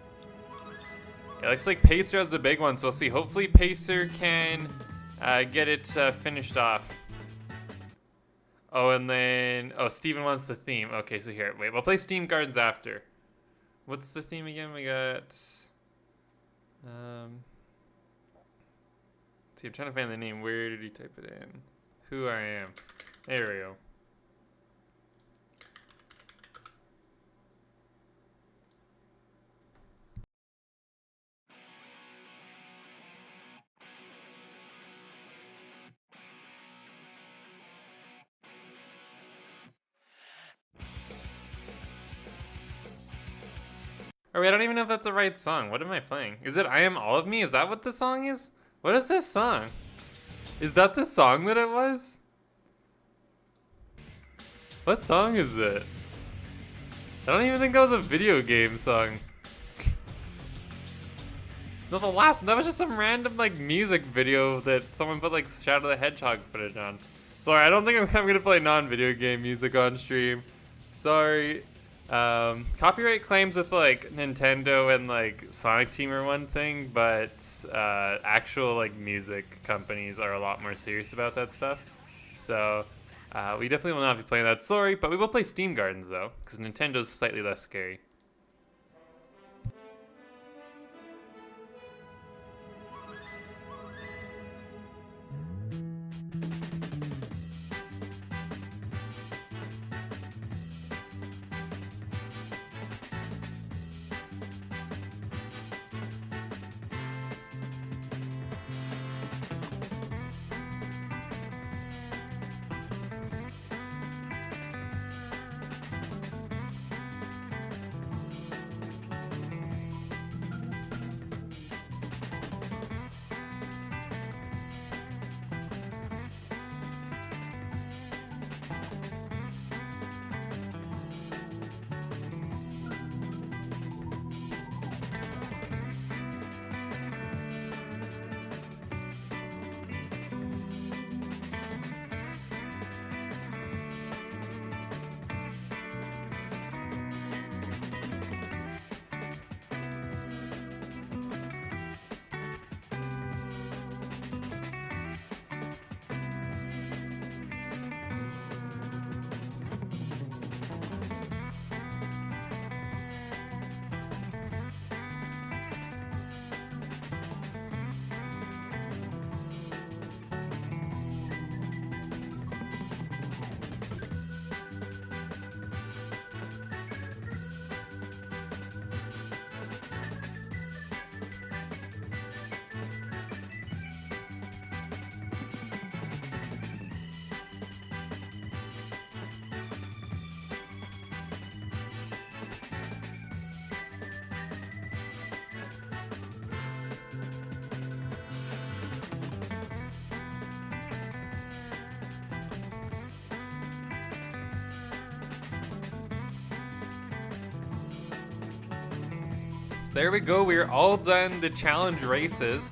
It looks like Pacer has the big one, so we'll see. Hopefully Pacer can get it finished off. Oh, and then... Oh, Steven wants the theme. Okay, so here. Wait, we'll play Steam Gardens after. What's the theme again? We got... See, I'm trying to find the name. Where did he type it in? Who I Am. There we go. Oh, wait, I don't even know if that's the right song. What am I playing? Is it I Am All of Me? Is that what the song is? What is this song? Is that the song that it was? What song is it? I don't even think that was a video game song. No, the last one, that was just some random like music video that someone put like Shadow the Hedgehog footage on. Sorry, I don't think I'm gonna play non-video game music on stream. Sorry. Copyright claims with like Nintendo and like Sonic Team are one thing, but actual like music companies are a lot more serious about that stuff. So we definitely will not be playing that. Sorry, but we will play Steam Gardens though, because Nintendo's slightly less scary. There we go, we are all done the challenge races.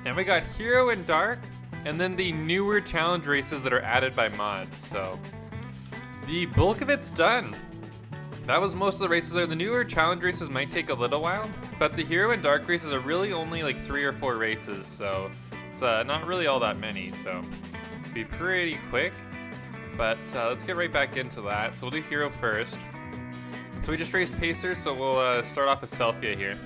And we got Hero and Dark, and then the newer challenge races that are added by mods. So the bulk of it's done. That was most of the races there. The newer challenge races might take a little while, but the Hero and Dark races are really only like 3 or 4 races, so it's not really all that many, so be pretty quick. But let's get right back into that. So we'll do Hero first. So we just raced Pacer, so we'll start off with Selphia here.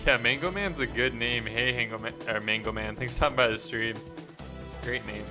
Yeah, Mango Man's a good name. Hey, Mango Man. Thanks for stopping by the stream. Great name.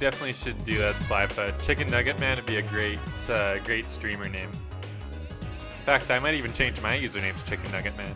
Definitely should do that, Slipa. Chicken Nugget Man would be a great streamer name. In fact, I might even change my username to Chicken Nugget Man.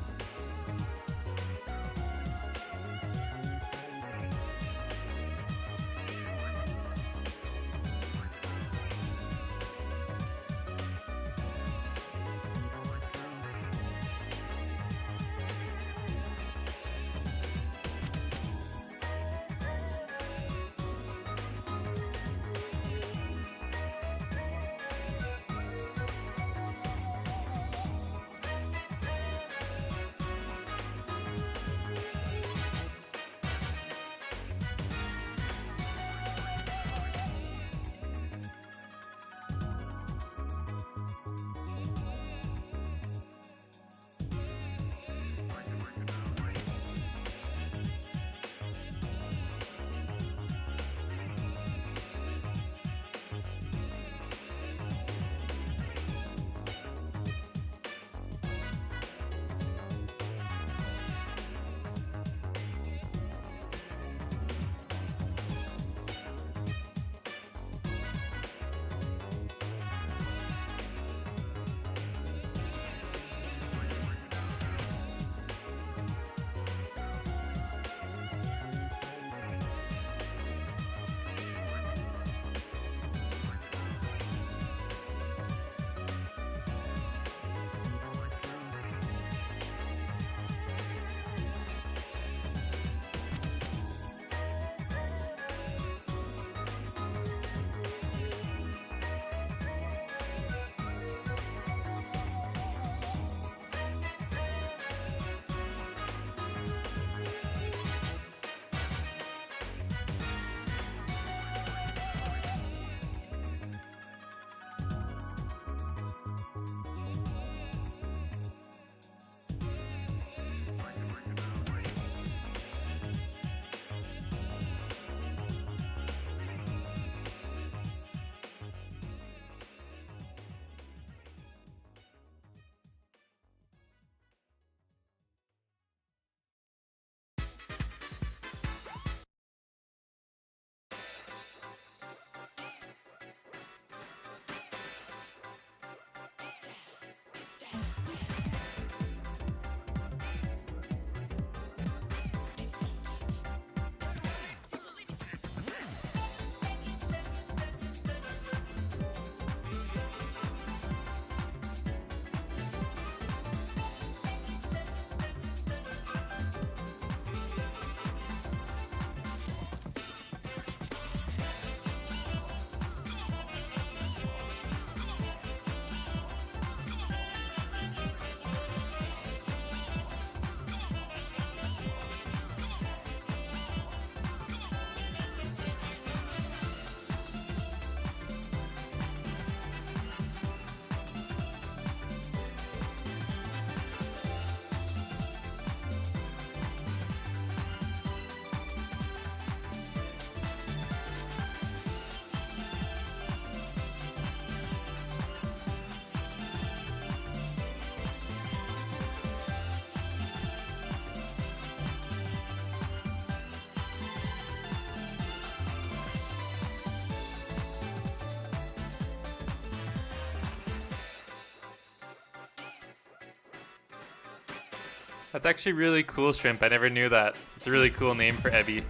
That's actually really cool, Shrimp. I never knew that. It's a really cool name for Ebby.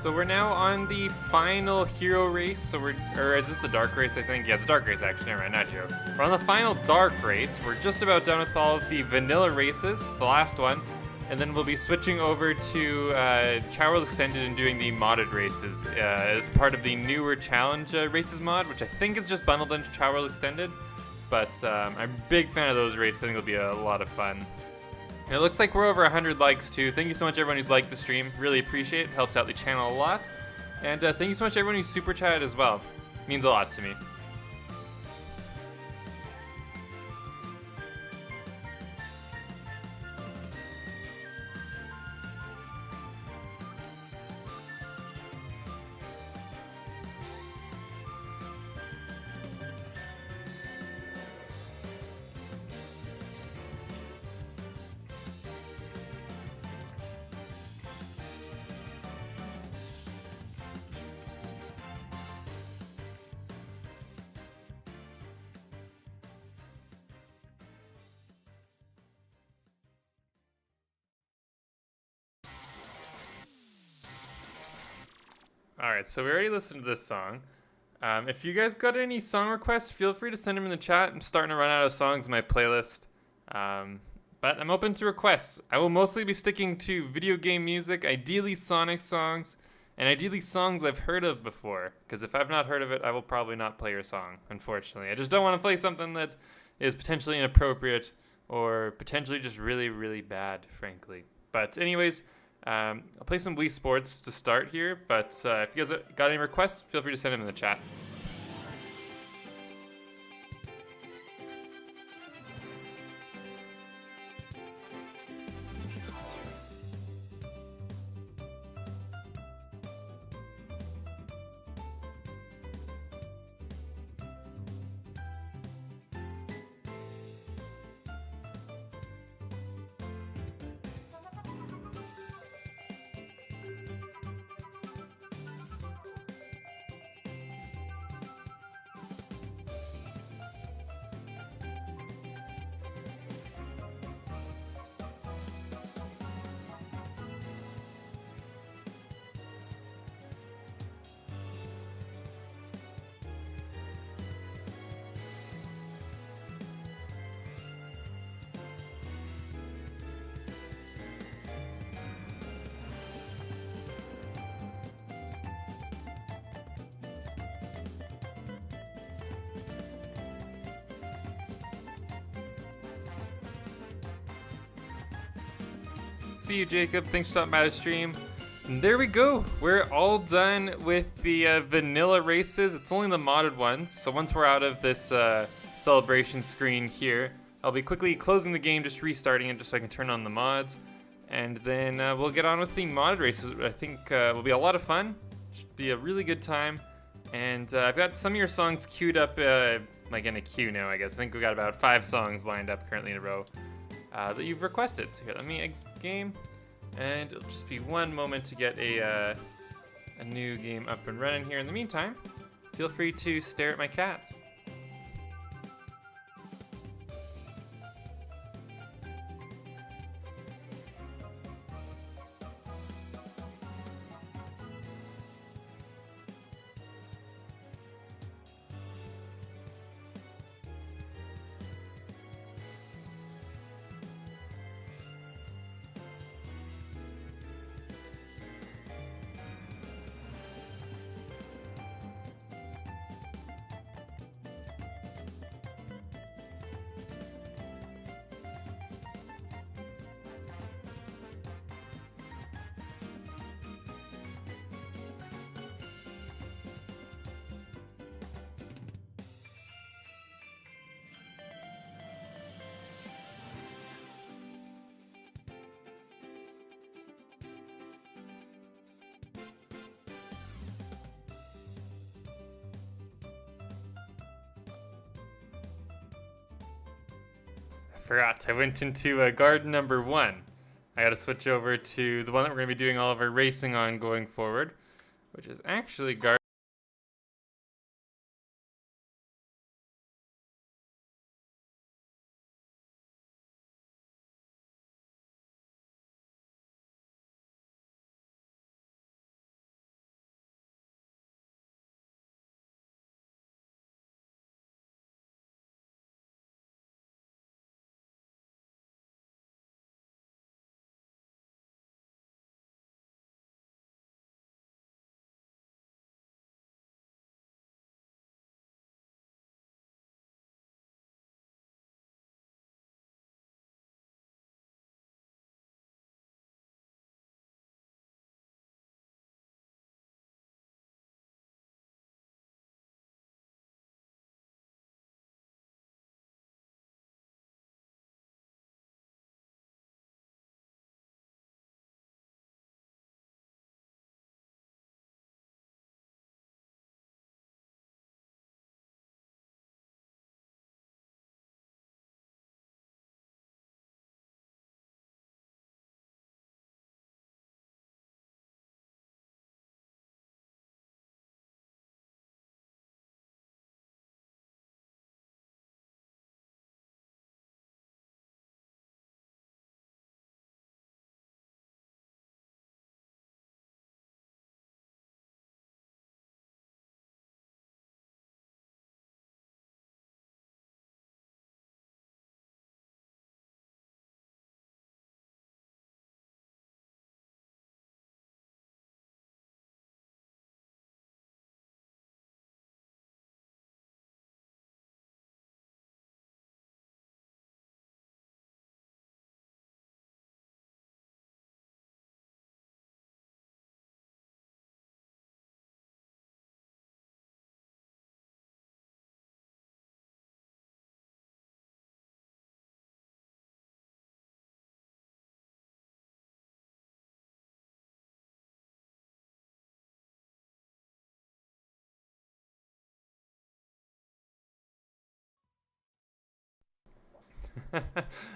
So we're now on the final hero race. So or is this the dark race? I think. Yeah, it's dark race actually. Never mind, not hero. We're on the final dark race. We're just about done with all of the vanilla races. It's the last one, and then we'll be switching over to Chao Garden Extended and doing the modded races as part of the newer challenge races mod, which I think is just bundled into Chao Garden Extended. But I'm a big fan of those races. I think it'll be a lot of fun. And it looks like we're over 100 likes too. Thank you so much everyone who's liked the stream. Really appreciate it. Helps out the channel a lot. And thank you so much everyone who's super chatted as well. Means a lot to me. Alright, so we already listened to this song. If you guys got any song requests, feel free to send them in the chat. I'm starting to run out of songs in my playlist. But I'm open to requests. I will mostly be sticking to video game music, ideally Sonic songs, and ideally songs I've heard of before. Because if I've not heard of it, I will probably not play your song, unfortunately. I just don't want to play something that is potentially inappropriate or potentially just really, really bad, frankly. But anyways, I'll play some Wii Sports to start here, but if you guys got any requests, feel free to send them in the chat. See you, Jacob. Thanks for stopping by the stream. And there we go. We're all done with the vanilla races. It's only the modded ones. So once we're out of this celebration screen here, I'll be quickly closing the game, just restarting it just so I can turn on the mods. And then we'll get on with the modded races. I think will be a lot of fun. Should be a really good time. And I've got some of your songs queued up, like in a queue now, I guess. I think we've got about 5 songs lined up currently in a row. That you've requested. So here, let me exit the game, and it'll just be one moment to get a new game up and running here. In the meantime, feel free to stare at my cats. Forgot, I went into garden number 1. I gotta switch over to the one that we're gonna be doing all of our racing on going forward, which is actually garden.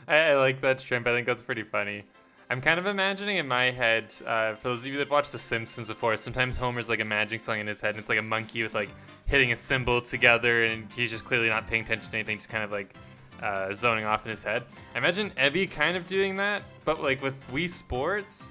I like that shrimp. I think that's pretty funny. I'm kind of imagining in my head, for those of you that watched The Simpsons before, sometimes Homer's like imagining something in his head, and it's like a monkey with like hitting a cymbal together, and he's just clearly not paying attention to anything, just kind of like zoning off in his head. I imagine Ebby kind of doing that, but like with Wii Sports.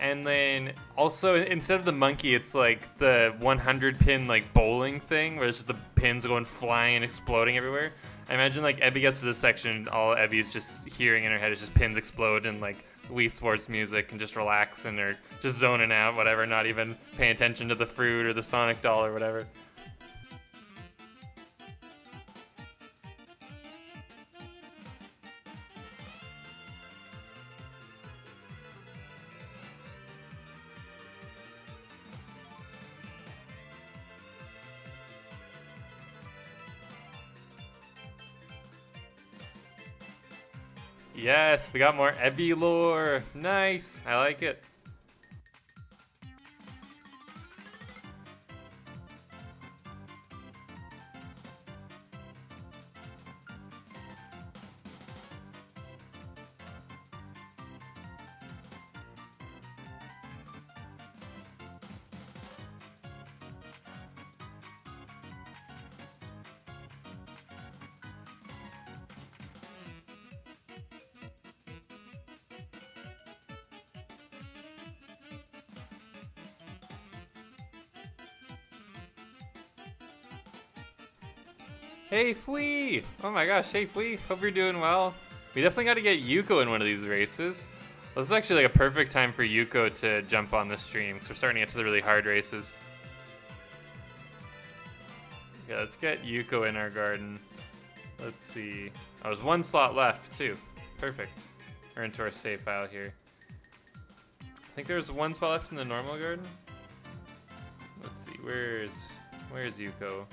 And then also instead of the monkey, it's like the 100 pin like bowling thing where it's just the pins going flying and exploding everywhere. I imagine like Ebby gets to this section, all Ebby's just hearing in her head is just pins explode and like Wii Sports music and just relaxing or just zoning out, whatever, not even paying attention to the fruit or the Sonic doll or whatever. Yes, we got more Ebby lore. Nice. I like it. Hey Flea! Oh my gosh, hey Flea, hope you're doing well. We definitely got to get Yuko in one of these races. This is actually like a perfect time for Yuko to jump on the stream, because we're starting to get to the really hard races. Okay, let's get Yuko in our garden. Let's see. Oh, there's one slot left too. Perfect. We're into our save file here. I think there's one spot left in the normal garden. Let's see, where's Yuko?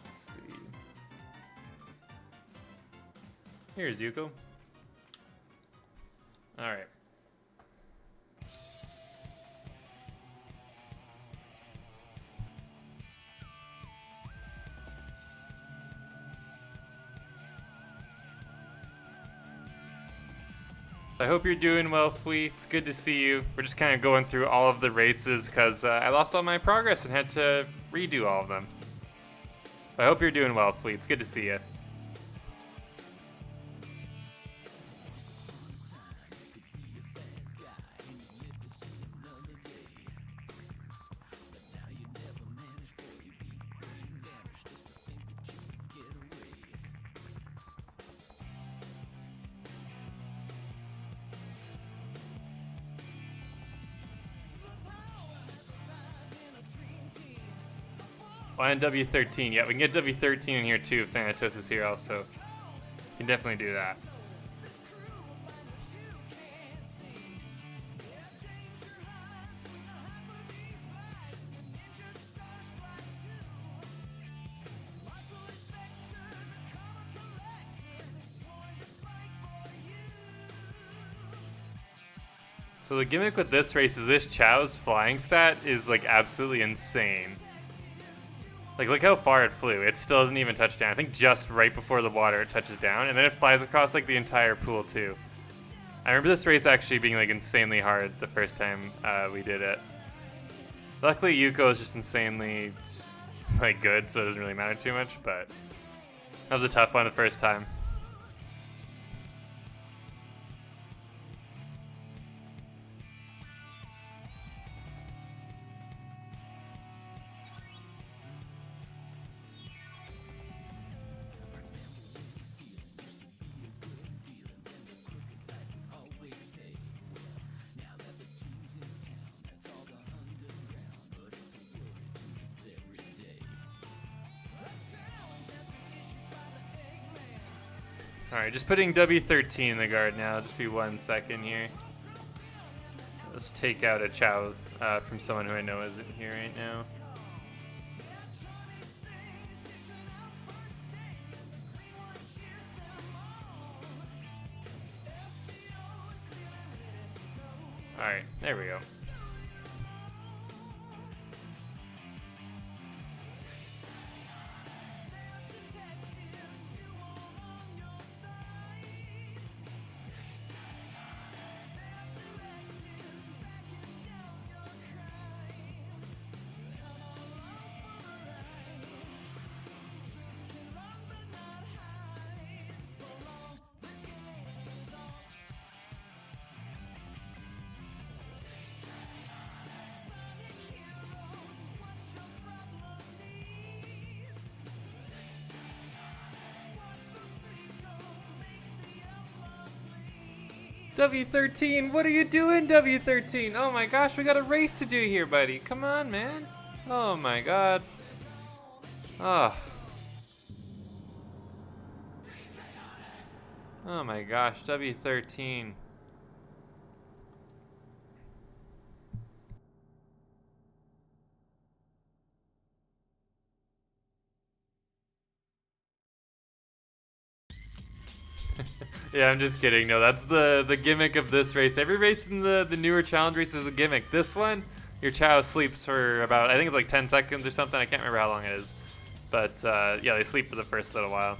Let's see. Here's Yuko. All right. I hope you're doing well, Flea. It's good to see you. We're just kind of going through all of the races because I lost all my progress and had to redo all of them. I hope you're doing well, Flea. It's good to see you. On W13, yeah, we can get W13 in here too if Thanatos is here also. We can definitely do that. So the gimmick with this race is this Chao's flying stat is like absolutely insane. Like, look how far it flew. It still doesn't even touch down. I think just right before the water it touches down, and then it flies across, like, the entire pool, too. I remember this race actually being, like, insanely hard the first time we did it. Luckily, Yuko is just insanely, like, good, so it doesn't really matter too much, but that was a tough one the first time. Alright, just putting W13 in the guard now. Just be 1 second here. Let's take out a Chao from someone who I know isn't here right now. Alright, there we go. W13, what are you doing, W13? Oh my gosh, we got a race to do here, buddy. Come on, man. Oh my god. Oh. Oh my gosh, W13. Yeah, I'm just kidding. No, that's the gimmick of this race. Every race in the newer challenge race is a gimmick. This one, your Chao sleeps for about, I think it's like 10 seconds or something. I can't remember how long it is. But yeah, they sleep for the first little while.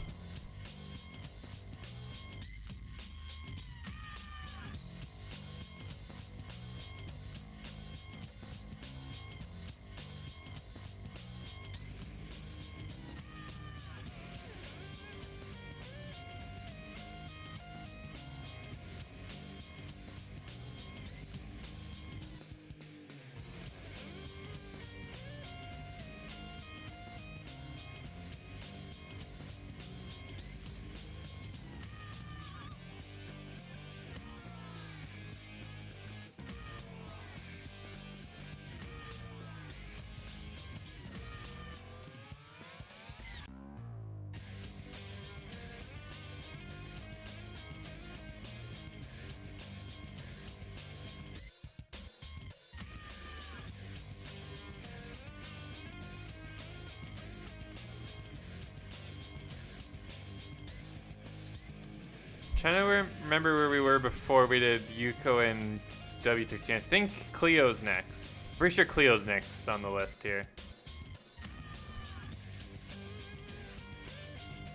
Trying to remember where we were before we did Yuko and W13. I think Cleo's next. Pretty sure Cleo's next on the list here.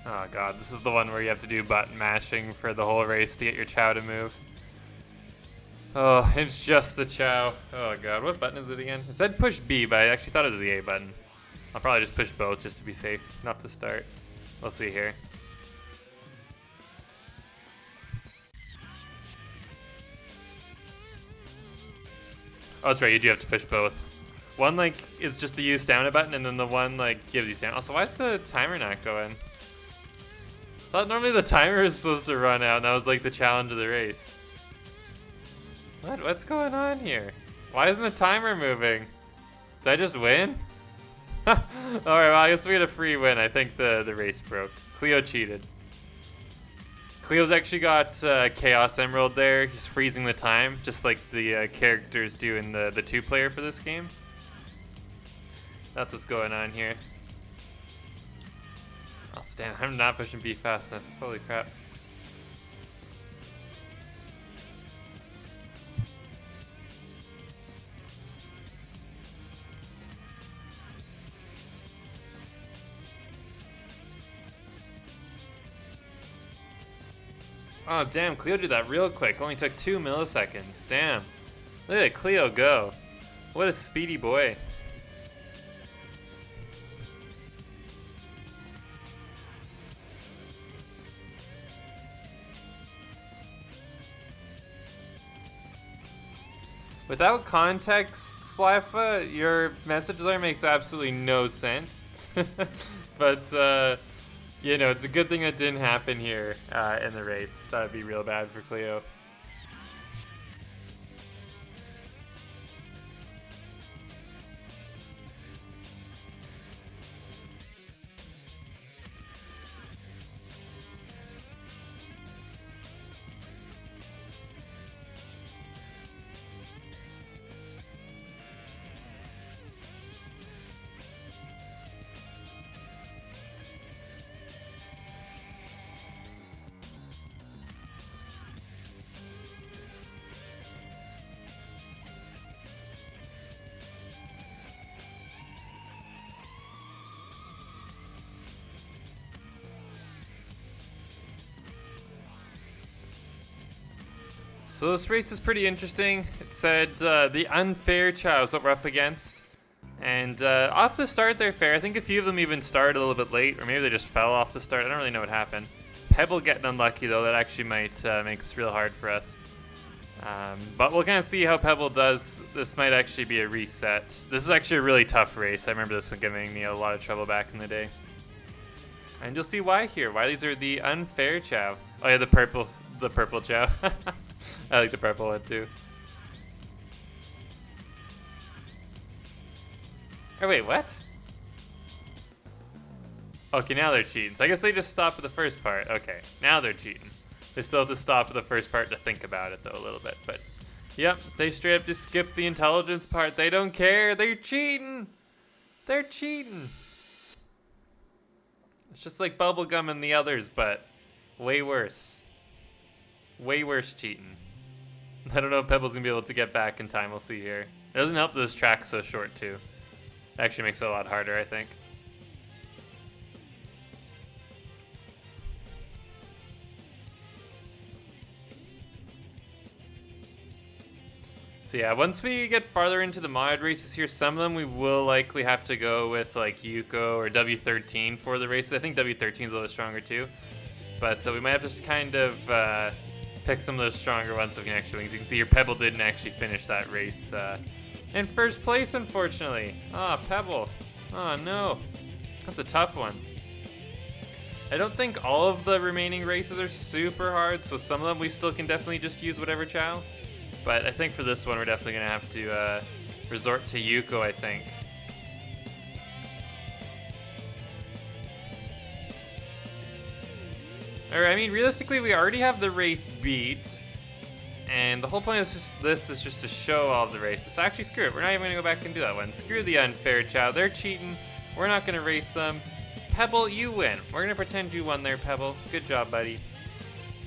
Oh god, this is the one where you have to do button mashing for the whole race to get your Chao to move. Oh, it's just the Chao. Oh god, what button is it again? It said push B, but I actually thought it was the A button. I'll probably just push both just to be safe enough to start. We'll see here. Oh, that's right, you do have to push both. One, like, is just to use stamina button, and then the one, like, gives you stamina. Also, why is the timer not going? I thought normally the timer is supposed to run out, and that was, like, the challenge of the race. What's going on here? Why isn't the timer moving? Did I just win? Alright, well, I guess we had a free win. I think the race broke. Cleo cheated. Cleo's actually got Chaos Emerald there. He's freezing the time, just like the characters do in the two-player for this game. That's what's going on here. Oh, damn, I'm not pushing B fast enough. Holy crap. Oh, damn, Cleo did that real quick. Only took 2 milliseconds. Damn. Look at Cleo go. What a speedy boy. Without context, Slifa, your message there makes absolutely no sense. But, you know, it's a good thing that didn't happen here in the race. That would be real bad for Cleo. So this race is pretty interesting. It said the unfair Chao is what we're up against. And off the start, they're fair. I think a few of them even started a little bit late, or maybe they just fell off the start. I don't really know what happened. Pebble getting unlucky, though. That actually might make this real hard for us. But we'll kind of see how Pebble does. This might actually be a reset. This is actually a really tough race. I remember this one giving me a lot of trouble back in the day. And you'll see why here. Why these are the unfair Chao. Oh yeah, the purple Chao. I like the purple one too. Oh wait, what? Okay, now they're cheating. So I guess they just stopped at the first part. Okay, now they're cheating. They still have to stop at the first part to think about it though a little bit. But yep, they straight up just skipped the intelligence part. They don't care. They're cheating. They're cheating. It's just like bubblegum and the others, but way worse. Way worse cheating. I don't know if Pebble's gonna be able to get back in time. We'll see here. It doesn't help that this track's so short too. Actually makes it a lot harder, I think. So yeah, once we get farther into the mod races here, some of them we will likely have to go with like Yuko or W13 for the races. I think W13 is a little stronger too. But we might have to just kind of pick some of those stronger ones of Connection Wings. You can see here Pebble didn't actually finish that race in first place, unfortunately. Ah, Pebble. Oh no, that's a tough one. I don't think all of the remaining races are super hard, so some of them we still can definitely just use whatever Chao. But I think for this one, we're definitely going to have to resort to Yuko, I think. Alright, I mean, realistically, we already have the race beat. And the whole point is just to show all of the races. So actually, screw it. We're not even going to go back and do that one. Screw the unfair Chao. They're cheating. We're not going to race them. Pebble, you win. We're going to pretend you won there, Pebble. Good job, buddy.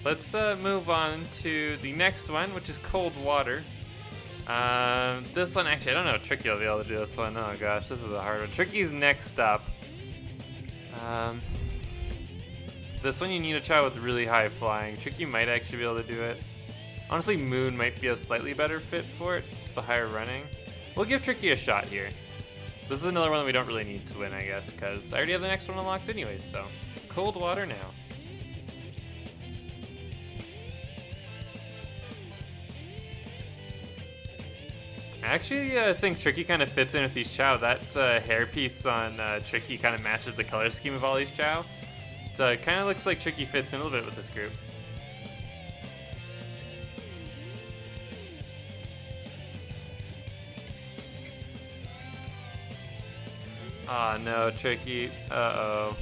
Let's move on to the next one, which is Cold Water. This one, actually, I don't know if Tricky will be able to do this one. Oh gosh, this is a hard one. Tricky's next up. This one you need a Chao with really high flying. Tricky might actually be able to do it. Honestly, Moon might be a slightly better fit for it, just the higher running. We'll give Tricky a shot here. This is another one that we don't really need to win, I guess, because I already have the next one unlocked anyways, so. Cold Water now. Actually, I think Tricky kind of fits in with these Chao. That hairpiece on Tricky kind of matches the color scheme of all these Chao. So it kind of looks like Tricky fits in a little bit with this group. Aw, no, Tricky. Uh-oh.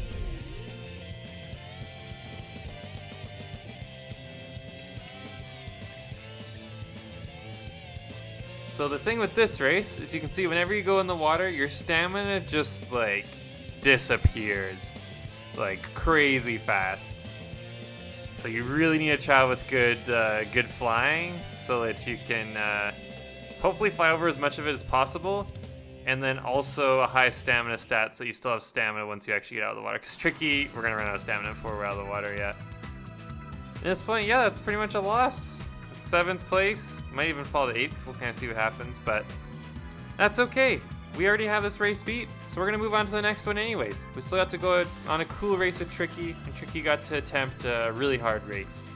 So the thing with this race is you can see whenever you go in the water, your stamina just like disappears like crazy fast. So you really need a Chao with good flying so that you can hopefully fly over as much of it as possible, and then also a high stamina stat so you still have stamina once you actually get out of the water. Because Tricky, we're gonna run out of stamina before we're out of the water yet. At this point, yeah, that's pretty much a loss. 7th place. Might even fall to 8th. We'll kind of see what happens, but that's okay. We already have this race beat, so we're going to move on to the next one anyways. We still got to go on a cool race with Tricky, and Tricky got to attempt a really hard race.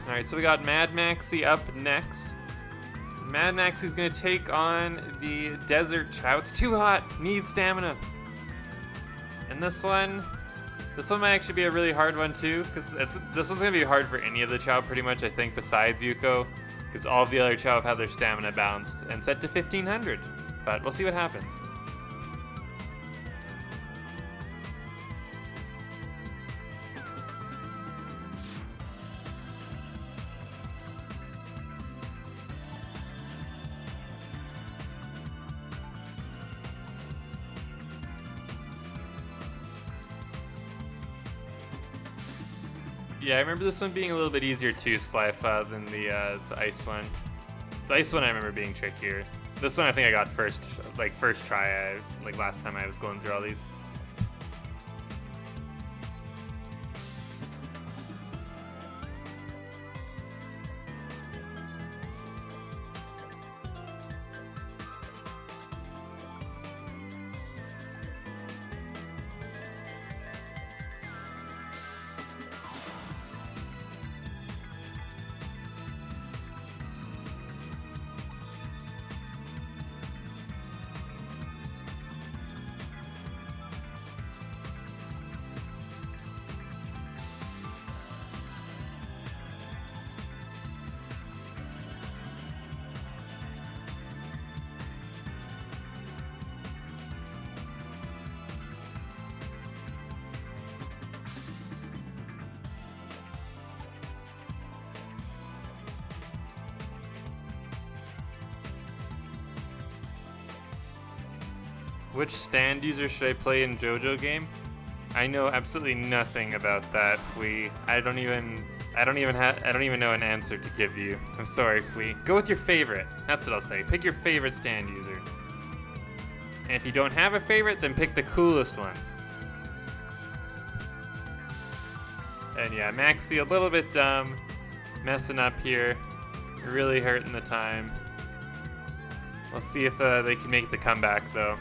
Alright, so we got Mad Maxie up next. Mad Maxie's gonna take on the Desert Chao. It's too hot, needs stamina. And this one might actually be a really hard one too, because this one's gonna be hard for any of the Chao pretty much, I think, besides Yuko, because all of the other Chao have had their stamina balanced and set to 1500. But we'll see what happens. Yeah, I remember this one being a little bit easier to Slifa than the ice one. The ice one I remember being trickier. This one I think I got first try, like last time I was going through all these. Which stand user should I play in JoJo game? I know absolutely nothing about that, Fui. I don't even know an answer to give you. I'm sorry, Fui. Go with your favorite. That's what I'll say. Pick your favorite stand user. And if you don't have a favorite, then pick the coolest one. And yeah, Maxie, a little bit dumb. Messing up here. Really hurting the time. We'll see if they can make the comeback, though.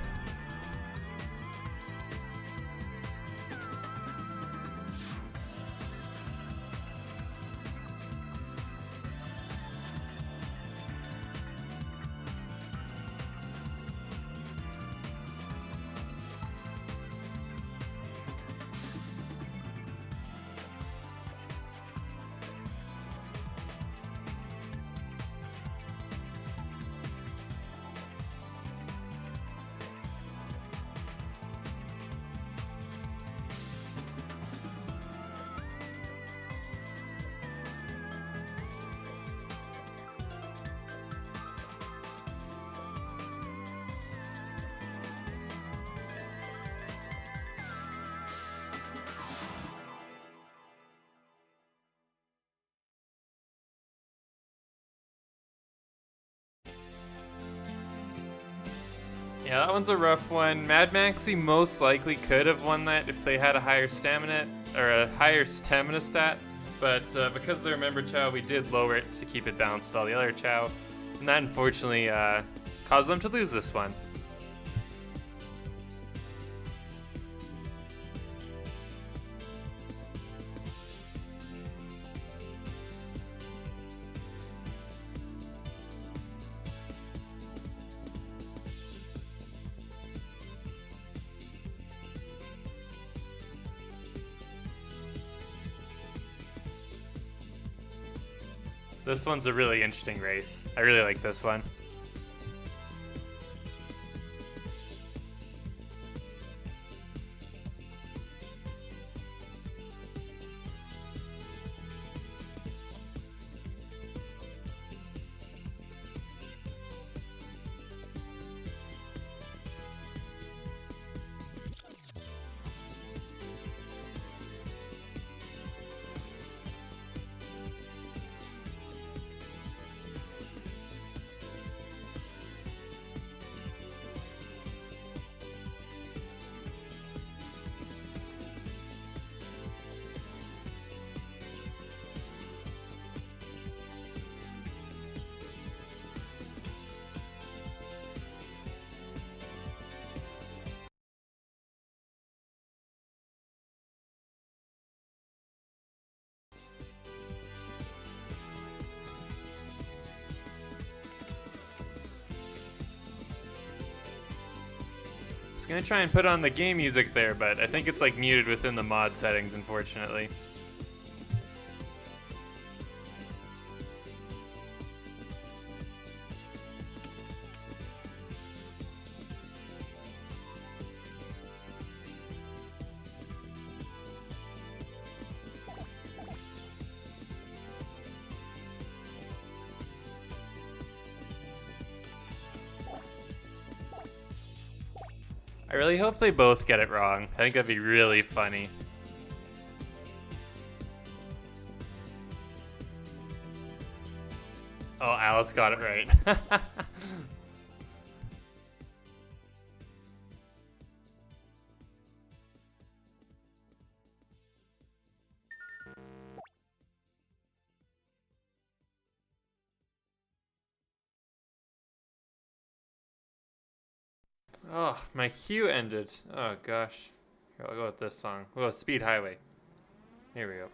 Yeah, that one's a rough one. Mad Maxie most likely could have won that if they had a higher stamina stat, but because they're a member Chao, we did lower it to keep it balanced with all the other Chao, and that unfortunately caused them to lose this one. This one's a really interesting race. I really like this one. I was gonna try and put on the game music there, but I think it's like muted within the mod settings, unfortunately. I really hope they both get it wrong. I think that'd be really funny. Oh, Alice got it right. Oh, my queue ended. Oh gosh. Here, I'll go with this song. We'll go with Speed Highway. Here we go.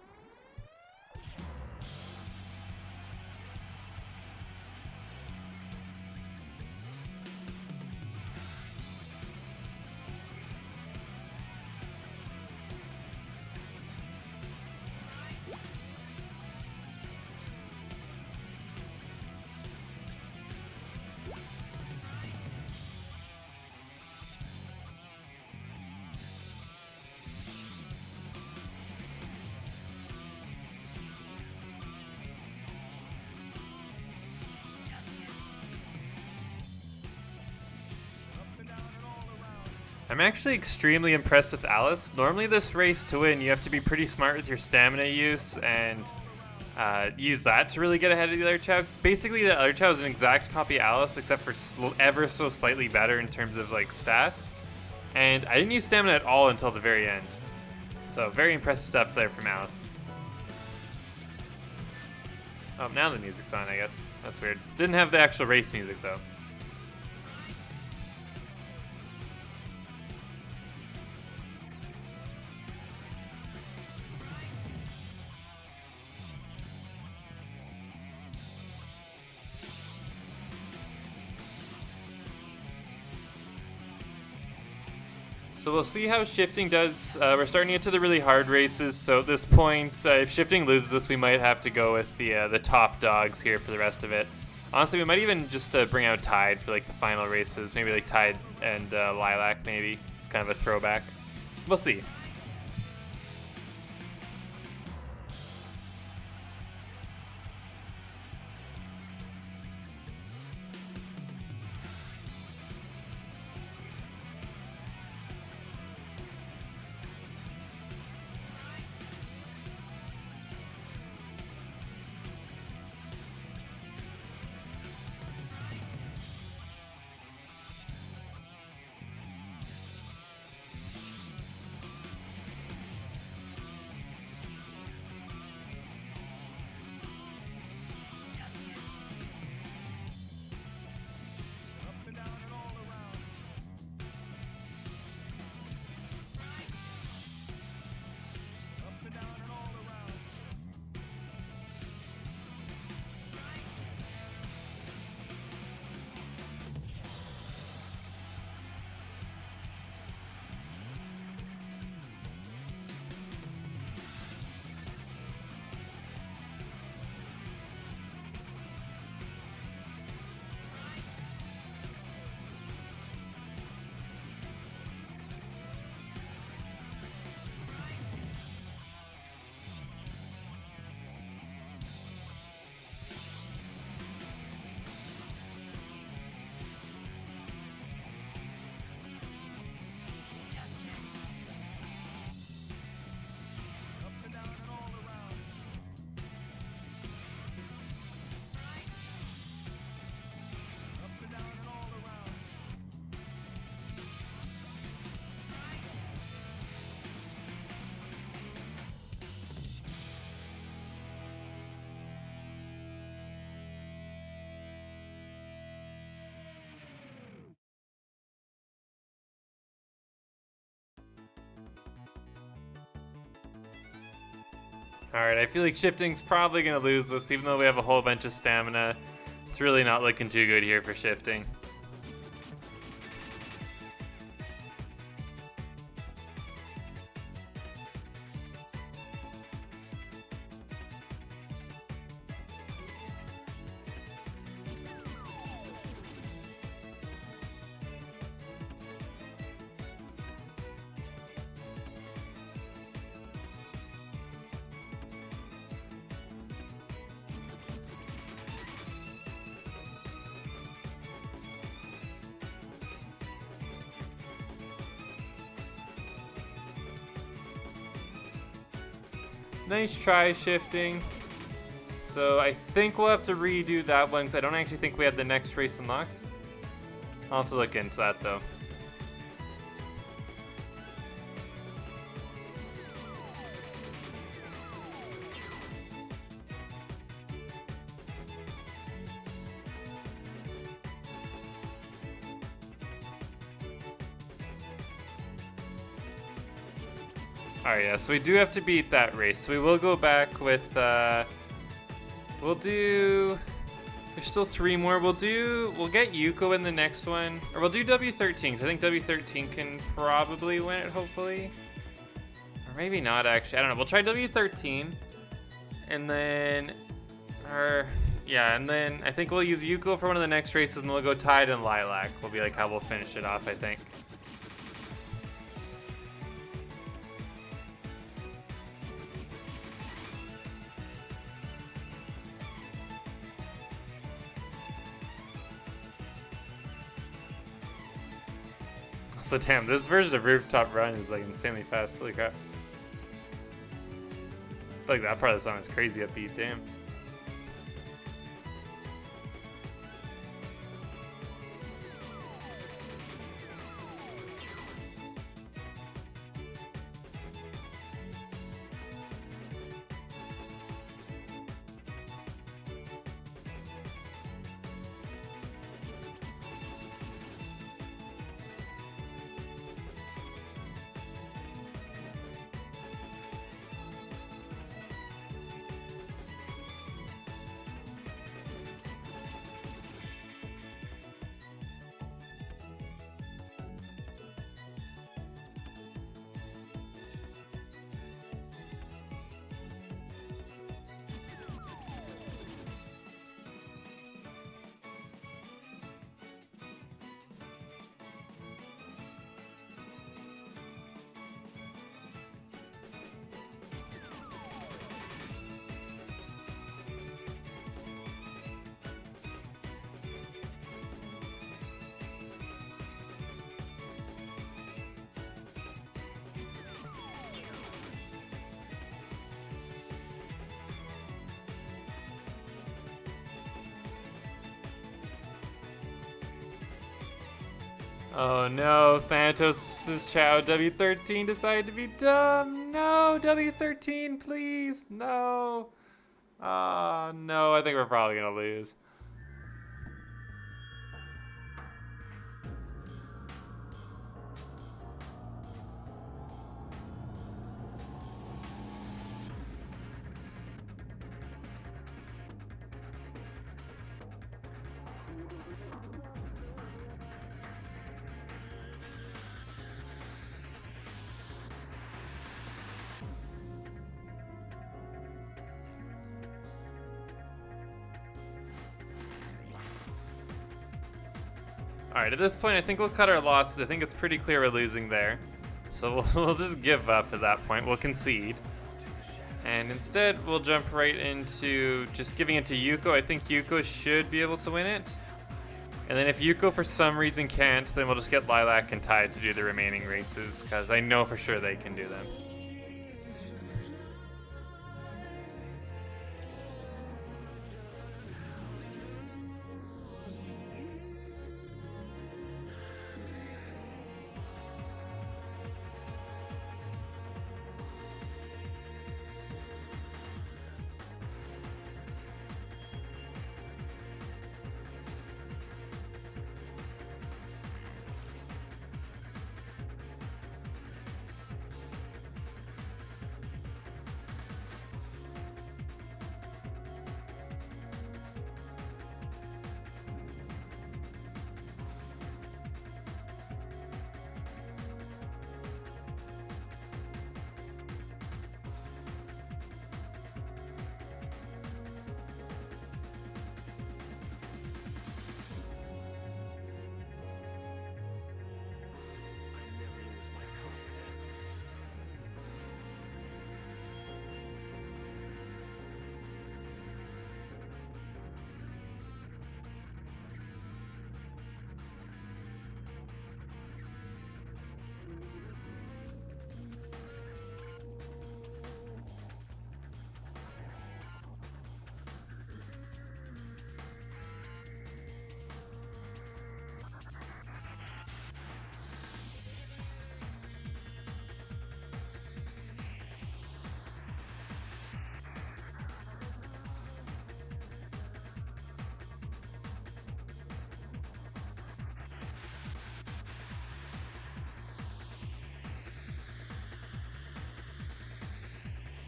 I'm actually extremely impressed with Alice. Normally this race to win, you have to be pretty smart with your stamina use and use that to really get ahead of the other Chao. 'Cause basically the other Chao is an exact copy of Alice, except for ever so slightly better in terms of like stats. And I didn't use stamina at all until the very end. So very impressive stuff there from Alice. Oh, now the music's on, I guess. That's weird. Didn't have the actual race music though. So we'll see how shifting does. We're starting to get to the really hard races, so at this point, if shifting loses us, we might have to go with the top dogs here for the rest of it. Honestly, we might even just bring out Tide for like the final races. Maybe like Tide and Lilac, maybe. It's kind of a throwback. We'll see. Alright, I feel like shifting's probably going to lose this, even though we have a whole bunch of stamina. It's really not looking too good here for shifting. Nice try shifting. So I think we'll have to redo that one because I don't actually think we have the next race unlocked. I'll have to look into that though. Alright, yeah, so we do have to beat that race. So we will go back with, we'll do, there's still 3 more. We'll get Yuko in the next one. Or we'll do W13, because I think W13 can probably win it, hopefully. Or maybe not, actually. I don't know. We'll try W13. And then, and then I think we'll use Yuko for one of the next races, and we'll go Tide and Lilac. Will be like how we'll finish it off, I think. Also, damn, this version of Rooftop Run is like insanely fast. Holy crap. Like that part of the song is crazy upbeat, damn. Oh no, Thanatos' Chao W13 decided to be dumb. No, W13, please. No. Ah, no, I think we're probably gonna lose. Alright, at this point, I think we'll cut our losses. I think it's pretty clear we're losing there. So we'll just give up at that point. We'll concede. And instead, we'll jump right into just giving it to Yuko. I think Yuko should be able to win it. And then if Yuko for some reason can't, then we'll just get Lilac and Tide to do the remaining races, because I know for sure they can do them.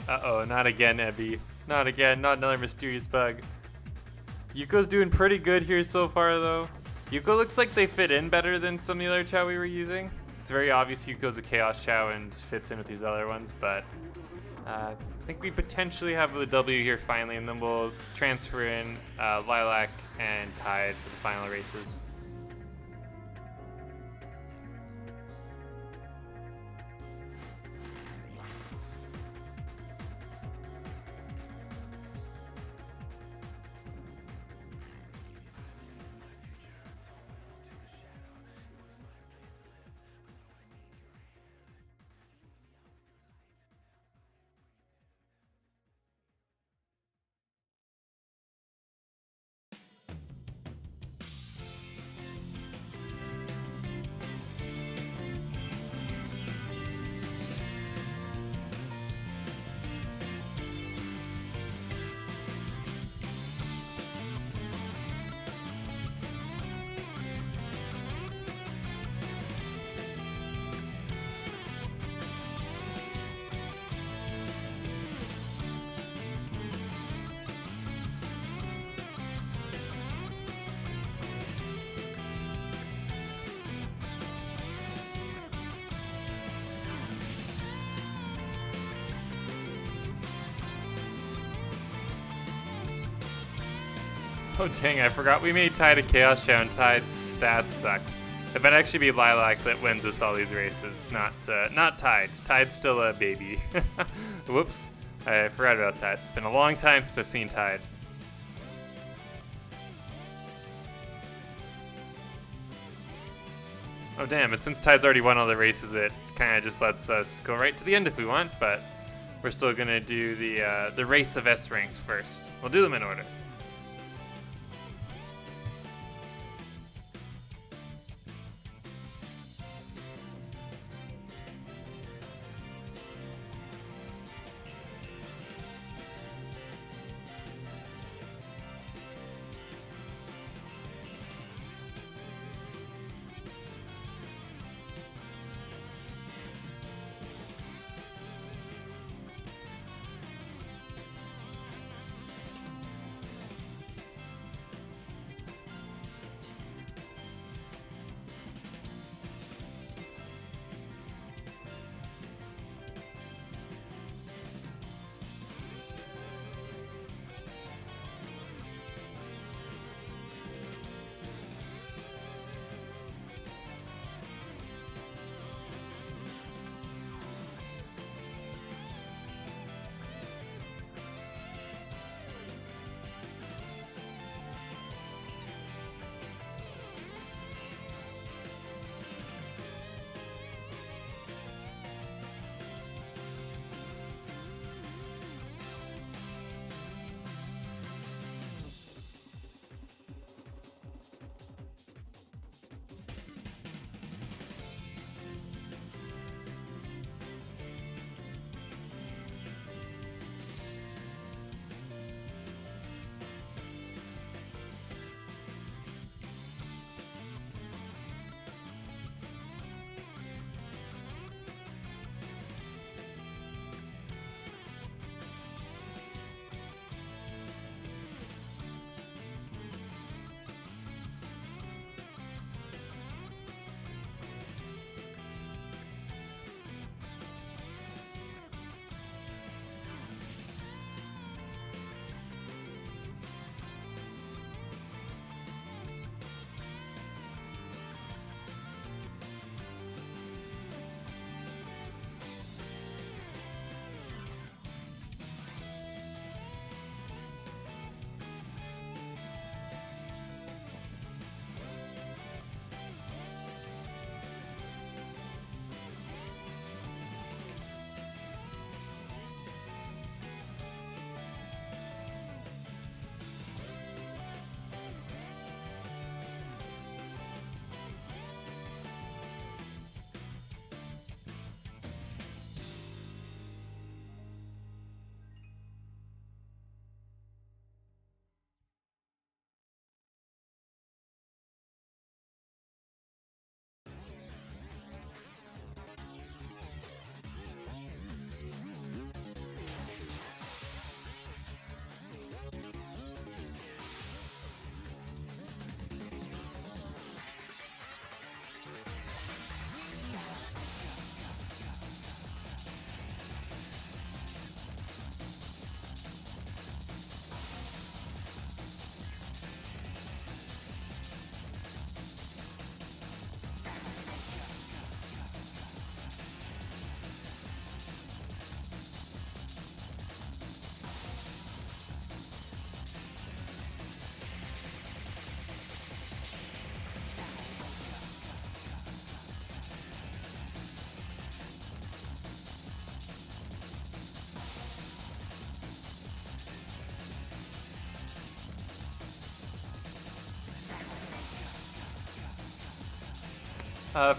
Uh-oh, not again, Ebby. Not again, not another mysterious bug. Yuko's doing pretty good here so far, though. Yuko looks like they fit in better than some of the other Chao we were using. It's very obvious Yuko's a Chaos Chao and fits in with these other ones, but I think we potentially have the W here finally, and then we'll transfer in Lilac and Tide for the final races. Oh dang, I forgot we made Tide a Chaos Chow and Tide's stats suck. It might actually be Lilac that wins us all these races, not Tide. Tide's still a baby. Whoops, I forgot about that. It's been a long time since I've seen Tide. Oh damn, and since Tide's already won all the races, it kind of just lets us go right to the end if we want, but we're still gonna do the race of S ranks first. We'll do them in order.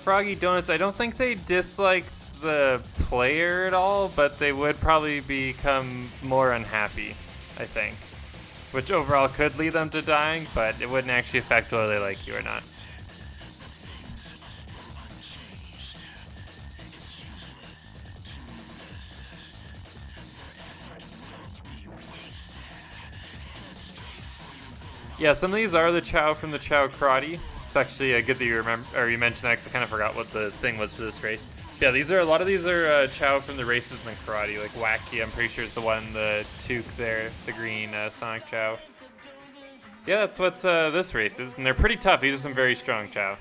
Froggy Donuts, I don't think they dislike the player at all, but they would probably become more unhappy, I think. Which overall could lead them to dying, but it wouldn't actually affect whether they like you or not. Yeah, some of these are the Chow from the Chow Karate. It's actually good that you remember, or you mentioned that, because I kind of forgot what the thing was for this race. Yeah, a lot of these are Chow from the races in the karate, like Wacky, I'm pretty sure is the one, the Toque there, the green Sonic Chow. So yeah, that's what this race is, and they're pretty tough. These are some very strong Chao.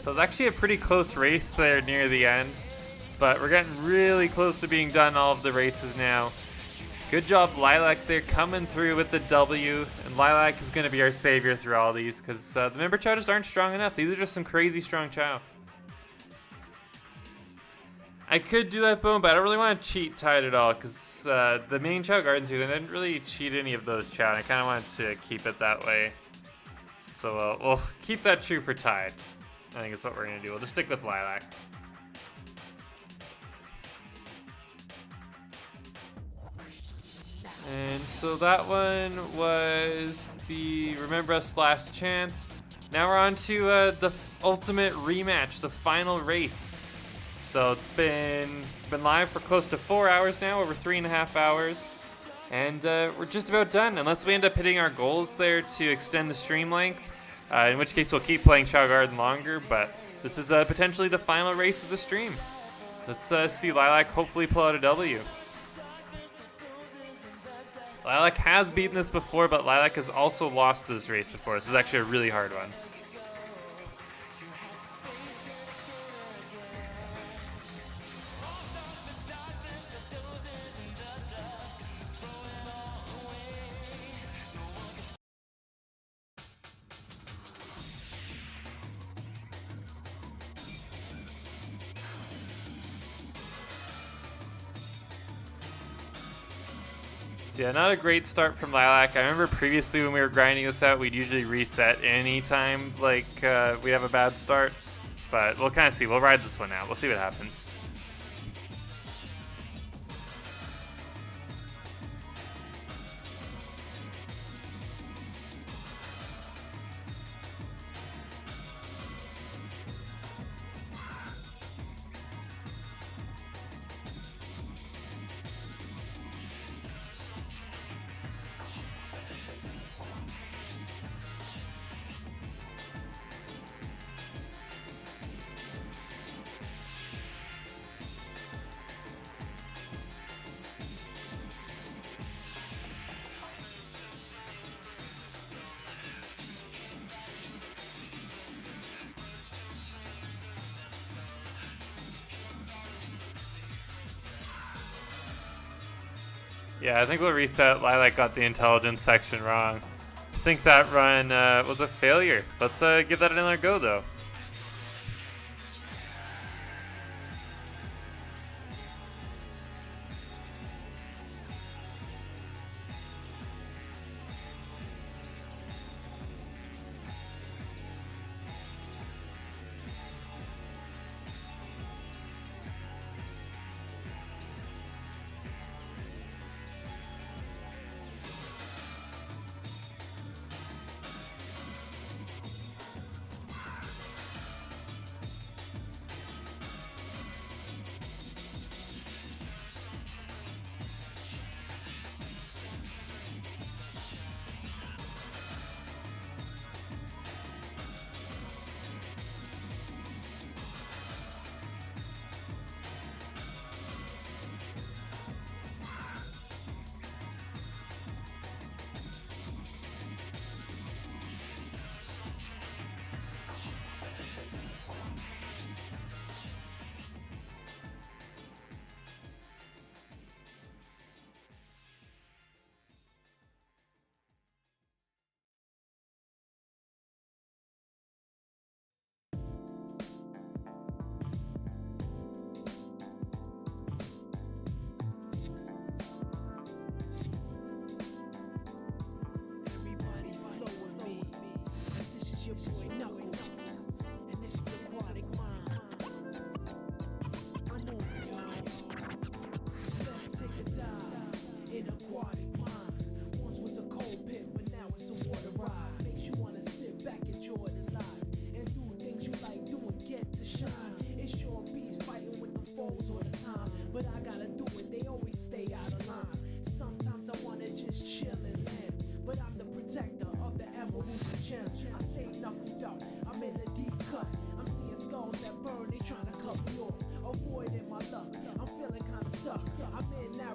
So it was actually a pretty close race there near the end, but we're getting really close to being done all of the races now. Good job, Lilac, there coming through with the W, and Lilac is going to be our savior through all these because the member Chao just aren't strong enough. These are just some crazy strong Chao. I could do that boom, but I don't really want to cheat Tide at all because the main Chao Gardens here, they didn't really cheat any of those Chao, and I kind of wanted to keep it that way. So we'll keep that true for Tide. I think that's what we're going to do. We'll just stick with Lilac. And so that one was the Remember Us Last Chance. Now we're on to the ultimate rematch, the final race. So it's been live for close to 4 hours now, over 3.5 hours. And we're just about done, unless we end up hitting our goals there to extend the stream length. In which case we'll keep playing Chao Garden longer, but this is potentially the final race of the stream. Let's see Lilac hopefully pull out a W. Lilac has beaten this before, but Lilac has also lost this race before. This is actually a really hard one. Yeah, not a great start from Lilac. I remember previously when we were grinding this out, we'd usually reset anytime like we have a bad start. But we'll kind of see. We'll ride this one out. We'll see what happens. Yeah, I think we'll reset. Lilac got the intelligence section wrong. I think that run was a failure. Let's give that another go, though.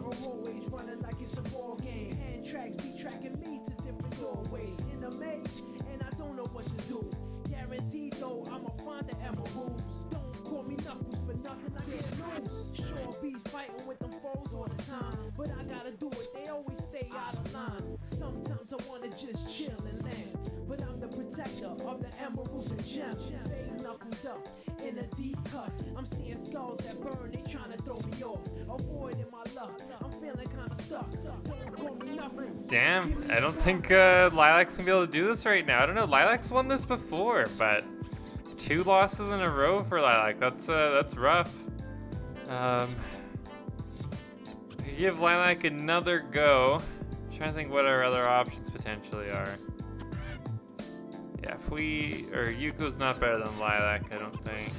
river always running like it's a ball game. Hand tracks be tracking me to different doorways. In a maze, and I don't know what to do. Guaranteed though, I'ma find the emeralds. Don't call me Knuckles for nothing, I can't lose. Sure bees fighting with them foes all the time, but I gotta do it, they always stay out of line. Sometimes I wanna just chill and land, but I'm the protector of the emeralds and gems. Stay knuckled up in a deep cut. I'm seeing skulls that burn, they tryna throw me off. Avoiding my luck, I'm feeling kinda stuck. Don't call me Knuckles. Damn, I don't think Lilac's gonna be able to do this right now. I don't know, Lilac's won this before, but 2 losses in a row for Lilac. That's rough. Give Lilac another go. I'm trying to think what our other options potentially are. Yeah, Yuko's not better than Lilac, I don't think.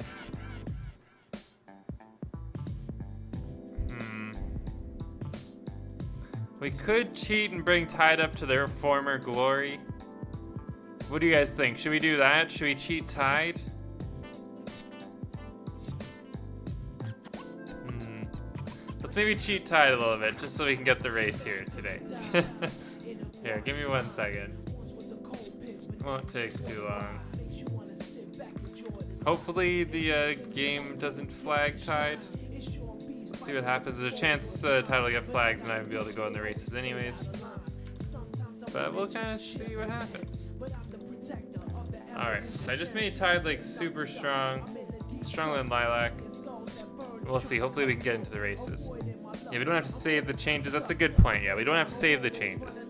We could cheat and bring Tide up to their former glory. What do you guys think? Should we do that? Should we cheat Tide? Let's maybe cheat Tide a little bit, just so we can get the race here today. Here, give me 1 second. Won't take too long. Hopefully the game doesn't flag Tide. Let's see what happens. There's a chance Tide will get flags and I won't be able to go in the races anyways. But we'll kind of see what happens. Alright, so I just made Tide like super strong. Stronger than Lilac. We'll see. Hopefully we can get into the races. Yeah, we don't have to save the changes. That's a good point. Yeah, we don't have to save the changes.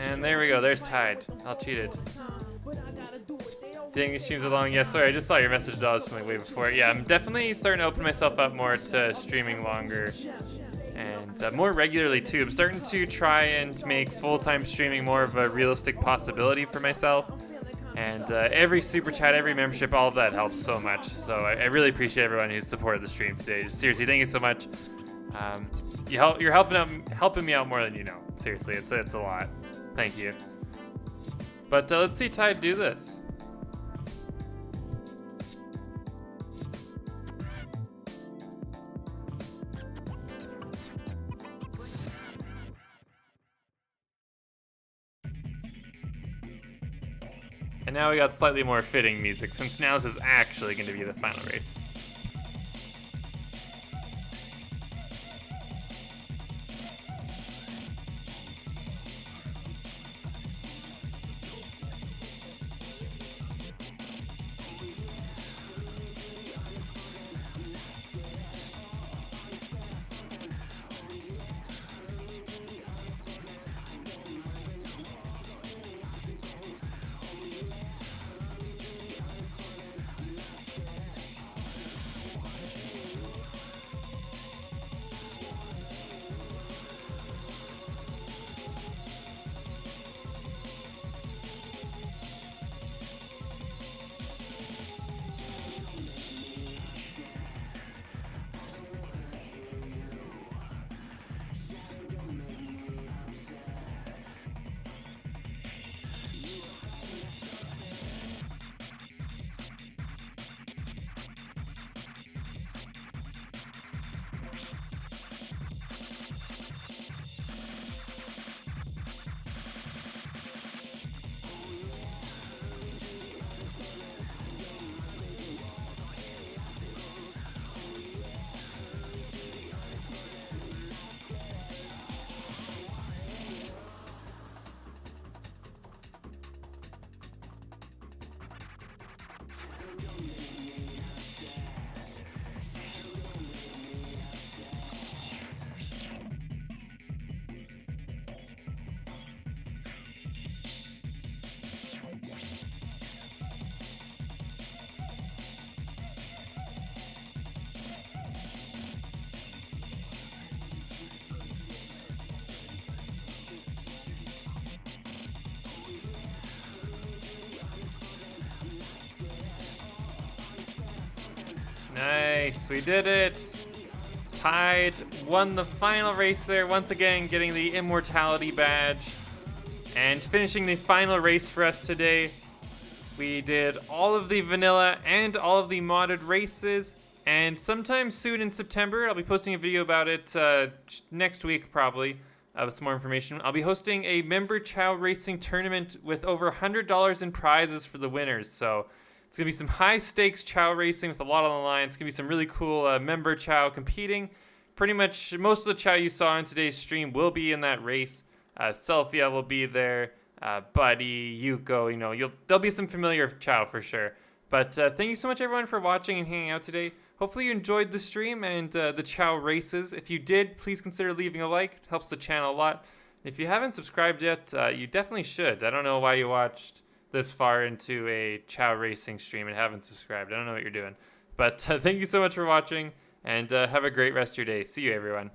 And there we go. There's Tide. All cheated. Dang, these streams are long. Yeah, sorry. I just saw your message dollars from like way before. Yeah, I'm definitely starting to open myself up more to streaming longer. And more regularly too. I'm starting to try and make full-time streaming more of a realistic possibility for myself. And every super chat, every membership, all of that helps so much. So I really appreciate everyone who's supported the stream today. Just seriously, thank you so much. You're helping me out more than you know. Seriously, it's a lot. Thank you. But let's see Tide do this. And now we got slightly more fitting music, since now this is actually going to be the final race. Nice, we did it. Tide won the final race there, once again getting the immortality badge. And finishing the final race for us today, we did all of the vanilla and all of the modded races. And sometime soon in September, I'll be posting a video about it next week probably with some more information. I'll be hosting a member Chow racing tournament with over $100 in prizes for the winners. So it's going to be some high stakes Chow racing with a lot on the line. It's going to be some really cool member Chow competing. Pretty much most of the Chow you saw in today's stream will be in that race. Selfia will be there, Buddy, Yuko, there'll be some familiar Chow for sure. But thank you so much everyone for watching and hanging out today. Hopefully you enjoyed the stream and the Chow races. If you did, please consider leaving a like. It helps the channel a lot. If you haven't subscribed yet, you definitely should. I don't know why you watched this far into a Chow racing stream and haven't subscribed. I don't know what you're doing. But thank you so much for watching, and have a great rest of your day. See you, everyone.